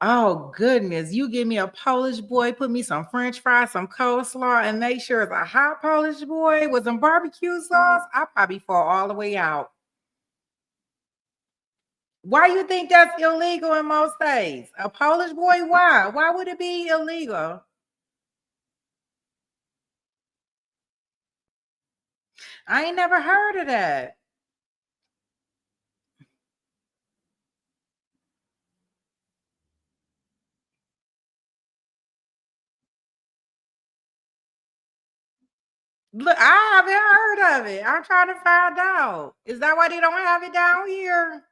Oh goodness, you give me a Polish boy, put me some French fries, some coleslaw, and make sure it's a hot Polish boy with some barbecue sauce. I probably fall all the way out. Why you think that's illegal in most states? A Polish boy? Why? Why would it be illegal? I ain't never heard of that. Look, I haven't heard of it. I'm trying to find out. Is that why they don't have it down here?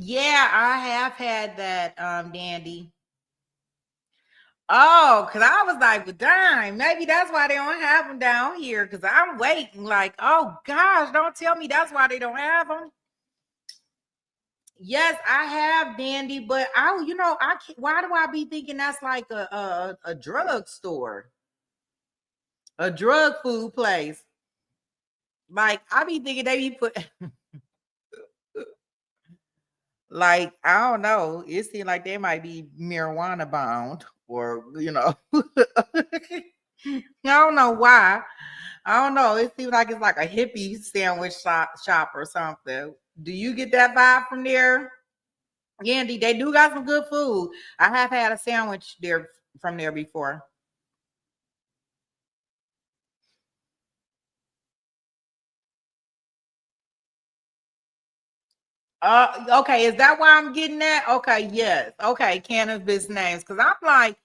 Yeah, I have had that, Dandy. Oh, because I was like, well, dang, maybe that's why they don't have them down here. Because I'm waiting, like, oh gosh, don't tell me that's why they don't have them. Yes, I have, Dandy, but I can't, why do I be thinking that's like a drug store, a drug food place? Like I be thinking they be put. Like, I don't know. It seems like they might be marijuana bound or, I don't know why. I don't know. It seems like it's like a hippie sandwich shop or something. Do you get that vibe from there? Andy, they do got some good food. I have had a sandwich there from there before. Okay, is that why I'm getting that? Okay, yes. Okay, cannabis names. Because I'm like,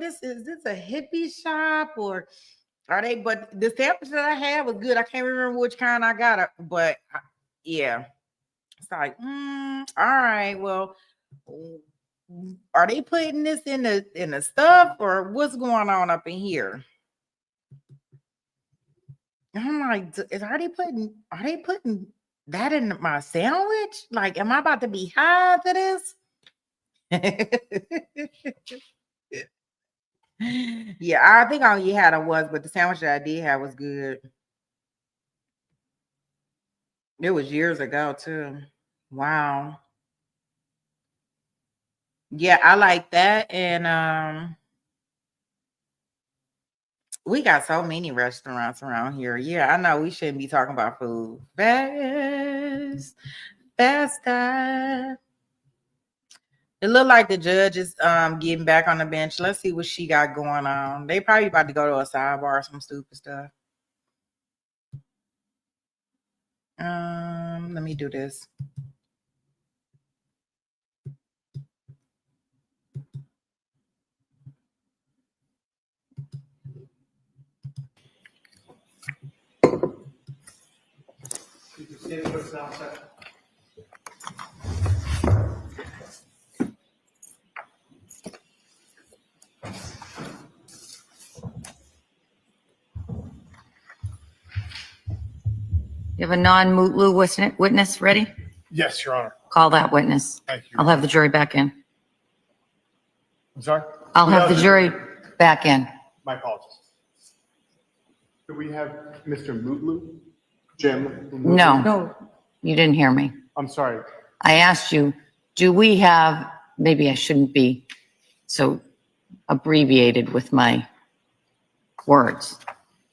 is this a hippie shop or are they? But the sandwich that I had was good. I can't remember which kind I got, but yeah, it's like, all right. Well, are they putting this in the stuff or what's going on up in here? I'm like, are they putting that in my sandwich? Like, am I about to be high to this? Yeah, I think all you had was, but the sandwich that I did have was good. It was years ago too. Wow. Yeah, I like that. And we got so many restaurants around here. Yeah, I know we shouldn't be talking about food. Fast. It looked like the judge is getting back on the bench. Let's see what she got going on. They probably about to go to a sidebar or some stupid stuff. Let me do this. You have a non-mootlu witness ready? Yes, Your Honor. Call that witness. Thank you. I'll have the jury back in. I'm sorry? I'll have the jury back in. My apologies. Do we have Mr. Mutlu? Jim? Mutlu? No, you didn't hear me. I'm sorry. I asked you, do we have, maybe I shouldn't be so abbreviated with my words.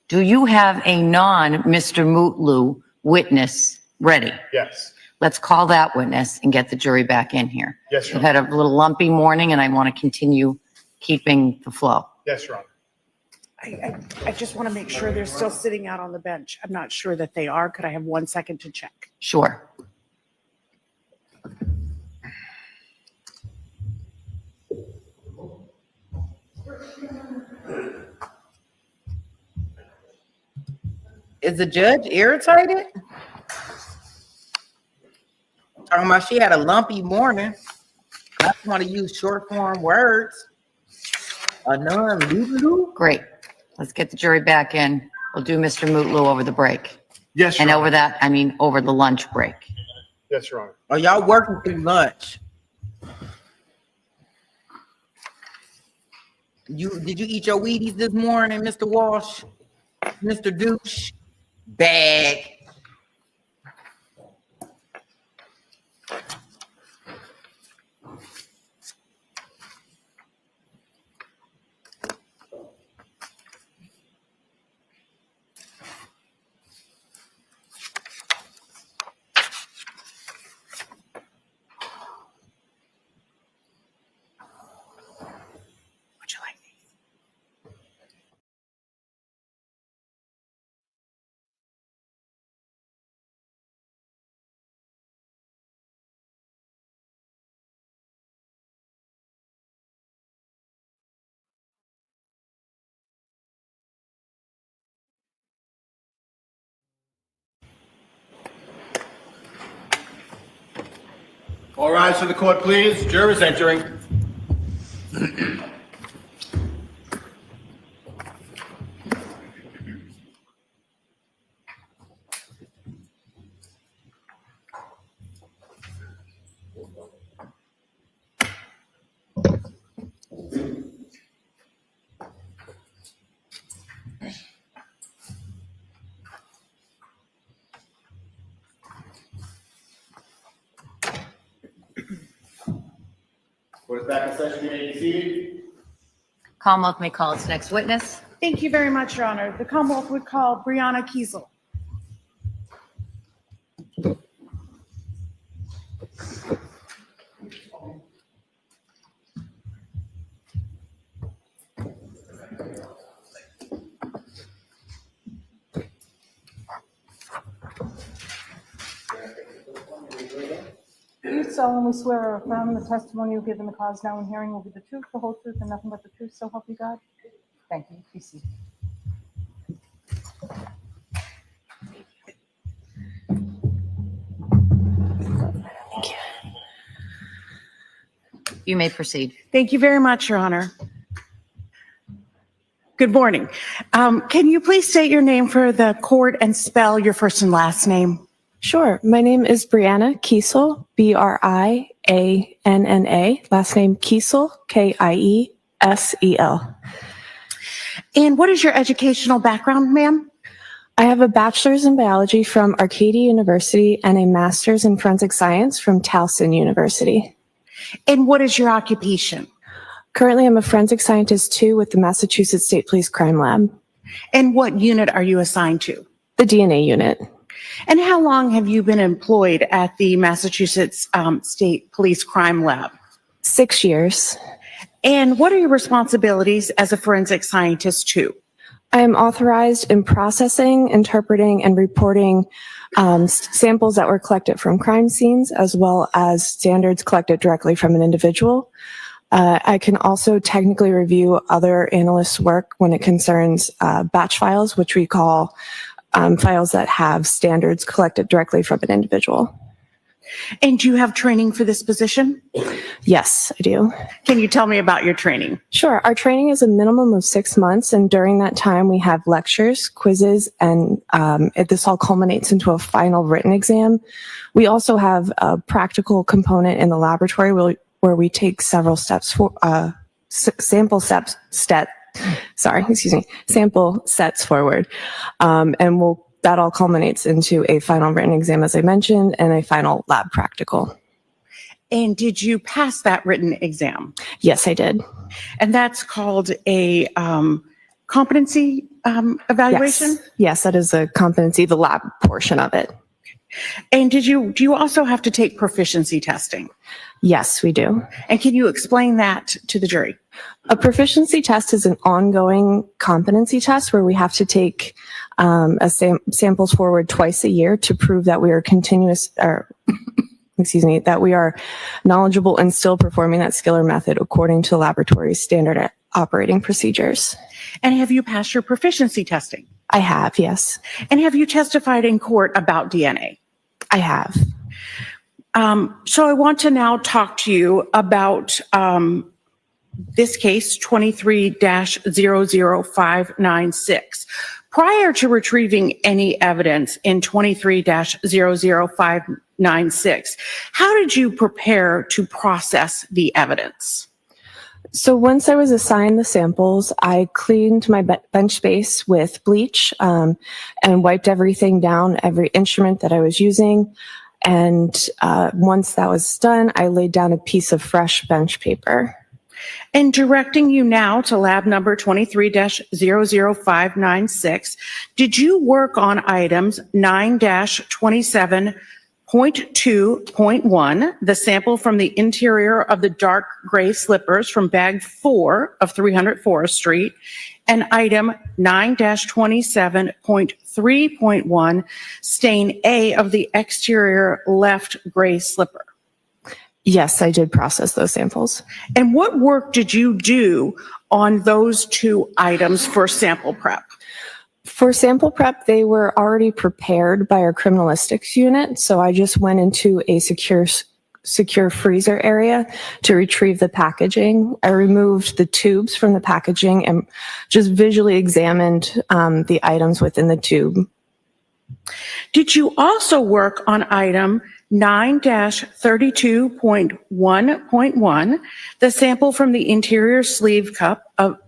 Do you have a non-Mr. Mutlu witness ready? Yes. Let's call that witness and get the jury back in here. Yes, Your I've had a little lumpy morning and I want to continue keeping the flow. Yes, Your Honor. I just want to make sure they're still sitting out on the bench. I'm not sure that they are. Could I have 1 second to check? Sure. Is the judge irritated? Talking about she had a lumpy morning. I just want to use short form words. A non-Mutlu. Great. Let's get the jury back in. We'll do Mr. Mutlu over the break. Yes, Your And Honor. over that, I mean, over the lunch break. Yes, Your Honor. Are y'all working through lunch? Did you eat your Wheaties this morning, Mr. Walsh? Mr. Douche? Bag. Would you like these? All rise to the court, please. Jurors entering. Court is back in session. You may be seated. Commonwealth may call its next witness. Thank you very much, Your Honor. The Commonwealth would call Brianna Kiesel. Do you solemnly swear or affirm the testimony you give in the cause now in hearing will be the truth, the whole truth, and nothing but the truth, so help you God? Thank you. Be seated. You may proceed. Thank you very much, Your Honor. Good morning. Can you please state your name for the court and spell your first and last name? Sure. My name is Brianna Kiesel, Brianna. Last name Kiesel, Kiesel. And what is your educational background, ma'am? I have a bachelor's in biology from Arcadia University and a master's in forensic science from Towson University. And what is your occupation? Currently, I'm a forensic scientist too with the Massachusetts State Police Crime Lab. And what unit are you assigned to? The DNA unit. And how long have you been employed at the Massachusetts State Police Crime Lab? 6 years. And what are your responsibilities as a forensic scientist too? I am authorized in processing, interpreting, and reporting samples that were collected from crime scenes, as well as standards collected directly from an individual. I can also technically review other analysts' work when it concerns batch files, which we call files that have standards collected directly from an individual. And do you have training for this position? Yes, I do. Can you tell me about your training? Sure. Our training is a minimum of 6 months, and during that time, we have lectures, quizzes, and this all culminates into a final written exam. We also have a practical component in the laboratory where we take several steps for sample sets forward, and that all culminates into a final written exam, as I mentioned, and a final lab practical. And did you pass that written exam? Yes, I did. And that's called a competency evaluation? Yes, that is a competency, the lab portion of it. And do you also have to take proficiency testing? Yes, we do. And can you explain that to the jury? A proficiency test is an ongoing competency test where we have to take samples forward twice a year to prove that we are that we are knowledgeable and still performing that skill or method according to laboratory standard operating procedures. And have you passed your proficiency testing? I have, yes. And have you testified in court about DNA? I have. So I want to now talk to you about this case 23-00596. Prior to retrieving any evidence in 23-00596, how did you prepare to process the evidence? So once I was assigned the samples, I cleaned my bench space with bleach and wiped everything down, every instrument that I was using. And once that was done, I laid down a piece of fresh bench paper. And directing you now to lab number 23-00596, did you work on items 9-27.2.1, the sample from the interior of the dark gray slippers from bag 4 of 300 Forest Street, and item 9-27.3.1, stain A of the exterior left gray slipper? Yes, I did process those samples. And what work did you do on those two items for sample prep? For sample prep, they were already prepared by our criminalistics unit. So I just went into a secure freezer area to retrieve the packaging. I removed the tubes from the packaging and just visually examined the items within the tube. Did you also work on item 9-32.1.1, the sample from the interior sleeve cuff of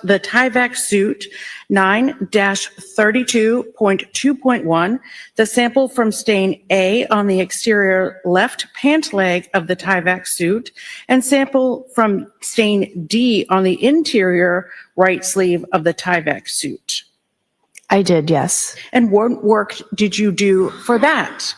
the Tyvek suit 9-32.2.1, the sample from stain A on the exterior left pant leg of the Tyvek suit, and sample from stain D on the interior right sleeve of the Tyvek suit? I did, yes. And what work did you do for that?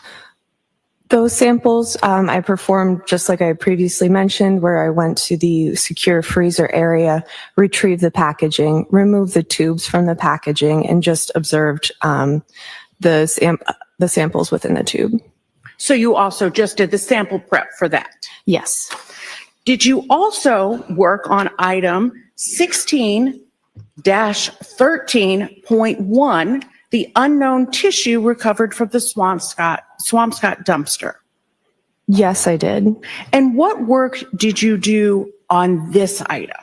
Those samples I performed just like I previously mentioned, where I went to the secure freezer area, retrieved the packaging, removed the tubes from the packaging, and just observed the samples within the tube. So you also just did the sample prep for that? Yes. Did you also work on item 16-13.1, the unknown tissue recovered from the Swampscott dumpster? Yes, I did. And what work did you do on this item?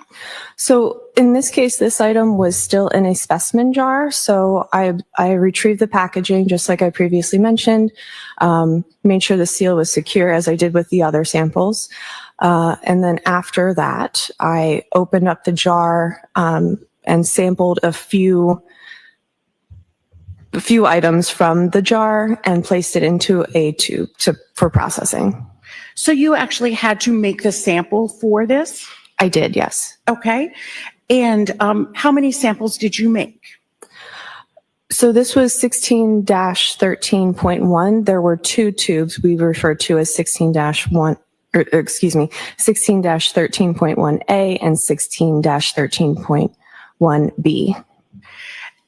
So in this case, this item was still in a specimen jar. So I retrieved the packaging, just like I previously mentioned, made sure the seal was secure as I did with the other samples. And then after that, I opened up the jar and sampled a few items from the jar and placed it into a tube for processing. So you actually had to make the sample for this? I did, yes. Okay. And how many samples did you make? So this was 16-13.1. There were two tubes we referred to as 16-13.1A and 16-13.1B.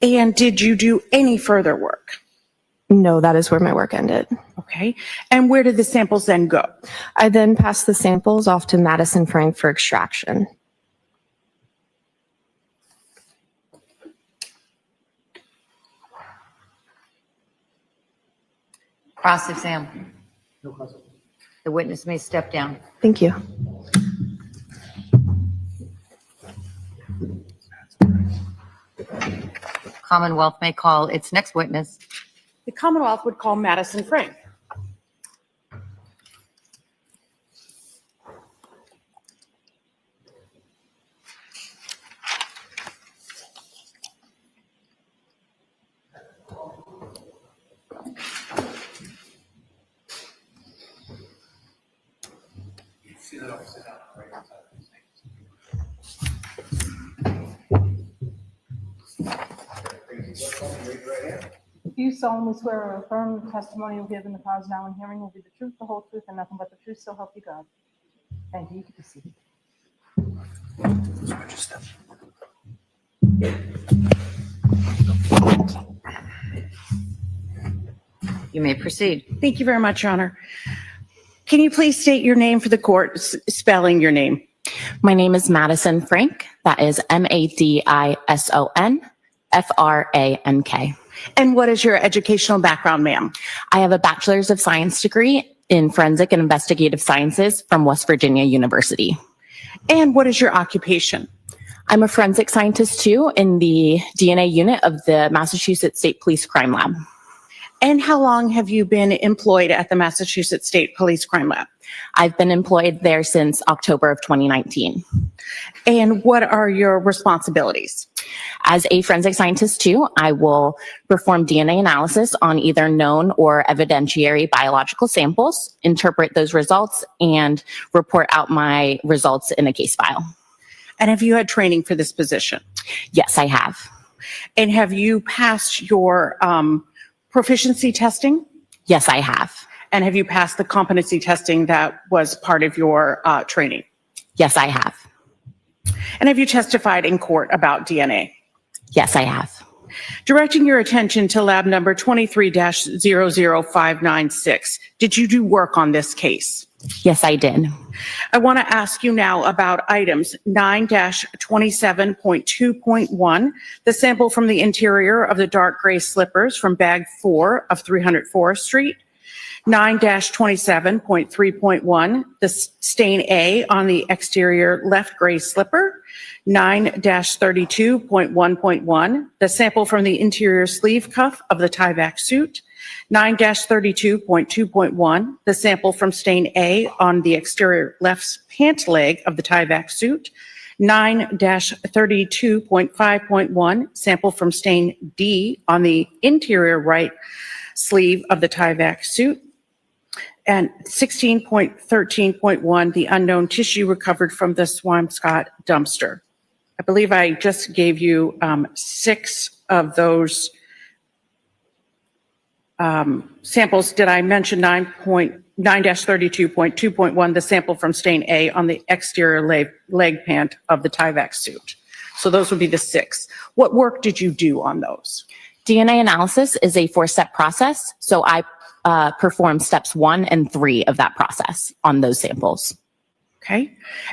And did you do any further work? No, that is where my work ended. Okay. And where did the samples then go? I then passed the samples off to Madison Frank for extraction. Cross-exam. No question. The witness may step down. Thank you. Commonwealth may call its next witness. The Commonwealth would call Madison Frank. Do you solemnly swear or affirm the testimony you'll give in the cause now and hearing will be the truth, the whole truth, and nothing but the truth, so help you God? Thank you. You can be seated. You may proceed. Thank you very much, Your Honor. Can you please state your name for the court, spelling your name? My name is Madison Frank. That is MADISON FRANK. And what is your educational background, ma'am? I have a Bachelor's of Science degree in Forensic and Investigative Sciences from West Virginia University. And what is your occupation? I'm a forensic scientist too in the DNA unit of the Massachusetts State Police Crime Lab. And how long have you been employed at the Massachusetts State Police Crime Lab? I've been employed there since October of 2019. And what are your responsibilities? As a forensic scientist too, I will perform DNA analysis on either known or evidentiary biological samples, interpret those results, and report out my results in a case file. And have you had training for this position? Yes, I have. And have you passed your proficiency testing? Yes, I have. And have you passed the competency testing that was part of your training? Yes, I have. And have you testified in court about DNA? Yes, I have. Directing your attention to lab number 23-00596, did you do work on this case? Yes, I did. I want to ask you now about items 9-27.2.1, the sample from the interior of the dark gray slippers from bag 4 of 300 Forest Streit, 9-27.3.1, the stain A on the exterior left gray slipper, 9-32.1.1, the sample from the interior sleeve cuff of the Tyvek suit, 9-32.2.1, the sample from stain A on the exterior left pant leg of the Tyvek suit, 9-32.5.1, sample from stain D on the interior right sleeve of the Tyvek suit, and 16.13.1, the unknown tissue recovered from the Swampscott dumpster. I believe I just gave you 6 of those samples. Did I mention 9-32.2.1, the sample from stain A on the exterior leg pant of the Tyvek suit? So those would be the 6. What work did you do on those? DNA analysis is a 4-step process, so I perform steps 1 and 3 of that process on those samples. Okay.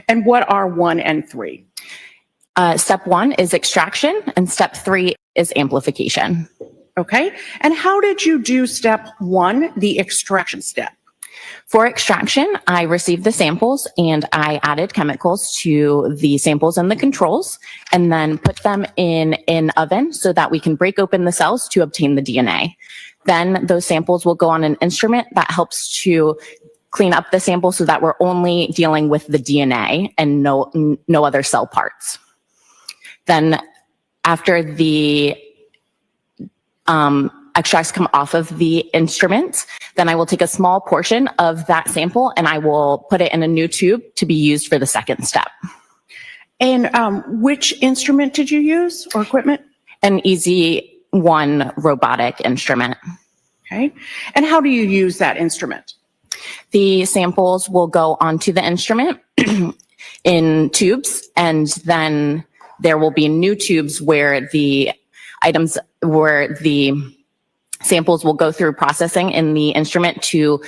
And what are 1 and 3? Step 1 is extraction, and step 3 is amplification. Okay. And how did you do step 1, the extraction step? For extraction, I received the samples and I added chemicals to the samples and the controls, and then put them in an oven so that we can break open the cells to obtain the DNA. Then those samples will go on an instrument that helps to clean up the sample so that we're only dealing with the DNA and no other cell parts. Then after the extracts come off of the instrument, then I will take a small portion of that sample and I will put it in a new tube to be used for the second step. And which instrument did you use or equipment? An EZ1 robotic instrument. Okay. And how do you use that instrument? The samples will go onto the instrument in tubes, and then there will be new tubes where the samples will go through processing in the instrument to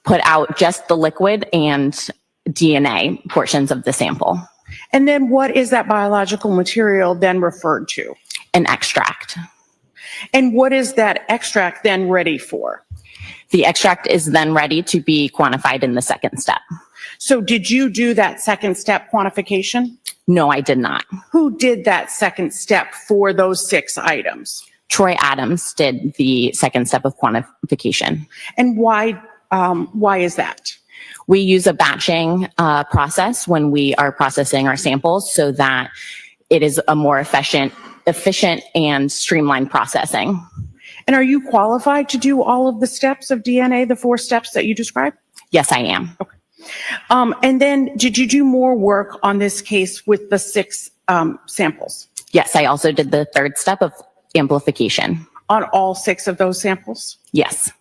put out just the liquid and DNA portions of the sample. And then what is that biological material then referred to? An extract. And what is that extract then ready for? The extract is then ready to be quantified in the second step. So did you do that second step quantification? No, I did not. Who did that second step for those 6 items? Troy Adams did the second step of quantification. And why is that? We use a batching process when we are processing our samples so that it is a more efficient and streamlined processing. And are you qualified to do all of the steps of DNA, the 4 steps that you described? Yes, I am. Okay. And then did you do more work on this case with the 6 samples? Yes, I also did the third step of amplification. On all 6 of those samples? Yes.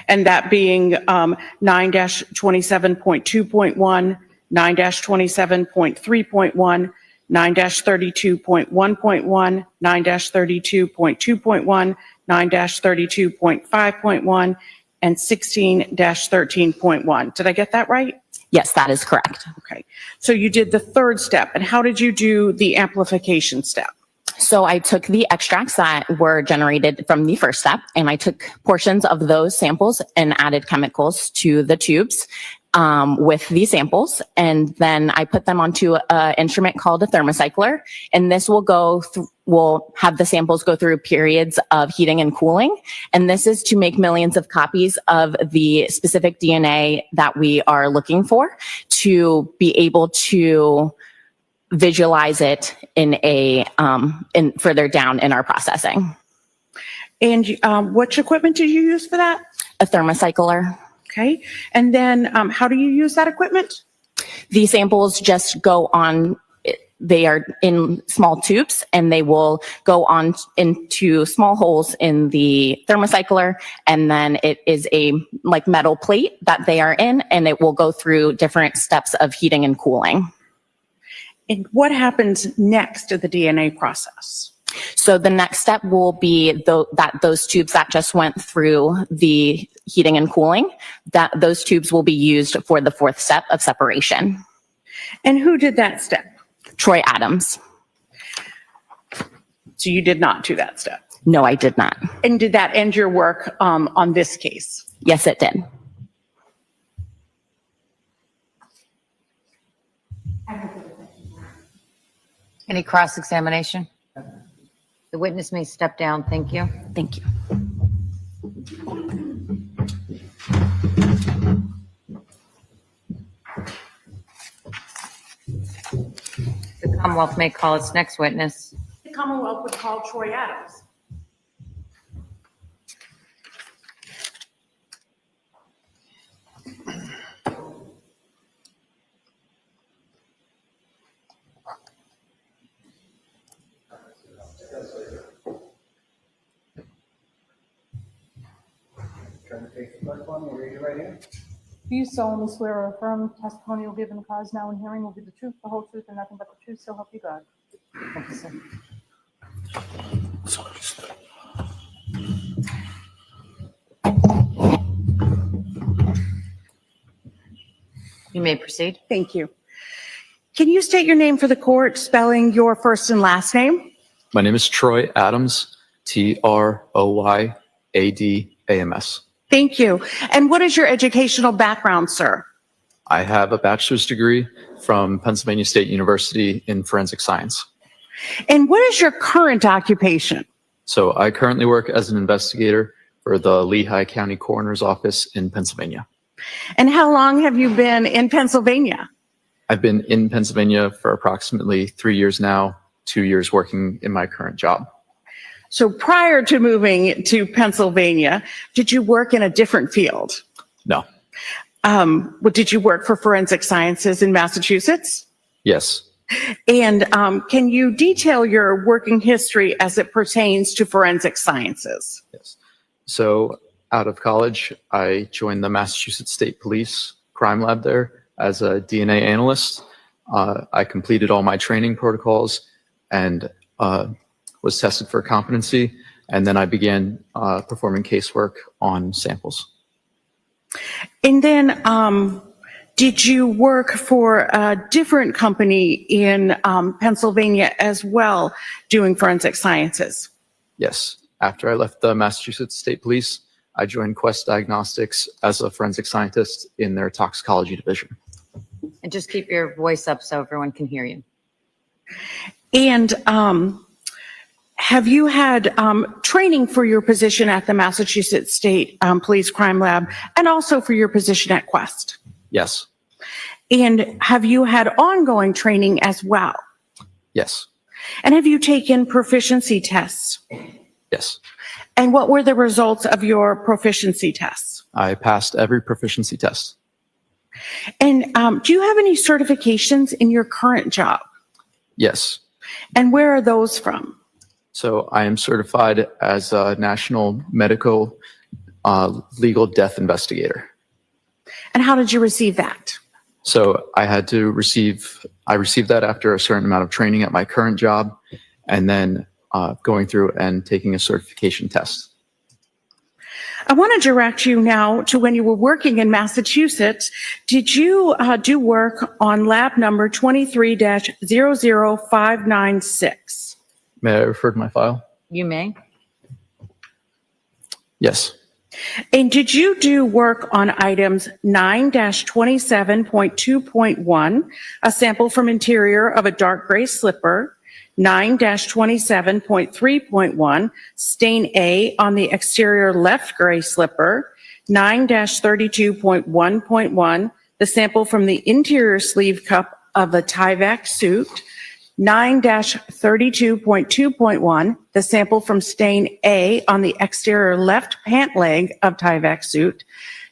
And that being 9-27.2.1, 9-27.3.1, 9-32.1.1, 9-32.2.1, 9-32.5.1, and 16-13.1. Did I get that right? Yes, that is correct. Okay. So you did the third step. And how did you do the amplification step? So I took the extracts that were generated from the first step, and I took portions of those samples and added chemicals to the tubes with these samples. And then I put them onto an instrument called a thermocycler. And this will will have the samples go through periods of heating and cooling. And this is to make millions of copies of the specific DNA that we are looking for to be able to visualize it in further down in our processing. And which equipment did you use for that? A thermocycler. Okay. And then how do you use that equipment? The samples just go on, they are in small tubes and they will go on into small holes in the thermocycler. And then it is a metal plate that they are in, and it will go through different steps of heating and cooling. And what happens next to the DNA process? So the next step will be those tubes that just went through the heating and cooling, that those tubes will be used for the 4th step of separation. And who did that step? Troy Adams. So you did not do that step? No, I did not. And did that end your work on this case? Yes, it did. Any cross-examination? The witness may step down. Thank you. Thank you. The Commonwealth may call its next witness. The Commonwealth would call Troy Adams. Do you solemnly swear or affirm testimony you'll give in the cause now and hearing will be the truth, the whole truth, and nothing but the truth, so help you God? Thank you, sir. You may proceed. Thank you. Can you state your name for the court, spelling your first and last name? My name is Troy Adams, Troyadams. Thank you. And what is your educational background, sir? I have a bachelor's degree from Pennsylvania State University in forensic science. And what is your current occupation? So I currently work as an investigator for the Lehigh County Coroner's Office in Pennsylvania. And how long have you been in Pennsylvania? I've been in Pennsylvania for approximately 3 years now, 2 years working in my current job. So prior to moving to Pennsylvania, did you work in a different field? No. Did you work for forensic sciences in Massachusetts? Yes. And can you detail your working history as it pertains to forensic sciences? Yes. So out of college, I joined the Massachusetts State Police crime lab there as a DNA analyst. I completed all my training protocols and was tested for competency. And then I began performing casework on samples. And then did you work for a different company in Pennsylvania as well, doing forensic sciences? Yes. After I left the Massachusetts State Police, I joined Quest Diagnostics as a forensic scientist in their toxicology division. And just keep your voice up so everyone can hear you. And have you had training for your position at the Massachusetts State Police Crime Lab and also for your position at Quest? Yes. And have you had ongoing training as well? Yes. And have you taken proficiency tests? Yes. And what were the results of your proficiency tests? I passed every proficiency test. And do you have any certifications in your current job? Yes. And where are those from? So I am certified as a national medical legal death investigator. And how did you receive that? So I received that after a certain amount of training at my current job, and then going through and taking a certification test. I want to direct you now to when you were working in Massachusetts. Did you do work on lab number 23-00596? May I refer to my file? You may. Yes. And did you do work on items 9-27.2.1, a sample from interior of a dark gray slipper, 9-27.3.1, stain A on the exterior left gray slipper, 9-32.1.1, the sample from the interior sleeve cup of a Tyvek suit, 9-32.2.1, the sample from stain A on the exterior left pant leg of Tyvek suit,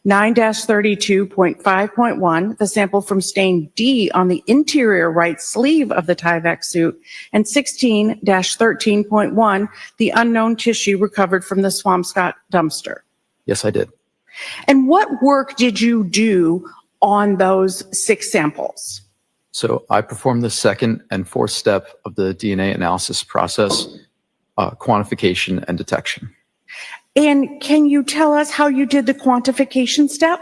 9-32.5.1, the sample from stain D on the interior right sleeve of the Tyvek suit, and 16-13.1, the unknown tissue recovered from the Swampscott dumpster. Yes, I did. And what work did you do on those 6 samples? So I performed the second and fourth step of the DNA analysis process, quantification and detection. And can you tell us how you did the quantification step?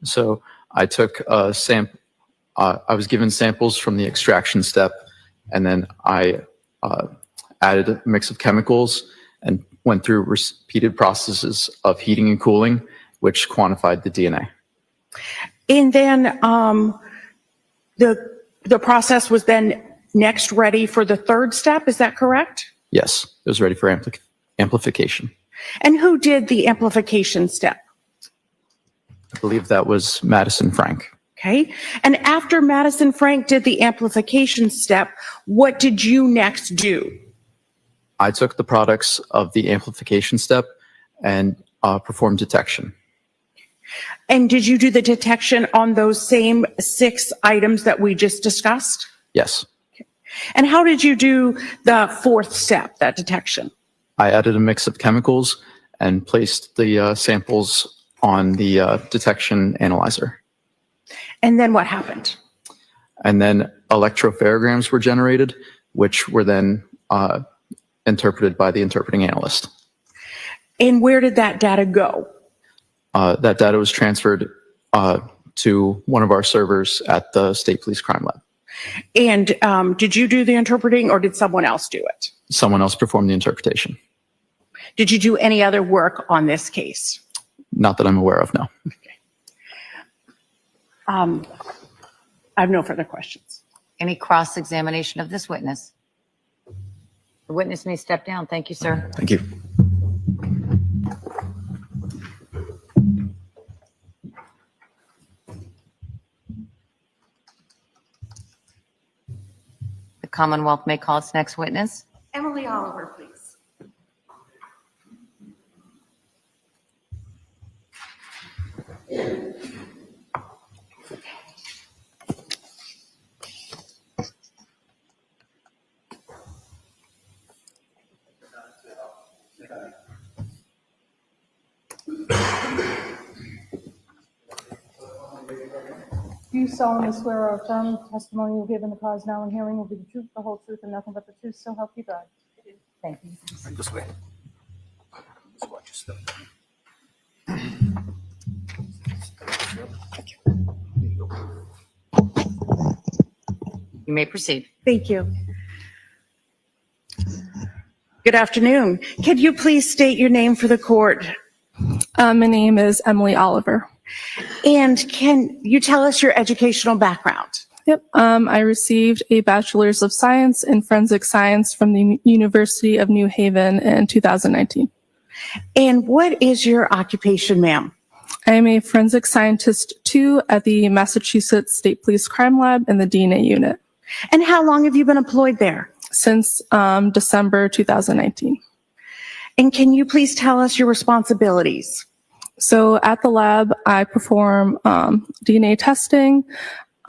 So I took a sample, I was given samples from the extraction step, and then I added a mix of chemicals and went through repeated processes of heating and cooling, which quantified the DNA. And then the process was then next ready for the third step, is that correct? Yes, it was ready for amplification. And who did the amplification step? I believe that was Madison Frank. Okay. And after Madison Frank did the amplification step, what did you next do? I took the products of the amplification step and performed detection. And did you do the detection on those same 6 items that we just discussed? Yes. Okay. And how did you do the fourth step, that detection? I added a mix of chemicals and placed the samples on the detection analyzer. And then what happened? And then electropherograms were generated, which were then interpreted by the interpreting analyst. And where did that data go? That data was transferred to one of our servers at the State Police Crime Lab. And did you do the interpreting or did someone else do it? Someone else performed the interpretation. Did you do any other work on this case? Not that I'm aware of, no. Okay. I have no further questions. Any cross-examination of this witness? The witness may step down. Thank you, sir. Thank you. The Commonwealth may call its next witness. Emily Oliver, please. Do you solemnly swear or affirm the testimony you give in the cause now and hearing will be the truth, the whole truth, and nothing but the truth, so help you God? Thank you. This way. Just watch your step. You may proceed. Thank you. Good afternoon. Could you please state your name for the court? My name is Emily Oliver. And can you tell us your educational background? Yep. I received a Bachelor's of Science in Forensic Science from the University of New Haven in 2019. And what is your occupation, ma'am? I am a Forensic Scientist 2 at the Massachusetts State Police Crime Lab in the DNA unit. And how long have you been employed there? Since December 2019. And can you please tell us your responsibilities? So at the lab, I perform DNA testing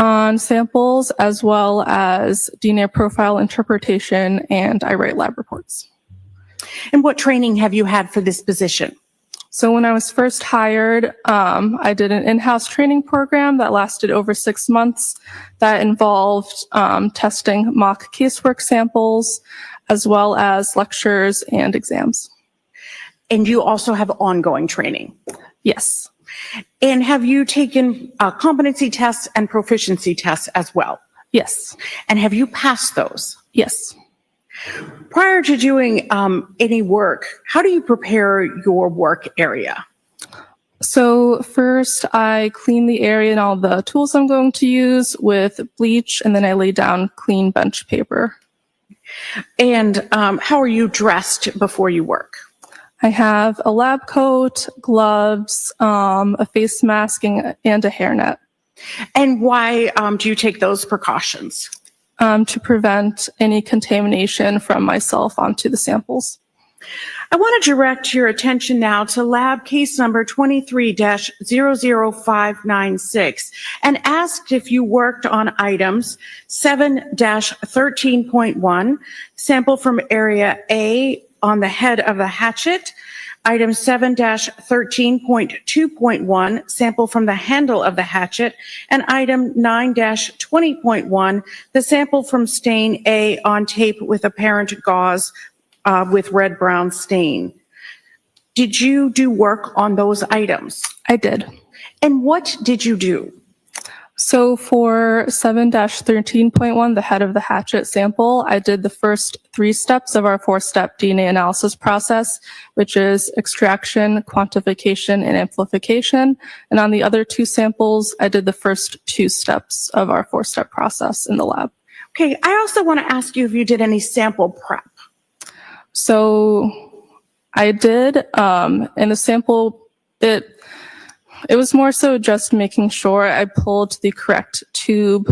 on samples as well as DNA profile interpretation, and I write lab reports. And what training have you had for this position? So when I was first hired, I did an in-house training program that lasted over 6 months that involved testing mock casework samples as well as lectures and exams. And you also have ongoing training? Yes. And have you taken competency tests and proficiency tests as well? Yes. And have you passed those? Yes. Prior to doing any work, how do you prepare your work area? So first I clean the area and all the tools I'm going to use with bleach, and then I lay down clean bench paper. And how are you dressed before you work? I have a lab coat, gloves, a face mask, and a hairnet. And why do you take those precautions? To prevent any contamination from myself onto the samples. I want to direct your attention now to lab case number 23-00596 and asked if you worked on items 7-13.1, sample from area A on the head of the hatchet, item 7-13.2.1, sample from the handle of the hatchet, and item 9-20.1, the sample from stain A on tape with apparent gauze with red-brown stain. Did you do work on those items? I did. And what did you do? So for 7-13.1, the head of the hatchet sample, I did the first 3 steps of our 4-step DNA analysis process, which is extraction, quantification, and amplification. And on the other 2 samples, I did the first 2 steps of our 4-step process in the lab. Okay, I also want to ask you if you did any sample prep. So I did, in the sample, it was more so just making sure I pulled the correct tube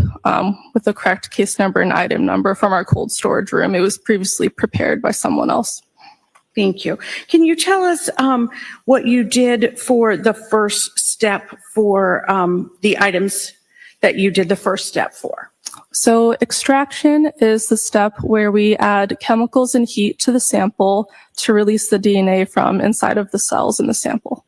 with the correct case number and item number from our cold storage room. It was previously prepared by someone else. Thank you. Can you tell us what you did for the first step for the items that you did the first step for? So extraction is the step where we add chemicals and heat to the sample to release the DNA from inside of the cells in the sample.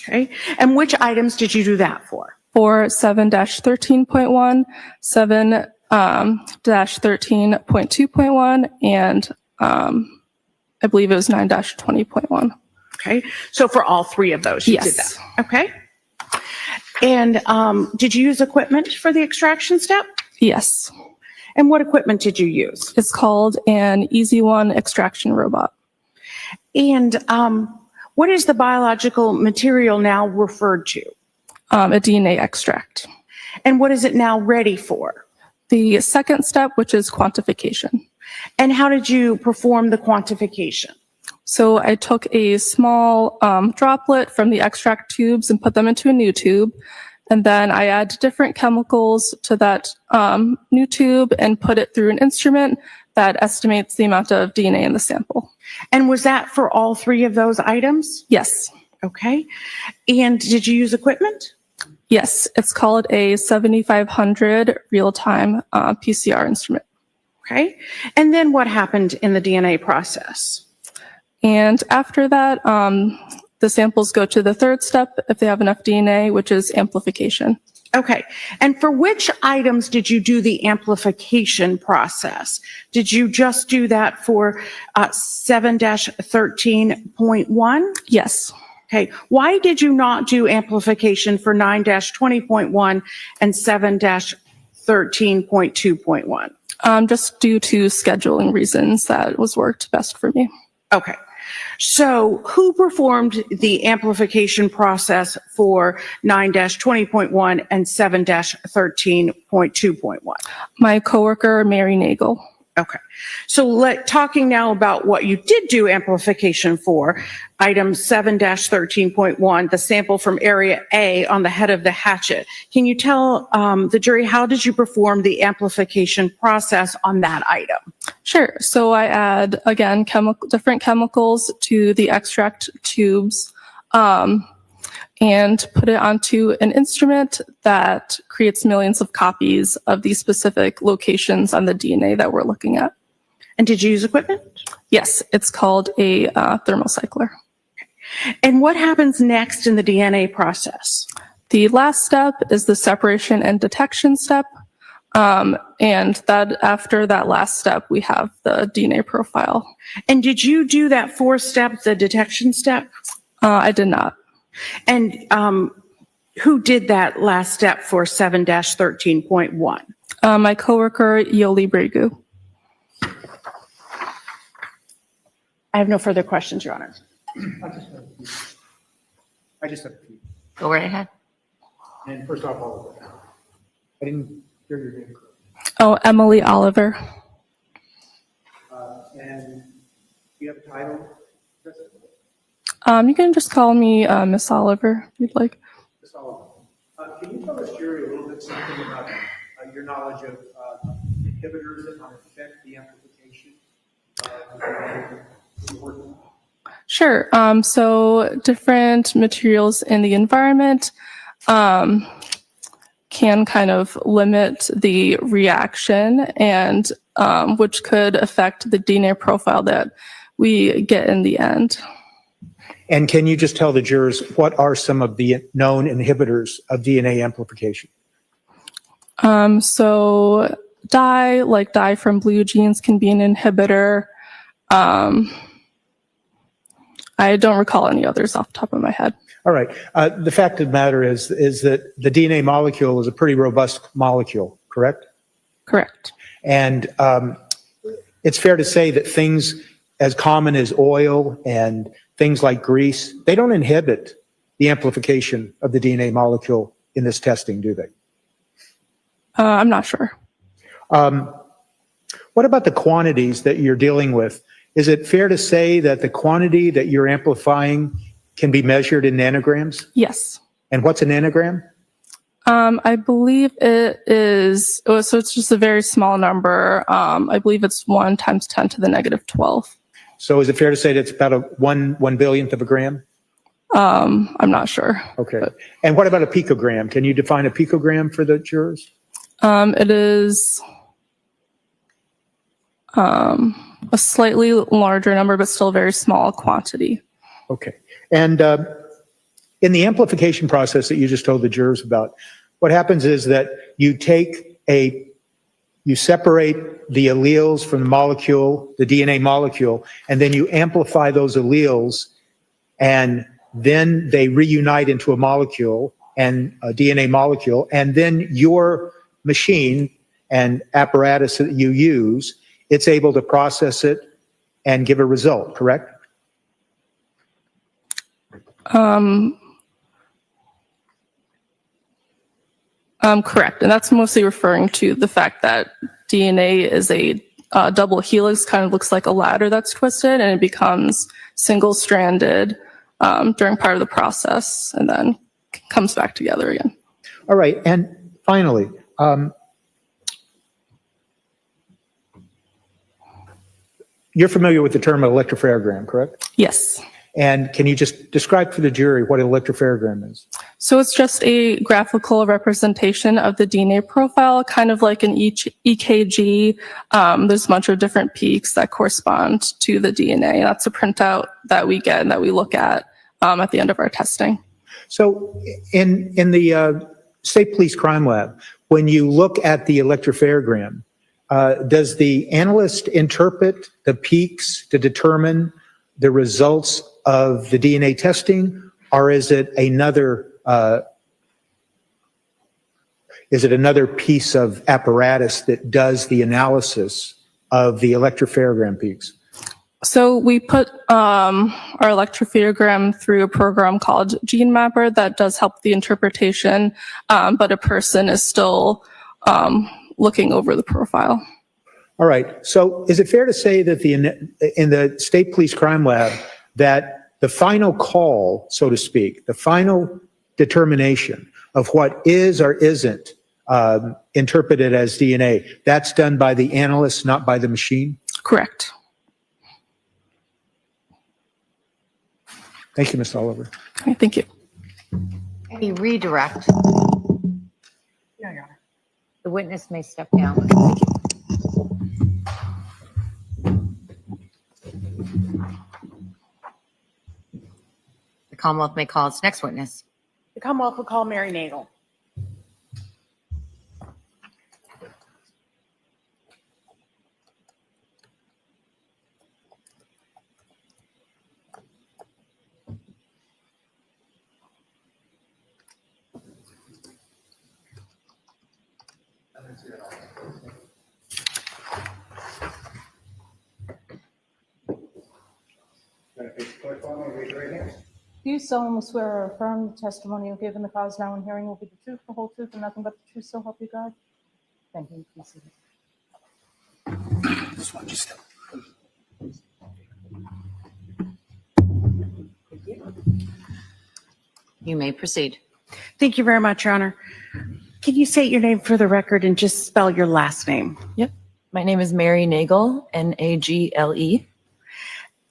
Okay. And which items did you do that for? For 7-13.1, 7-13.2.1, and I believe it was 9-20.1. Okay. So for all 3 of those, you did that. Okay. And did you use equipment for the extraction step? Yes. And what equipment did you use? It's called an Easy One extraction robot. And what is the biological material now referred to? A DNA extract. And what is it now ready for? The second step, which is quantification. And how did you perform the quantification? So I took a small droplet from the extract tubes and put them into a new tube. And then I add different chemicals to that new tube and put it through an instrument that estimates the amount of DNA in the sample. And was that for all 3 of those items? Yes. Okay. And did you use equipment? Yes. It's called a 7500 real-time PCR instrument. Okay. And then what happened in the DNA process? And after that, the samples go to the 3rd step if they have enough DNA, which is amplification. Okay. And for which items did you do the amplification process? Did you just do that for 7-13.1? Yes. Okay. Why did you not do amplification for 9-20.1 and 7-13.2.1? Just due to scheduling reasons, that was worked best for me. Okay. So who performed the amplification process for 9-20.1 and 7-13.2.1? My coworker, Mary Nagel. Okay. So talking now about what you did do amplification for, item 7-13.1, the sample from area A on the head of the hatchet. Can you tell the jury, how did you perform the amplification process on that item? Sure. So I add, again, different chemicals to the extract tubes and put it onto an instrument that creates millions of copies of these specific locations on the DNA that we're looking at. And did you use equipment? Yes, it's called a thermocycler. And what happens next in the DNA process? The last step is the separation and detection step. And that after that last step, we have the DNA profile. And did you do that fourth step, the detection step? I did not. And who did that last step for 7-13.1? My coworker, Yoli Bregu. I have no further questions, Your Honor. I just have a few. Go right ahead. And first off, I didn't hear your name correctly. Oh, Emily Oliver. And you have a title? You can just call me Miss Oliver if you'd like. Ms. Oliver, can you tell us, jury, a little bit something about your knowledge of inhibitors that might affect the amplification? Sure. So different materials in the environment can kind of limit the reaction and which could affect the DNA profile that we get in the end. And can you just tell the jurors what are some of the known inhibitors of DNA amplification? So dye from blue genes can be an inhibitor. I don't recall any others off the top of my head. All right. The fact of the matter is that the DNA molecule is a pretty robust molecule, correct? Correct. And it's fair to say that things as common as oil and things like grease, they don't inhibit the amplification of the DNA molecule in this testing, do they? I'm not sure. What about the quantities that you're dealing with? Is it fair to say that the quantity that you're amplifying can be measured in nanograms? Yes. And what's a nanogram? I believe it is, so it's just a very small number. I believe it's 1 × 10⁻⁻12. So is it fair to say that it's about a 1/1,000,000th of a gram? I'm not sure. Okay. And what about a picogram? Can you define a picogram for the jurors? It is a slightly larger number, but still very small quantity. Okay. And in the amplification process that you just told the jurors about, what happens is that you separate the alleles from the molecule, the DNA molecule, and then you amplify those alleles, and then they reunite into a molecule, and a DNA molecule, and then your machine and apparatus that you use, it's able to process it and give a result, correct? Correct. And that's mostly referring to the fact that DNA is a double helix, kind of looks like a ladder that's twisted, and it becomes single-stranded during part of the process and then comes back together again. All right. And finally, you're familiar with the term electropharogram, correct? Yes. And can you just describe for the jury what an electropharogram is? So it's just a graphical representation of the DNA profile, kind of like an EKG. There's a bunch of different peaks that correspond to the DNA. That's a printout that we get and that we look at the end of our testing. So in the State Police Crime Lab, when you look at the electropharogram, does the analyst interpret the peaks to determine the results of the DNA testing, or is it another piece of apparatus that does the analysis of the electropharogram peaks? So we put our electropherogram through a program called Gene Mapper that does help the interpretation, but a person is still looking over the profile. All right. So is it fair to say that in the State Police Crime Lab, that the final call, so to speak, the final determination of what is or isn't interpreted as DNA, that's done by the analyst, not by the machine? Correct. Thank you, Ms. Oliver. Okay, thank you. Any redirect? The witness may step down. The Commonwealth may call its next witness. The Commonwealth will call Mary Nagel. Do you solemnly swear or affirm the testimony you give in the cause now and hearing will be the truth, the whole truth, and nothing but the truth, so help you God? Thank you. Please sit. This one just. You may proceed. Thank you very much, Your Honor. Can you state your name for the record and just spell your last name? Yep. My name is Mary Nagel, Nagle.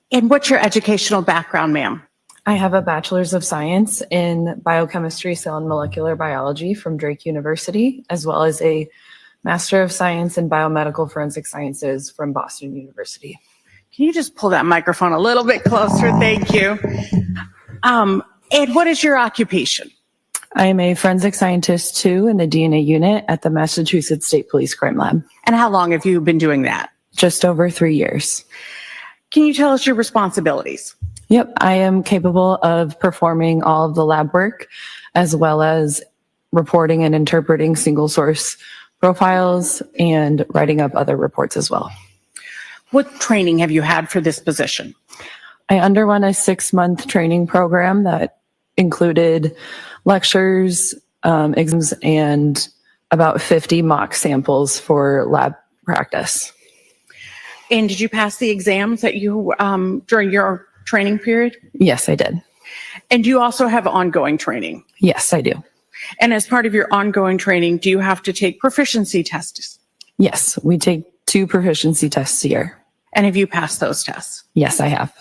And what's your educational background, ma'am? I have a bachelor's of science in biochemistry, cell and molecular biology from Drake University, as well as a master of science in biomedical forensic sciences from Boston University. Can you just pull that microphone a little bit closer? Thank you. And what is your occupation? I am a forensic scientist too in the DNA unit at the Massachusetts State Police Crime Lab. And how long have you been doing that? Just over 3 years. Can you tell us your responsibilities? Yep, I am capable of performing all of the lab work as well as reporting and interpreting single source profiles and writing up other reports as well. What training have you had for this position? I underwent a 6-month training program that included lectures, exams, and about 50 mock samples for lab practice. And did you pass the exams that you during your training period? Yes, I did. And do you also have ongoing training? Yes, I do. And as part of your ongoing training, do you have to take proficiency tests? Yes, we take 2 proficiency tests a year. And have you passed those tests? Yes, I have.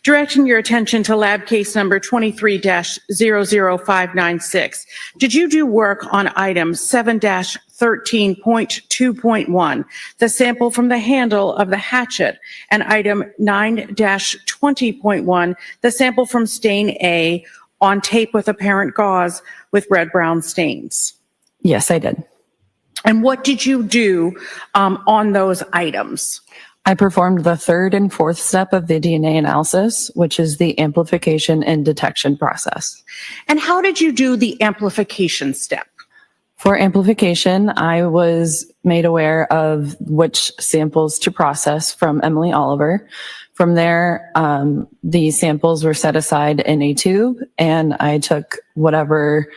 Directing your attention to lab case number 23-00596. Did you do work on item 7-13.2.1, the sample from the handle of the hatchet, and item 9-20.1, the sample from stain A on tape with apparent gauze with red-brown stains? Yes, I did. And what did you do on those items? I performed the 3rd and 4th step of the DNA analysis, which is the amplification and detection process. And how did you do the amplification step? For amplification, I was made aware of which samples to process from Emily Oliver. From there, the samples were set aside in a tube, and I took whatever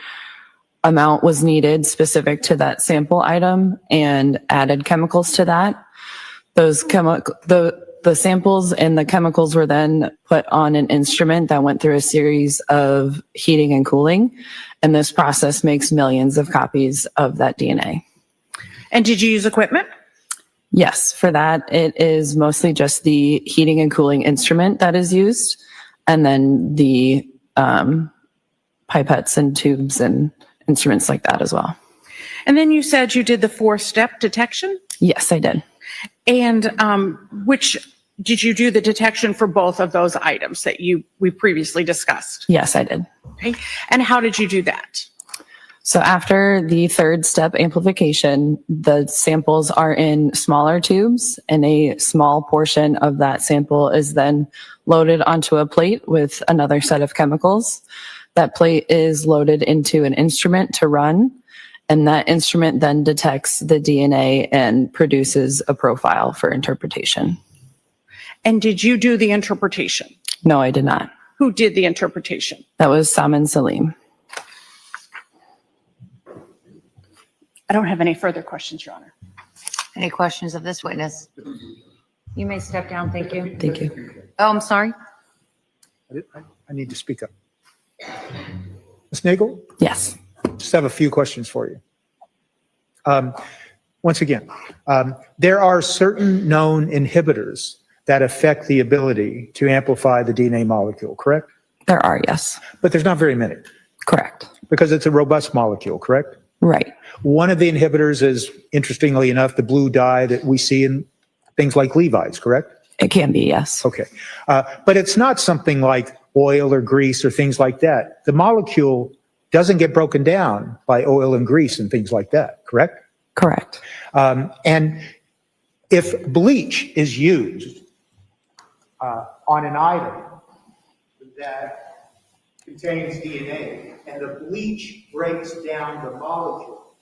amount was needed specific to that sample item and added chemicals to that. The samples and the chemicals were then put on an instrument that went through a series of heating and cooling, and this process makes millions of copies of that DNA. And did you use equipment? Yes, for that, it is mostly just the heating and cooling instrument that is used, and then the pipettes and tubes and instruments like that as well. And then you said you did the 4-step detection? Yes, I did. And which did you do the detection for both of those items that we previously discussed? Yes, I did. Okay. And how did you do that? So after the 3rd step amplification, the samples are in smaller tubes, and a small portion of that sample is then loaded onto a plate with another set of chemicals. That plate is loaded into an instrument to run, and that instrument then detects the DNA and produces a profile for interpretation. And did you do the interpretation? No, I did not. Who did the interpretation? That was Saman Salim. I don't have any further questions, Your Honor. Any questions of this witness? You may step down. Thank you. Thank you. Oh, I'm sorry. I need to speak up. Ms. Nagel? Yes. Just have a few questions for you. Once again, there are certain known inhibitors that affect the ability to amplify the DNA molecule, correct? There are, yes. But there's not very many. Correct. Because it's a robust molecule, correct? Right. One of the inhibitors is, interestingly enough, the blue dye that we see in things like Levi's, correct? It can be, yes. Okay. But it's not something like oil or grease or things like that. The molecule doesn't get broken down by oil and grease and things like that, correct? Correct. And if bleach is used on an item that contains DNA and the bleach breaks down the molecule,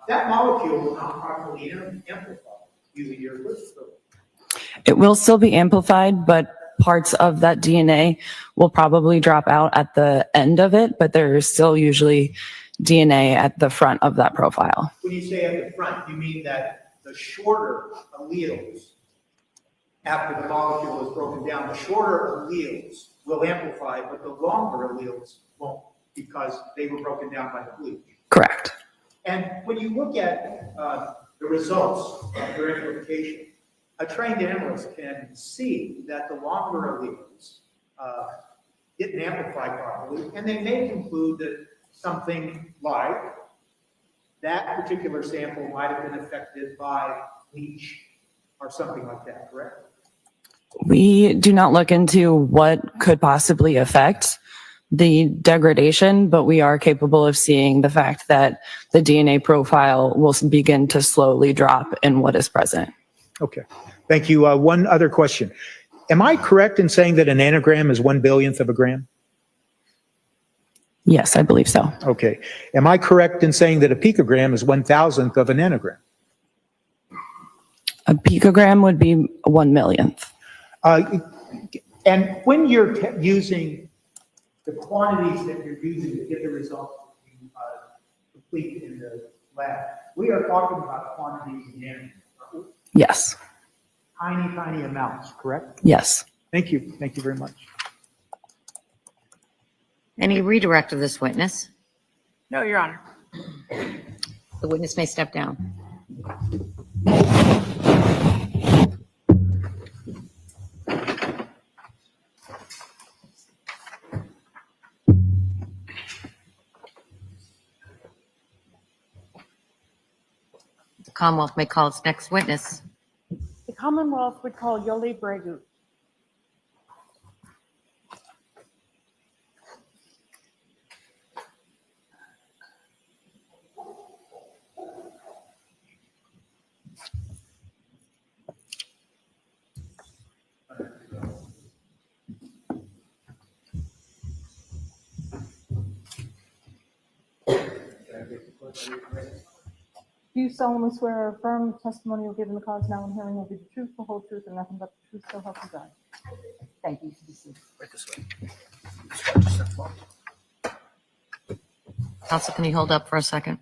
that molecule will not properly amplify using your equipment. It will still be amplified, but parts of that DNA will probably drop out at the end of it, but there is still usually DNA at the front of that profile. When you say at the front, you mean that the shorter alleles, after the molecule is broken down, the shorter alleles will amplify, but the longer alleles won't because they were broken down by the bleach. Correct. And when you look at the results of your amplification, a trained analyst can see that the longer alleles didn't amplify properly, and they may conclude that something like that particular sample might have been affected by bleach or something like that, correct? We do not look into what could possibly affect the degradation, but we are capable of seeing the fact that the DNA profile will begin to slowly drop in what is present. Okay, thank you. One other question. Am I correct in saying that a nanogram is 1/billionth of a gram? Yes, I believe so. Okay. Am I correct in saying that a picogram is 1,000th of a nanogram? A picogram would be 1/millionth. And when you're using the quantities that you're using to get the results that you complete in the lab, we are talking about quantities in nanometers. Yes. Tiny, tiny amounts, correct? Yes. Thank you. Thank you very much. Any redirect of this witness? No, Your Honor. The witness may step down. The Commonwealth may call its next witness. The Commonwealth would call Yoli Bregu. Do you solemnly swear or affirm the testimony you'll give in the cause now and hearing will be the truth, the whole truth, and nothing but the truth, so help you God? Thank you. Be seated. Right this way. Counsel, can you hold up for a second?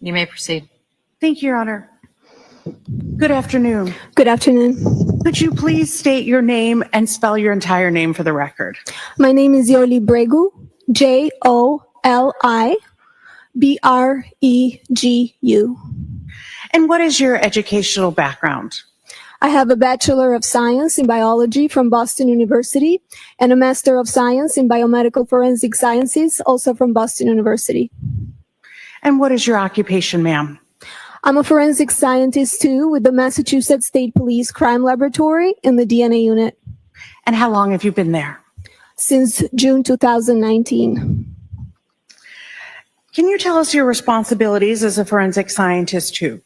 You may proceed. Thank you, Your Honor. Good afternoon. Good afternoon. Could you please state your name and spell your entire name for the record? My name is Yoli Bregu, Jolibregu. And what is your educational background? I have a Bachelor of Science in Biology from Boston University and a Master of Science in Biomedical Forensic Sciences, also from Boston University. And what is your occupation, ma'am? I'm a forensic scientist too with the Massachusetts State Police Crime Laboratory in the DNA unit. And how long have you been there? Since June 2019. Can you tell us your responsibilities as a forensic scientist too?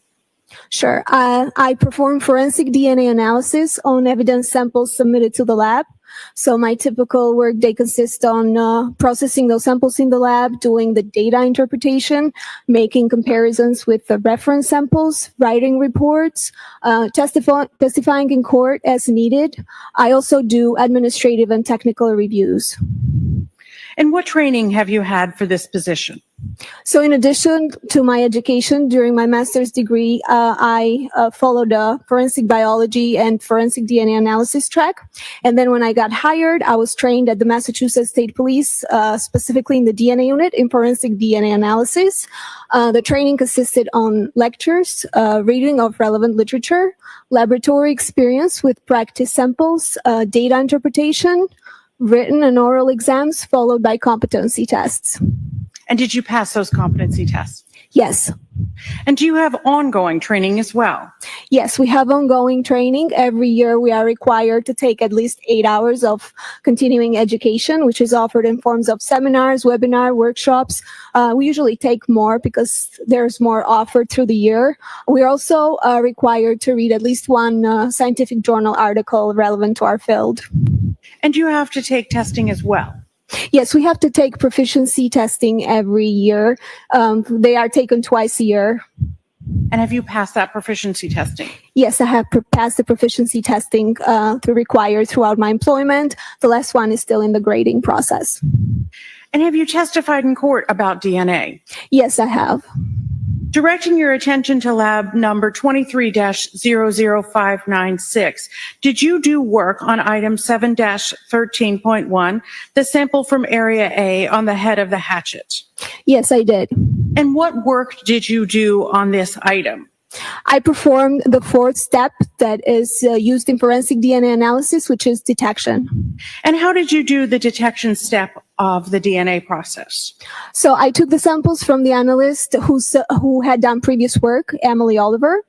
Sure. I perform forensic DNA analysis on evidence samples submitted to the lab. So my typical workday consists on processing those samples in the lab, doing the data interpretation, making comparisons with the reference samples, writing reports, testifying in court as needed. I also do administrative and technical reviews. And what training have you had for this position? So in addition to my education during my master's degree, I followed a forensic biology and forensic DNA analysis track. And then when I got hired, I was trained at the Massachusetts State Police, specifically in the DNA unit in forensic DNA analysis. The training consisted on lectures, reading of relevant literature, laboratory experience with practice samples, data interpretation, written and oral exams, followed by competency tests. And did you pass those competency tests? Yes. And do you have ongoing training as well? Yes, we have ongoing training. Every year we are required to take at least 8 hours of continuing education, which is offered in forms of seminars, webinar, workshops. We usually take more because there's more offered through the year. We're also required to read at least one scientific journal article relevant to our field. And you have to take testing as well? Yes, we have to take proficiency testing every year. They are taken twice a year. And have you passed that proficiency testing? Yes, I have passed the proficiency testing required throughout my employment. The last one is still in the grading process. And have you testified in court about DNA? Yes, I have. Directing your attention to lab number 23-00596, did you do work on item 7-13.1, the sample from area A on the head of the hatchet? Yes, I did. And what work did you do on this item? I performed the fourth step that is used in forensic DNA analysis, which is detection. And how did you do the detection step of the DNA process? So I took the samples from the analyst who had done previous work, Emily Oliver.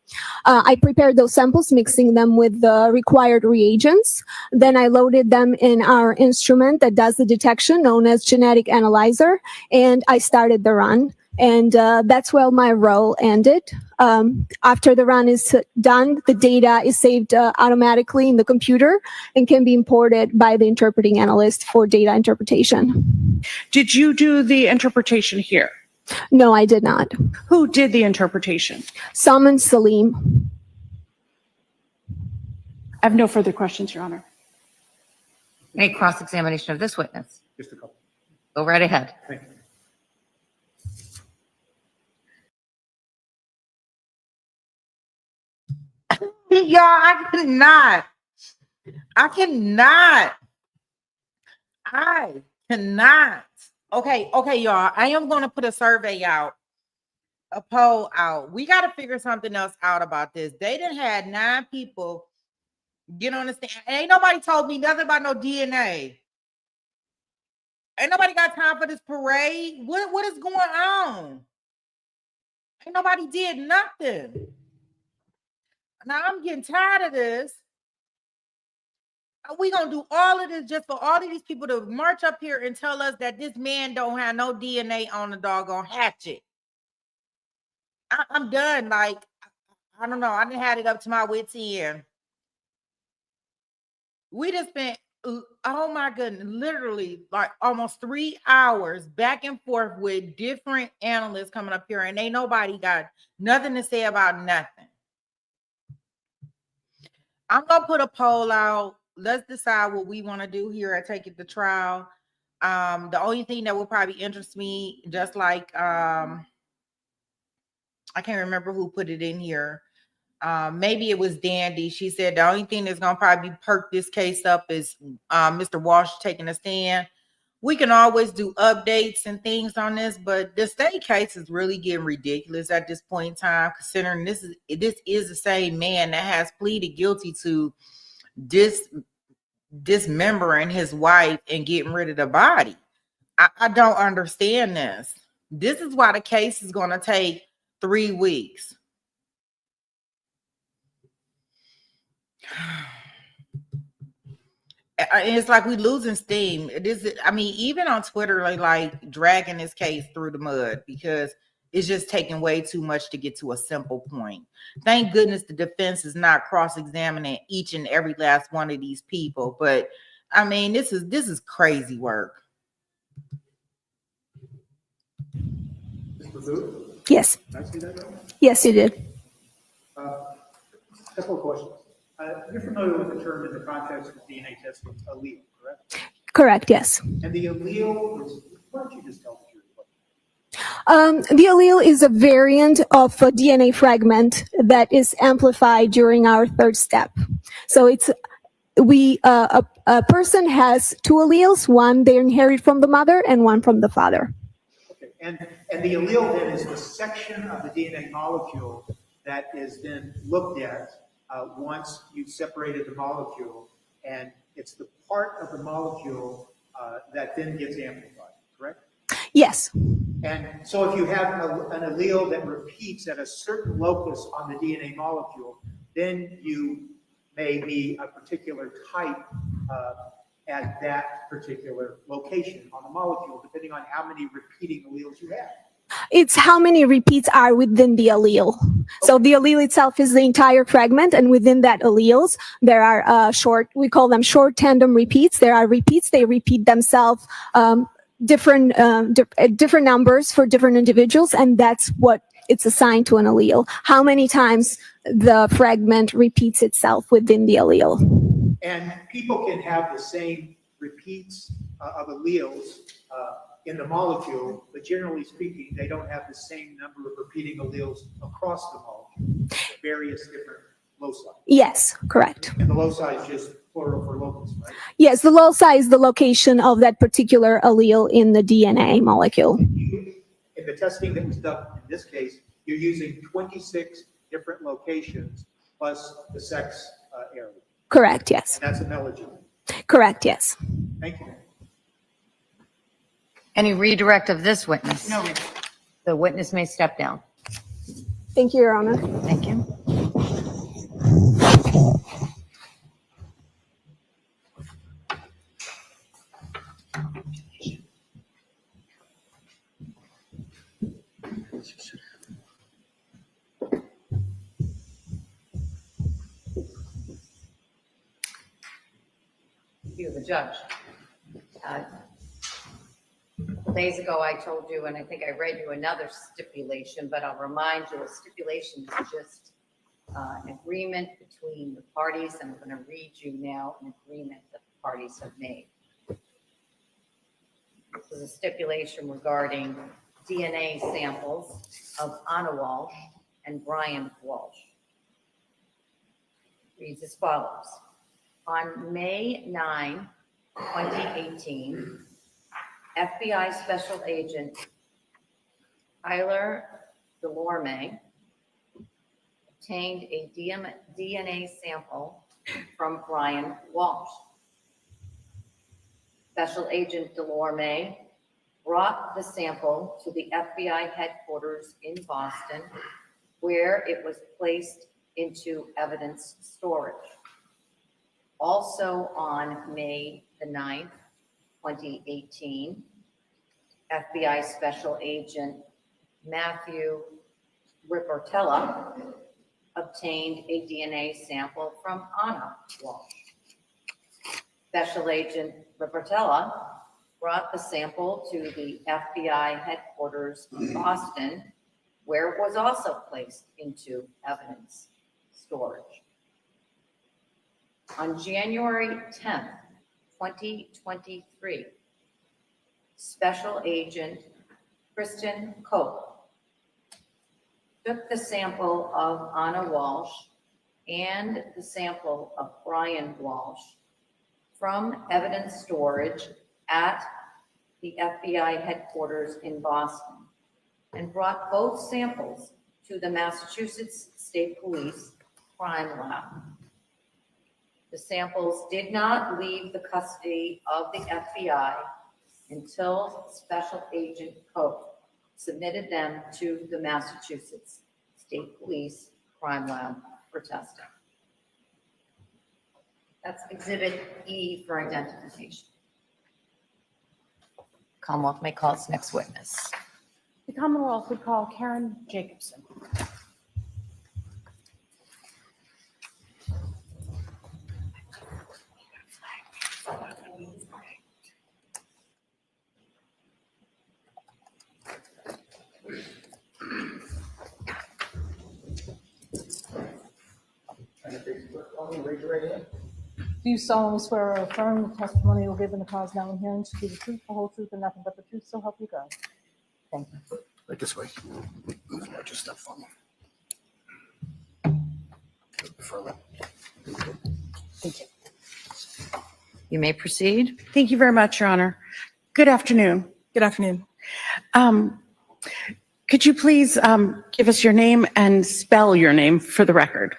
I prepared those samples, mixing them with the required reagents. Then I loaded them in our instrument that does the detection, known as genetic analyzer, and I started the run. And that's where my role ended. After the run is done, the data is saved automatically in the computer and can be imported by the interpreting analyst for data interpretation. Did you do the interpretation here? No, I did not. Who did the interpretation? Salman Salim. I have no further questions, Your Honor. Any cross-examination of this witness? Just a couple. Go right ahead. Thank you. Y'all, I cannot. Okay, y'all. I am going to put a survey out, a poll out. We got to figure something else out about this. They done had 9 people get on the stand. Ain't nobody told me nothing about no DNA. Ain't nobody got time for this parade. What is going on? Ain't nobody did nothing. Now I'm getting tired of this. We gonna do all of this just for all of these people to march up here and tell us that this man don't have no DNA on the doggone hatchet. I'm done. Like, I don't know. I done had it up to my wits' end. We just spent, oh my goodness, literally like almost 3 hours back and forth with different analysts coming up here, and ain't nobody got nothing to say about nothing. I'm gonna put a poll out. Let's decide what we want to do here at Take It to Trial. The only thing that would probably interest me, just like I can't remember who put it in here. Maybe it was Dandy. She said the only thing that's gonna probably perk this case up is Mr. Walsh taking a stand. We can always do updates and things on this, but the state case is really getting ridiculous at this point in time, considering this is the same man that has pleaded guilty to dismembering his wife and getting rid of the body. I don't understand this. This is why the case is going to take 3 weeks. it's like we losing steam. I mean, even on Twitter, like dragging this case through the mud because it's just taking way too much to get to a simple point. Thank goodness the defense is not cross-examining each and every last one of these people. But I mean, this is crazy work. Mr. Booth? Yes. Did I see that right? Yes, you did. Couple of questions. You're familiar with the term in the context of DNA testing, allele, correct? Correct, yes. And the allele is, why don't you just tell the jury what? The allele is a variant of a DNA fragment that is amplified during our third step. So it's a person has two alleles, one they inherit from the mother and one from the father. Okay, and the allele then is the section of the DNA molecule that is then looked at once you've separated the molecule, and it's the part of the molecule that then gets amplified, correct? Yes. And so if you have an allele that repeats at a certain locus on the DNA molecule, then you may be a particular type at that particular location on the molecule, depending on how many repeating alleles you have. It's how many repeats are within the allele. So the allele itself is the entire fragment, and within that alleles, there are we call them short tandem repeats. There are repeats, they repeat themselves different numbers for different individuals, and that's what it's assigned to an allele. How many times the fragment repeats itself within the allele. And people can have the same repeats of alleles in the molecule, but generally speaking, they don't have the same number of repeating alleles across the molecule, various different loci. Yes, correct. And the loci is just plural for locus, right? Yes, the loci is the location of that particular allele in the DNA molecule. In the testing that was done in this case, you're using 26 different locations plus the sex area. Correct, yes. And that's a melogene. Correct, yes. Thank you. Any redirect of this witness? No. The witness may step down. Thank you, Your Honor. Thank you. You, the judge. Days ago, I told you, and I think I read you another stipulation, but I'll remind you, a stipulation is just an agreement between the parties, and I'm going to read you now an agreement that the parties have made. This is a stipulation regarding DNA samples of Anna Walsh and Brian Walsh. Reads as follows. On May 9, 2018, FBI Special Agent Tyler Delorme obtained a DNA sample from Brian Walsh. Special Agent Delorme brought the sample to the FBI headquarters in Boston, where it was placed into evidence storage. Also on May the 9th, 2018, FBI Special Agent Matthew Riportella obtained a DNA sample from Anna Walsh. Special Agent Riportella brought the sample to the FBI headquarters in Boston, where it was also placed into evidence storage. On January 10th, 2023, Special Agent Kristen Koch took the sample of Anna Walsh and the sample of Brian Walsh from evidence storage at the FBI headquarters in Boston and brought both samples to the Massachusetts State Police Crime Lab. The samples did not leave the custody of the FBI until Special Agent Koch submitted them to the Massachusetts State Police Crime Lab for testing. That's Exhibit E for identification. Commonwealth may call its next witness. The Commonwealth would call Karen Jacobson. Do you solemnly swear or affirm the testimony you will give in the cause now and hearing to be the truth, the whole truth, and nothing but the truth, so help you God? Thank you. Right this way. Watch your step for me. Further. Thank you. You may proceed. Thank you very much, Your Honor. Good afternoon. Good afternoon. Could you please give us your name and spell your name for the record?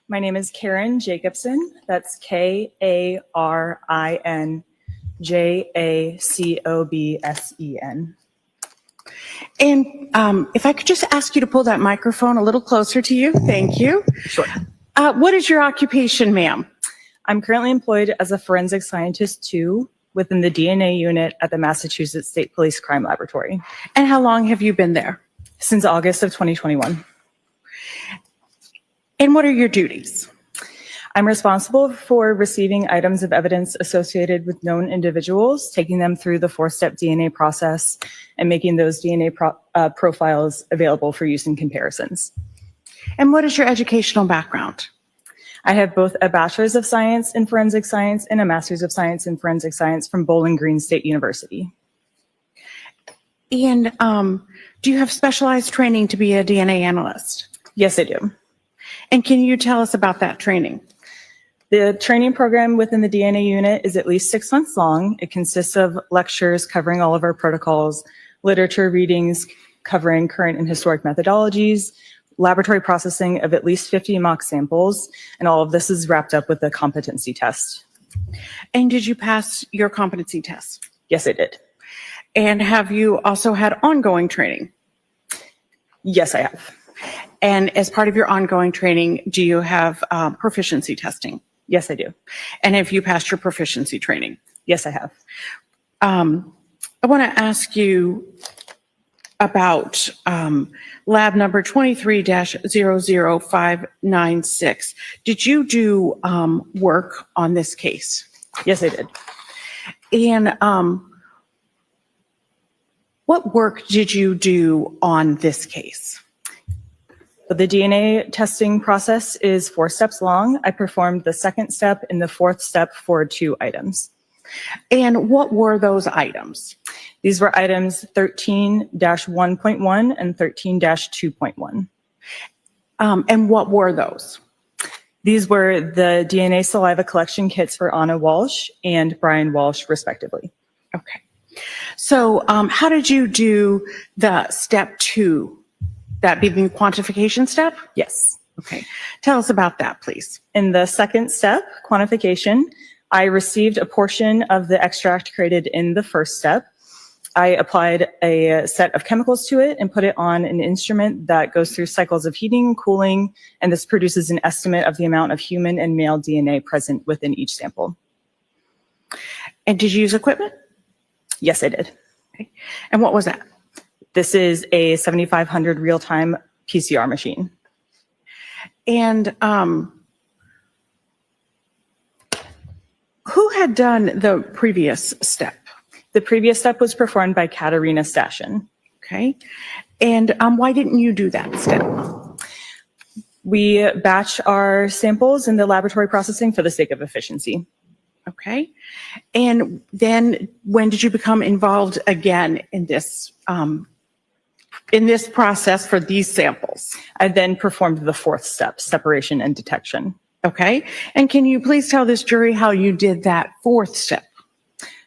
My name is Karen Jacobson. That's KarinJacobsen. And if I could just ask you to pull that microphone a little closer to you. Thank you. Sure. What is your occupation, ma'am? I'm currently employed as a forensic scientist 2 within the DNA unit at the Massachusetts State Police Crime Laboratory. And how long have you been there? Since August of 2021. And what are your duties? I'm responsible for receiving items of evidence associated with known individuals, taking them through the 4-step DNA process, and making those DNA profiles available for use in comparisons. And what is your educational background? I have both a Bachelor's of Science in Forensic Science and a Master's of Science in Forensic Science from Bowling Green State University. And do you have specialized training to be a DNA analyst? Yes, I do. And can you tell us about that training? The training program within the DNA unit is at least 6 months long. It consists of lectures covering all of our protocols, literature readings covering current and historic methodologies, laboratory processing of at least 50 mock samples, and all of this is wrapped up with a competency test. And did you pass your competency test? Yes, I did. And have you also had ongoing training? Yes, I have. And as part of your ongoing training, do you have proficiency testing? Yes, I do. And have you passed your proficiency training? Yes, I have. I want to ask you about lab number 23-00596. Did you do work on this case? Yes, I did. And what work did you do on this case? The DNA testing process is 4 steps long. I performed the 2nd step and the 4th step for 2 items. And what were those items? These were items 13-1.1 and 13-2.1. And what were those? These were the DNA saliva collection kits for Anna Walshe and Brian Walshe, respectively. Okay. So how did you do the step 2? That be the quantification step? Yes. Okay. Tell us about that, please. In the 2nd step, quantification, I received a portion of the extract created in the 1st step. I applied a set of chemicals to it and put it on an instrument that goes through cycles of heating, cooling, and this produces an estimate of the amount of human and male DNA present within each sample. And did you use equipment? Yes, I did. Okay. And what was that? This is a 7500 real-time PCR machine. And who had done the previous step? The previous step was performed by Katarina Stashin. Okay. And why didn't you do that step? We batch our samples in the laboratory processing for the sake of efficiency. Okay. And then when did you become involved again in this process for these samples? I then performed the 4th step, separation and detection. Okay. And can you please tell this jury how you did that 4th step?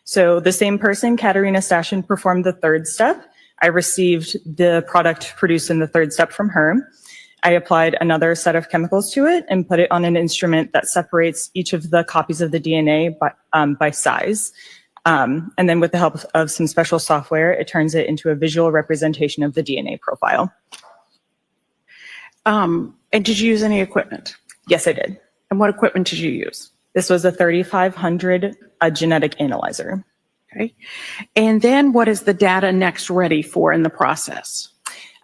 So the same person, Katarina Stashin, performed the 3rd step. I received the product produced in the 3rd step from her. I applied another set of chemicals to it and put it on an instrument that separates each of the copies of the DNA by size. And then with the help of some special software, it turns it into a visual representation of the DNA profile. And did you use any equipment? Yes, I did. And what equipment did you use? This was a 3500 genetic analyzer. Okay. And then what is the data next ready for in the process?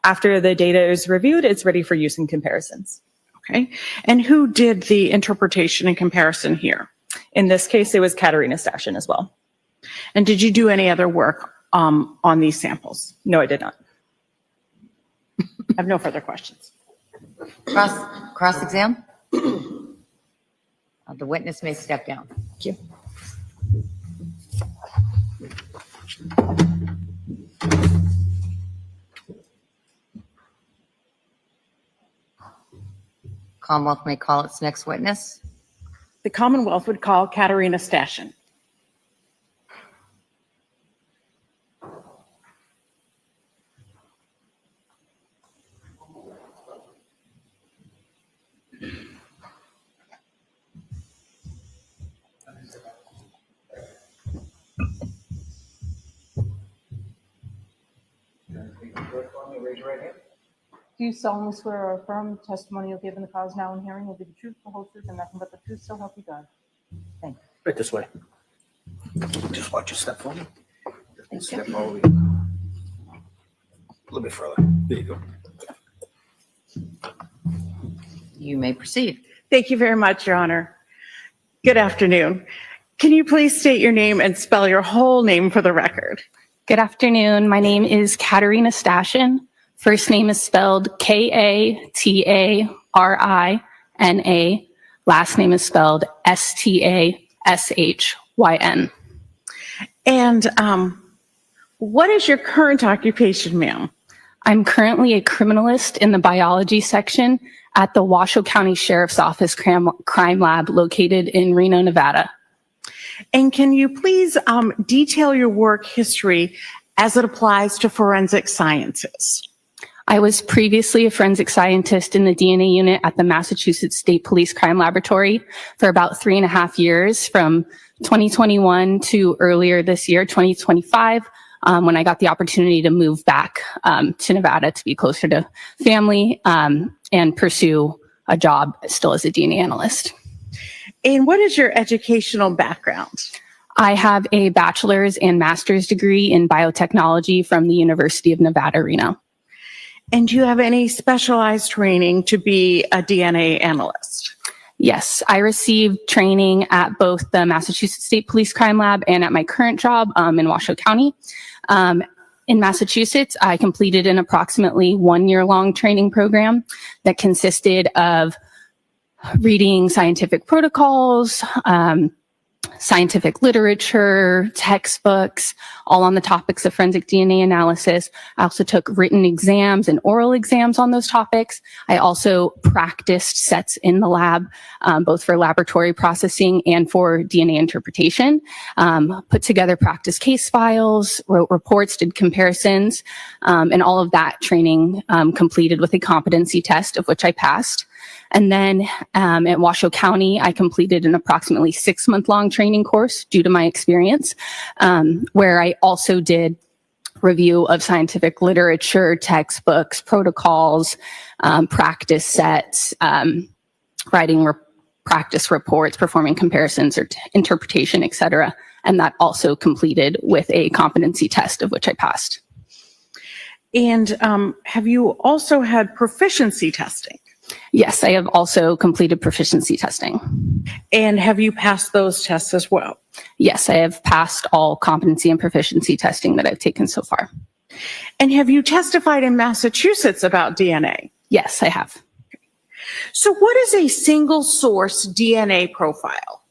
After the data is reviewed, it's ready for use in comparisons. Okay. And who did the interpretation and comparison here? In this case, it was Katerina Stashin as well. And did you do any other work on these samples? No, I did not. I have no further questions. Cross exam? The witness may step down. Thank you. Commonwealth may call its next witness. The Commonwealth would call Katerina Stashin. Raise your right hand. Do you solemnly swear or affirm the testimony you'll give in the cause now in hearing will be the truth, the whole truth, and nothing but the truth, so help you God? Thank you. Right this way. Just watch your step for me. Step all the way. A little bit further. There you go. You may proceed. Thank you very much, Your Honor. Good afternoon. Can you please state your name and spell your whole name for the record? Good afternoon. My name is Katerina Stashin. First name is spelled Katarina. Last name is spelled Stashyn. And what is your current occupation, ma'am? I'm currently a criminalist in the biology section at the Washoe County Sheriff's Office Crime Lab located in Reno, Nevada. And can you please detail your work history as it applies to forensic sciences? I was previously a forensic scientist in the DNA unit at the Massachusetts State Police Crime Laboratory for about 3.5 years, from 2021 to earlier this year, 2025, when I got the opportunity to move back to Nevada to be closer to family and pursue a job still as a DNA analyst. And what is your educational background? I have a bachelor's and master's degree in biotechnology from the University of Nevada, Reno. And do you have any specialized training to be a DNA analyst? Yes, I received training at both the Massachusetts State Police Crime Lab and at my current job in Washoe County. In Massachusetts, I completed an approximately 1-year-long training program that consisted of reading scientific protocols, scientific literature, textbooks, all on the topics of forensic DNA analysis. I also took written exams and oral exams on those topics. I also practiced sets in the lab, both for laboratory processing and for DNA interpretation. Put together practice case files, wrote reports, did comparisons, and all of that training completed with a competency test, of which I passed. And then at Washoe County, I completed an approximately 6-month-long training course due to my experience, where I also did review of scientific literature, textbooks, protocols, practice sets, writing practice reports, performing comparisons or interpretation, etc. And that also completed with a competency test, of which I passed. And have you also had proficiency testing? Yes, I have also completed proficiency testing. And have you passed those tests as well? Yes, I have passed all competency and proficiency testing that I've taken so far. And have you testified in Massachusetts about DNA? Yes, I have. So what is a single source DNA profile?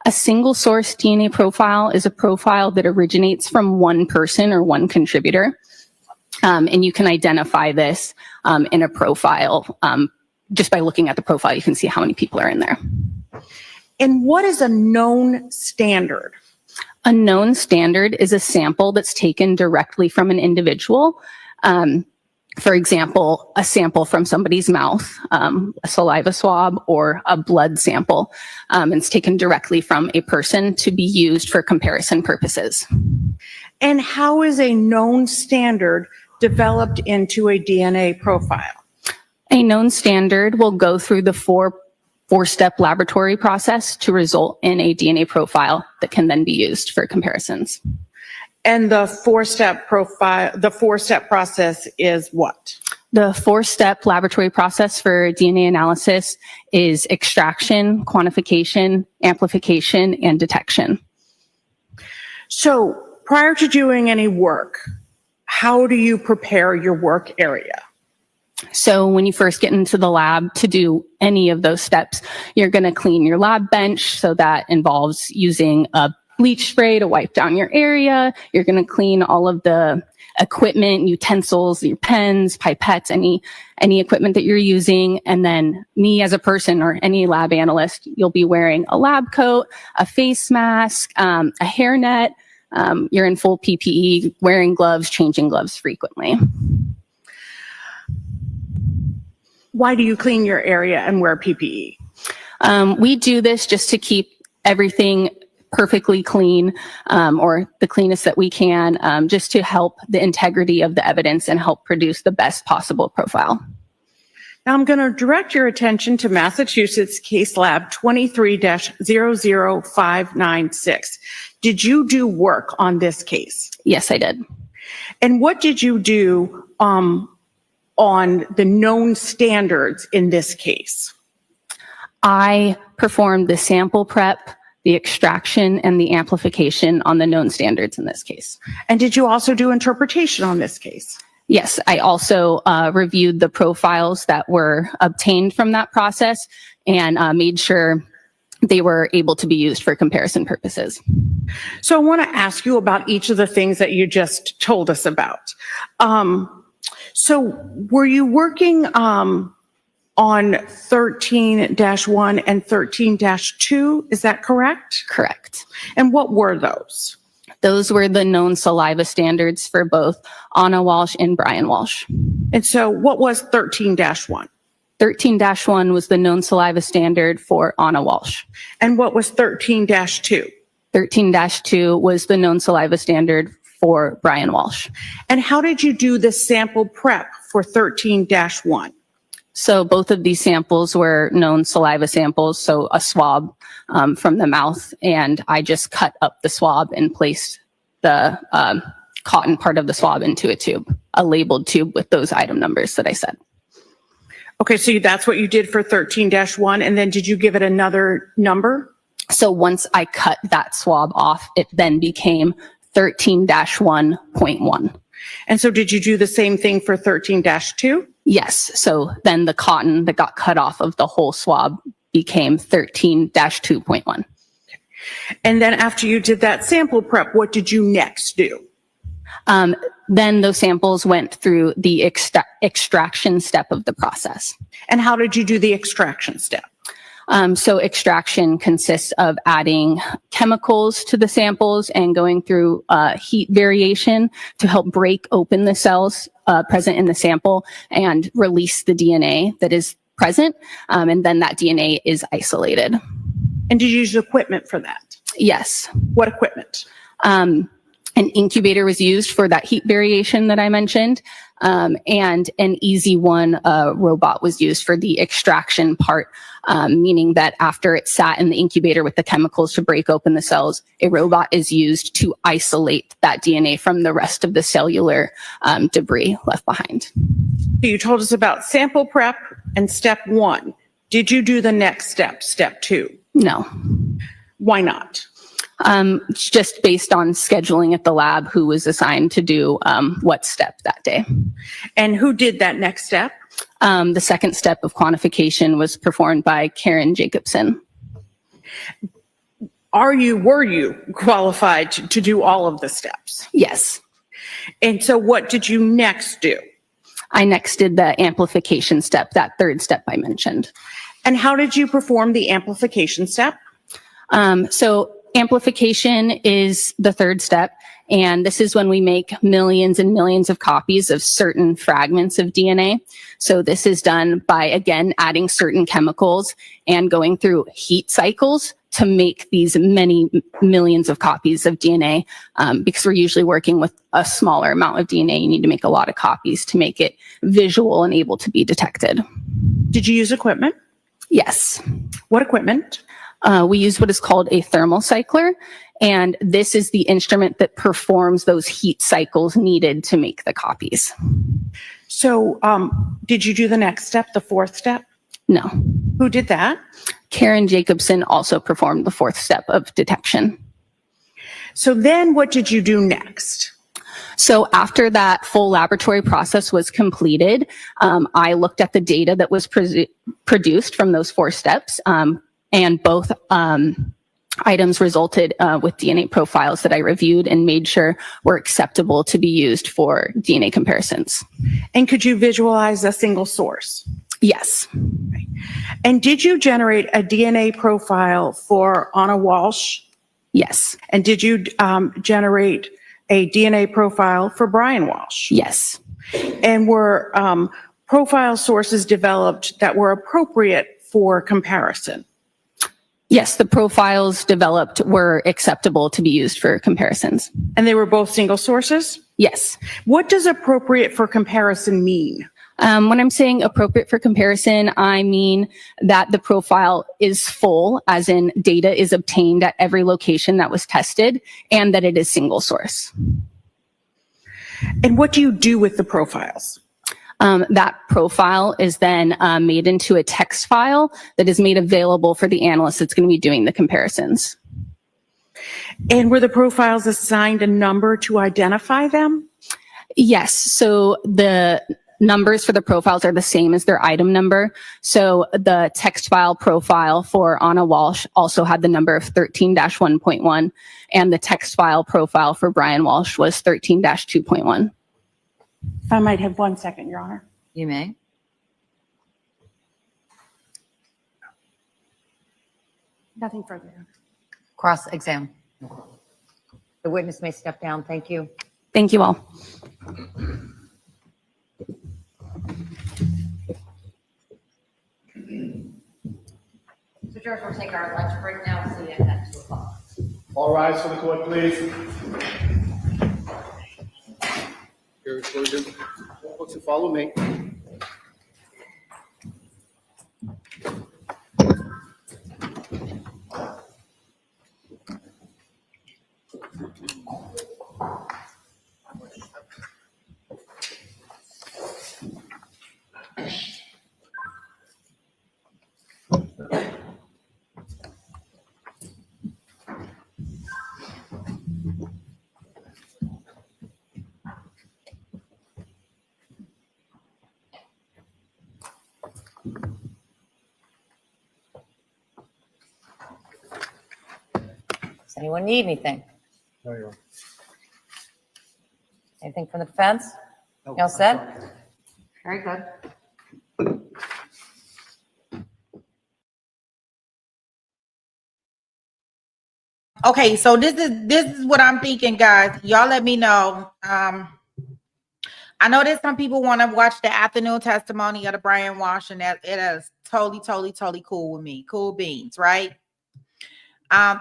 A single source DNA profile is a profile that originates from one person or one contributor. And you can identify this in a profile. Just by looking at the profile, you can see how many people are in there. And what is a known standard? A known standard is a sample that's taken directly from an individual. For example, a sample from somebody's mouth, a saliva swab, or a blood sample. It's taken directly from a person to be used for comparison purposes. And how is a known standard developed into a DNA profile? A known standard will go through the four 4-step laboratory process to result in a DNA profile that can then be used for comparisons. And the 4-step process is what? The 4-step laboratory process for DNA analysis is extraction, quantification, amplification, and detection. So prior to doing any work, how do you prepare your work area? So when you first get into the lab to do any of those steps, you're going to clean your lab bench. So that involves using a bleach spray to wipe down your area. You're going to clean all of the equipment, utensils, your pens, pipettes, any equipment that you're using. And then me as a person or any lab analyst, you'll be wearing a lab coat, a face mask, a hairnet. You're in full PPE, wearing gloves, changing gloves frequently. Why do you clean your area and wear PPE? We do this just to keep everything perfectly clean, or the cleanest that we can, just to help the integrity of the evidence and help produce the best possible profile. Now I'm going to direct your attention to Massachusetts Case Lab 23-00596. Did you do work on this case? Yes, I did. And what did you do on the known standards in this case? I performed the sample prep, the extraction, and the amplification on the known standards in this case. And did you also do interpretation on this case? Yes, I also reviewed the profiles that were obtained from that process and made sure they were able to be used for comparison purposes. So I want to ask you about each of the things that you just told us about. So were you working on 13-1 and 13-2? Is that correct? Correct. And what were those? Those were the known saliva standards for both Anna Walsh and Brian Walsh. And so what was 13-1? 13-1 was the known saliva standard for Anna Walsh. And what was 13-2? 13-2 was the known saliva standard for Brian Walsh. And how did you do the sample prep for 13-1? So both of these samples were known saliva samples, so a swab from the mouth, and I just cut up the swab and placed the cotton part of the swab into a tube, a labeled tube with those item numbers that I said. Okay, so that's what you did for 13-1, and then did you give it another number? So once I cut that swab off, it then became 13-1.1. And so did you do the same thing for 13-2? Yes. So then the cotton that got cut off of the whole swab became 13-2.1. And then after you did that sample prep, what did you next do? Then those samples went through the extraction step of the process. And how did you do the extraction step? So extraction consists of adding chemicals to the samples and going through heat variation to help break open the cells present in the sample and release the DNA that is present. And then that DNA is isolated. And did you use equipment for that? Yes. What equipment? An incubator was used for that heat variation that I mentioned. And an Easy One robot was used for the extraction part, meaning that after it sat in the incubator with the chemicals to break open the cells, a robot is used to isolate that DNA from the rest of the cellular debris left behind. You told us about sample prep and step 1. Did you do the next step, step 2? No. Why not? Just based on scheduling at the lab, who was assigned to do what step that day. And who did that next step? The second step of quantification was performed by Karen Jacobson. Were you qualified to do all of the steps? Yes. And so what did you next do? I next did the amplification step, that third step I mentioned. And how did you perform the amplification step? So amplification is the third step, and this is when we make millions and millions of copies of certain fragments of DNA. So this is done by, again, adding certain chemicals and going through heat cycles to make these many millions of copies of DNA, because we're usually working with a smaller amount of DNA. You need to make a lot of copies to make it visual and able to be detected. Did you use equipment? Yes. What equipment? We use what is called a thermal cycler, and this is the instrument that performs those heat cycles needed to make the copies. So did you do the next step, the fourth step? No. Who did that? Karen Jacobson also performed the fourth step of detection. So then what did you do next? So after that full laboratory process was completed, I looked at the data that was produced from those 4 steps, and both items resulted with DNA profiles that I reviewed and made sure were acceptable to be used for DNA comparisons. And could you visualize a single source? Yes. And did you generate a DNA profile for Anna Walshe? Yes. And did you generate a DNA profile for Brian Walshe? Yes. And were profile sources developed that were appropriate for comparison? Yes, the profiles developed were acceptable to be used for comparisons. And they were both single sources? Yes. What does appropriate for comparison mean? When I'm saying appropriate for comparison, I mean that the profile is full, as in data is obtained at every location that was tested, and that it is single source. And what do you do with the profiles? That profile is then made into a text file that is made available for the analyst that's going to be doing the comparisons. And were the profiles assigned a number to identify them? Yes. So the numbers for the profiles are the same as their item number. So the text file profile for Anna Walshe also had the number of 13-1.1, and the text file profile for Brian Walshe was 13-2.1. If I might have 1 second, Your Honor. You may. Nothing further. Cross-exam. The witness may step down. Thank you. Thank you all. So, Judge, we'll take our lunch break now and see you at 2 o'clock. All rise for the court, please. Here, Sergeant. Folks, follow me. Does anyone need anything? No, Your Honor. Anything from the defense? No, You all set? Very good. Okay, so this is what I'm thinking, guys. Y'all let me know. I know that some people want to watch the afternoon testimony of the Brian Walshe, and that it is totally cool with me. Cool beans, right?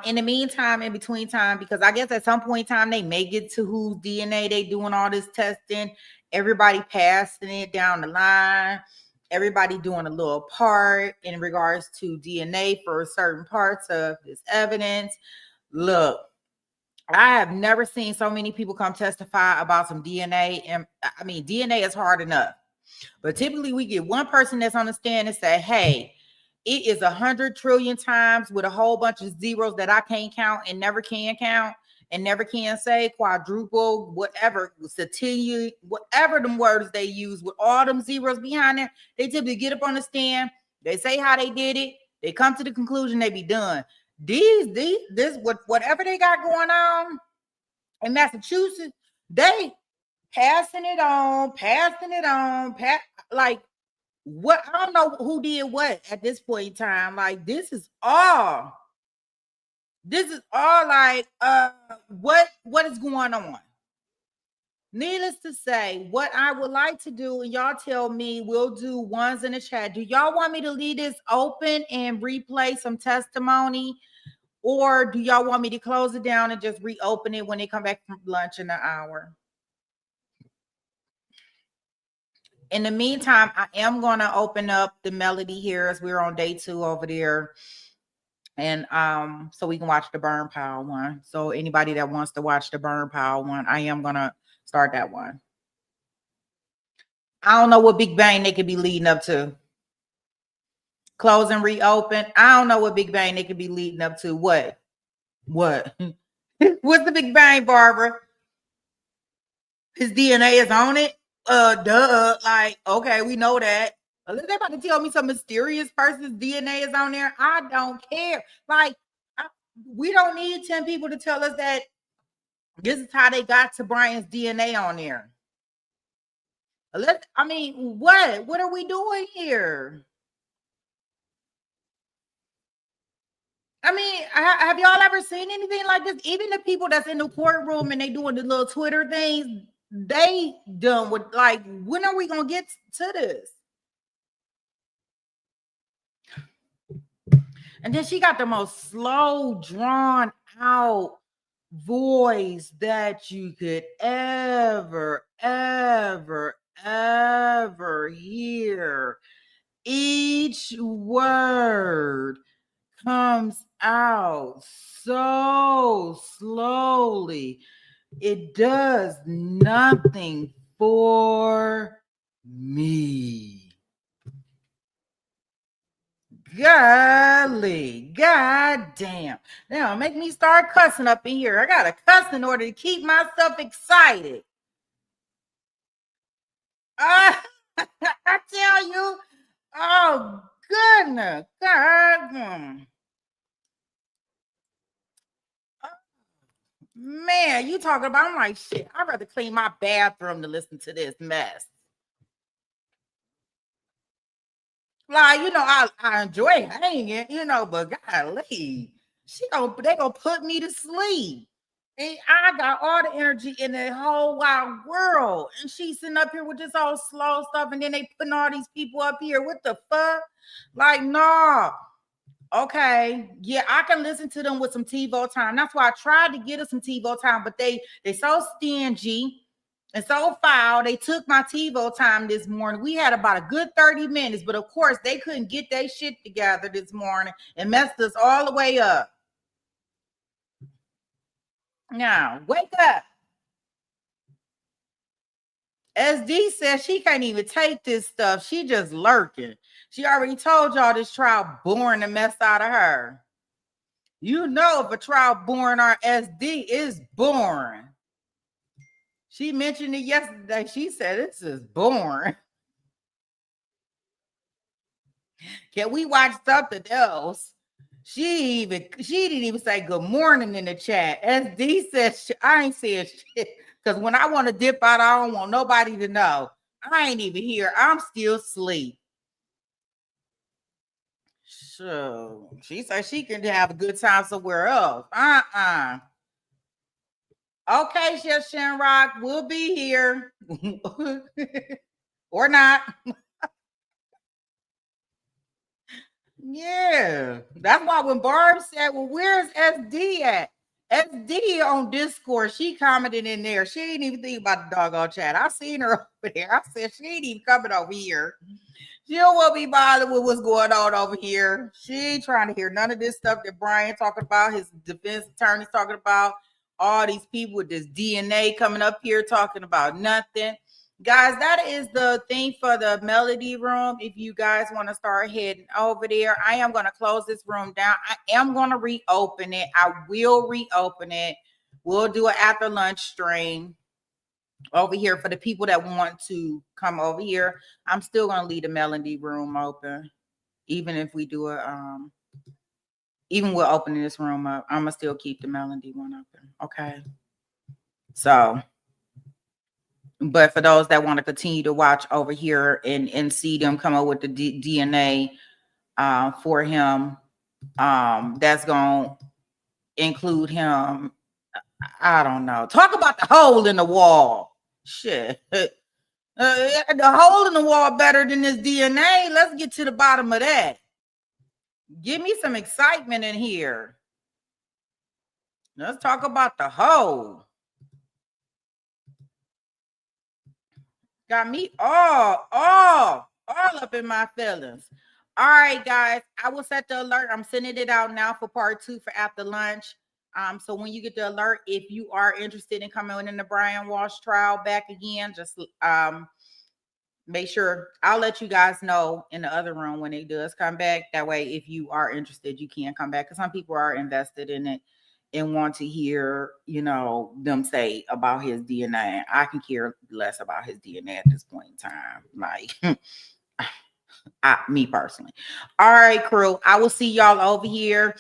In the meantime, in between time, because I guess at some point in time they may get to whose DNA they doing all this testing. Everybody passing it down the line. Everybody doing a little part in regards to DNA for certain parts of this evidence. Look, I have never seen so many people come testify about some DNA. And I mean, DNA is hard enough, but typically we get one person that's on the stand and say, hey, it is 100 trillion times with a whole bunch of zeros that I can't count and never can count and never can say, quadruple, whatever, centillion, whatever them words they use with all them zeros behind it. They typically get up on the stand, they say how they did it, they come to the conclusion, they be done. Whatever they got going on in Massachusetts, they passing it on, like, what? I don't know who did what at this point in time. Like, this is all like, what is going on? Needless to say, what I would like to do, and y'all tell me, we'll do ones in the chat. Do y'all want me to leave this open and replay some testimony? Or do y'all want me to close it down and just reopen it when they come back from lunch in an hour? In the meantime, I am going to open up the Melody here as we're on day 2 over there. And so we can watch the burn pile one. So anybody that wants to watch the burn pile one, I am going to start that one. I don't know what Big Bang they could be leading up to. Close and reopen. I don't know what Big Bang they could be leading up to. What? What's the Big Bang, Barbara? His DNA is on it? Duh. Like, okay, we know that. Unless they're about to tell me some mysterious person's DNA is on there, I don't care. Like, we don't need 10 people to tell us that this is how they got to Brian's DNA on there. I mean, what? What are we doing here? I mean, have y'all ever seen anything like this? Even the people that's in the courtroom and they doing the little Twitter things, they done with, like, when are we gonna get to this? And then she got the most slow, drawn out voice that you could ever hear. Each word comes out so slowly. It does nothing for me. Golly, goddamn. Now make me start cussing up in here. I gotta cuss in order to keep myself excited. I tell you, oh goodness, God. Man, you talking about, I'm like, shit, I'd rather clean my bathroom to listen to this mess. Like, you know, I enjoy hanging, you know, but golly, they gonna put me to sleep. And I got all the energy in the whole wide world. And she's sitting up here with this all slow stuff. And then they putting all these people up here. What the fuck? Like, no. Okay. Yeah, I can listen to them with some TiVo time. That's why I tried to get us some TiVo time, but they so stingy and so foul. They took my TiVo time this morning. We had about a good 30 minutes, but of course they couldn't get their shit together this morning and messed us all the way up. Now, wake up. SD says she can't even take this stuff. She just lurking. She already told y'all this trial boring the mess out of her. You know, if a trial boring our SD is boring. She mentioned it yesterday. She said, this is boring. Can we watch something else? She didn't even say good morning in the chat. SD says, I ain't saying shit. Because when I want to dip out, I don't want nobody to know. I ain't even here. I'm still asleep. So she said she can have a good time somewhere else. Okay, Chef Shamrock, we'll be here. Or not. Yeah. That's why when Barb said, well, where's SD at? SD on Discord, she commented in there. She didn't even think about the doggone chat. I seen her over there. I said, she ain't even coming over here. She don't want to be bothered with what's going on over here. She ain't trying to hear none of this stuff that Brian talking about, his defense attorney's talking about, all these people with this DNA coming up here talking about nothing. Guys, that is the thing for the Melody room. If you guys want to start heading over there, I am going to close this room down. I am going to reopen it. I will reopen it. We'll do an after lunch stream over here for the people that want to come over here. I'm still going to leave the Melody room open. Even if we do even we're opening this room up, I'm going to still keep the Melody one open. Okay. So, but for those that want to continue to watch over here and see them come up with the DNA for him, that's going to include him. I don't know. Talk about the hole in the wall. Shit. The hole in the wall better than this DNA. Let's get to the bottom of that. Give me some excitement in here. Let's talk about the hole. Got me all up in my feelings. All right, guys, I will set the alert. I'm sending it out now for part 2 for after lunch. So when you get the alert, if you are interested in coming in the Brian Walshe trial back again, just make sure I'll let you guys know in the other room when it does come back. That way, if you are interested, you can come back, because some people are invested in it and want to hear, them say about his DNA. I can care less about his DNA at this point in time. Like, me personally. All right, crew. I will see y'all over here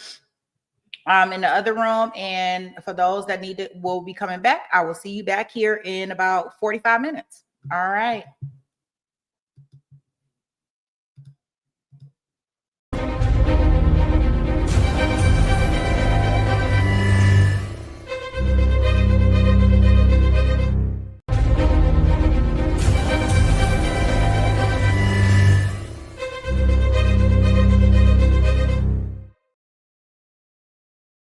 in the other room. And for those that will be coming back, I will see you back here in about 45 minutes. All right.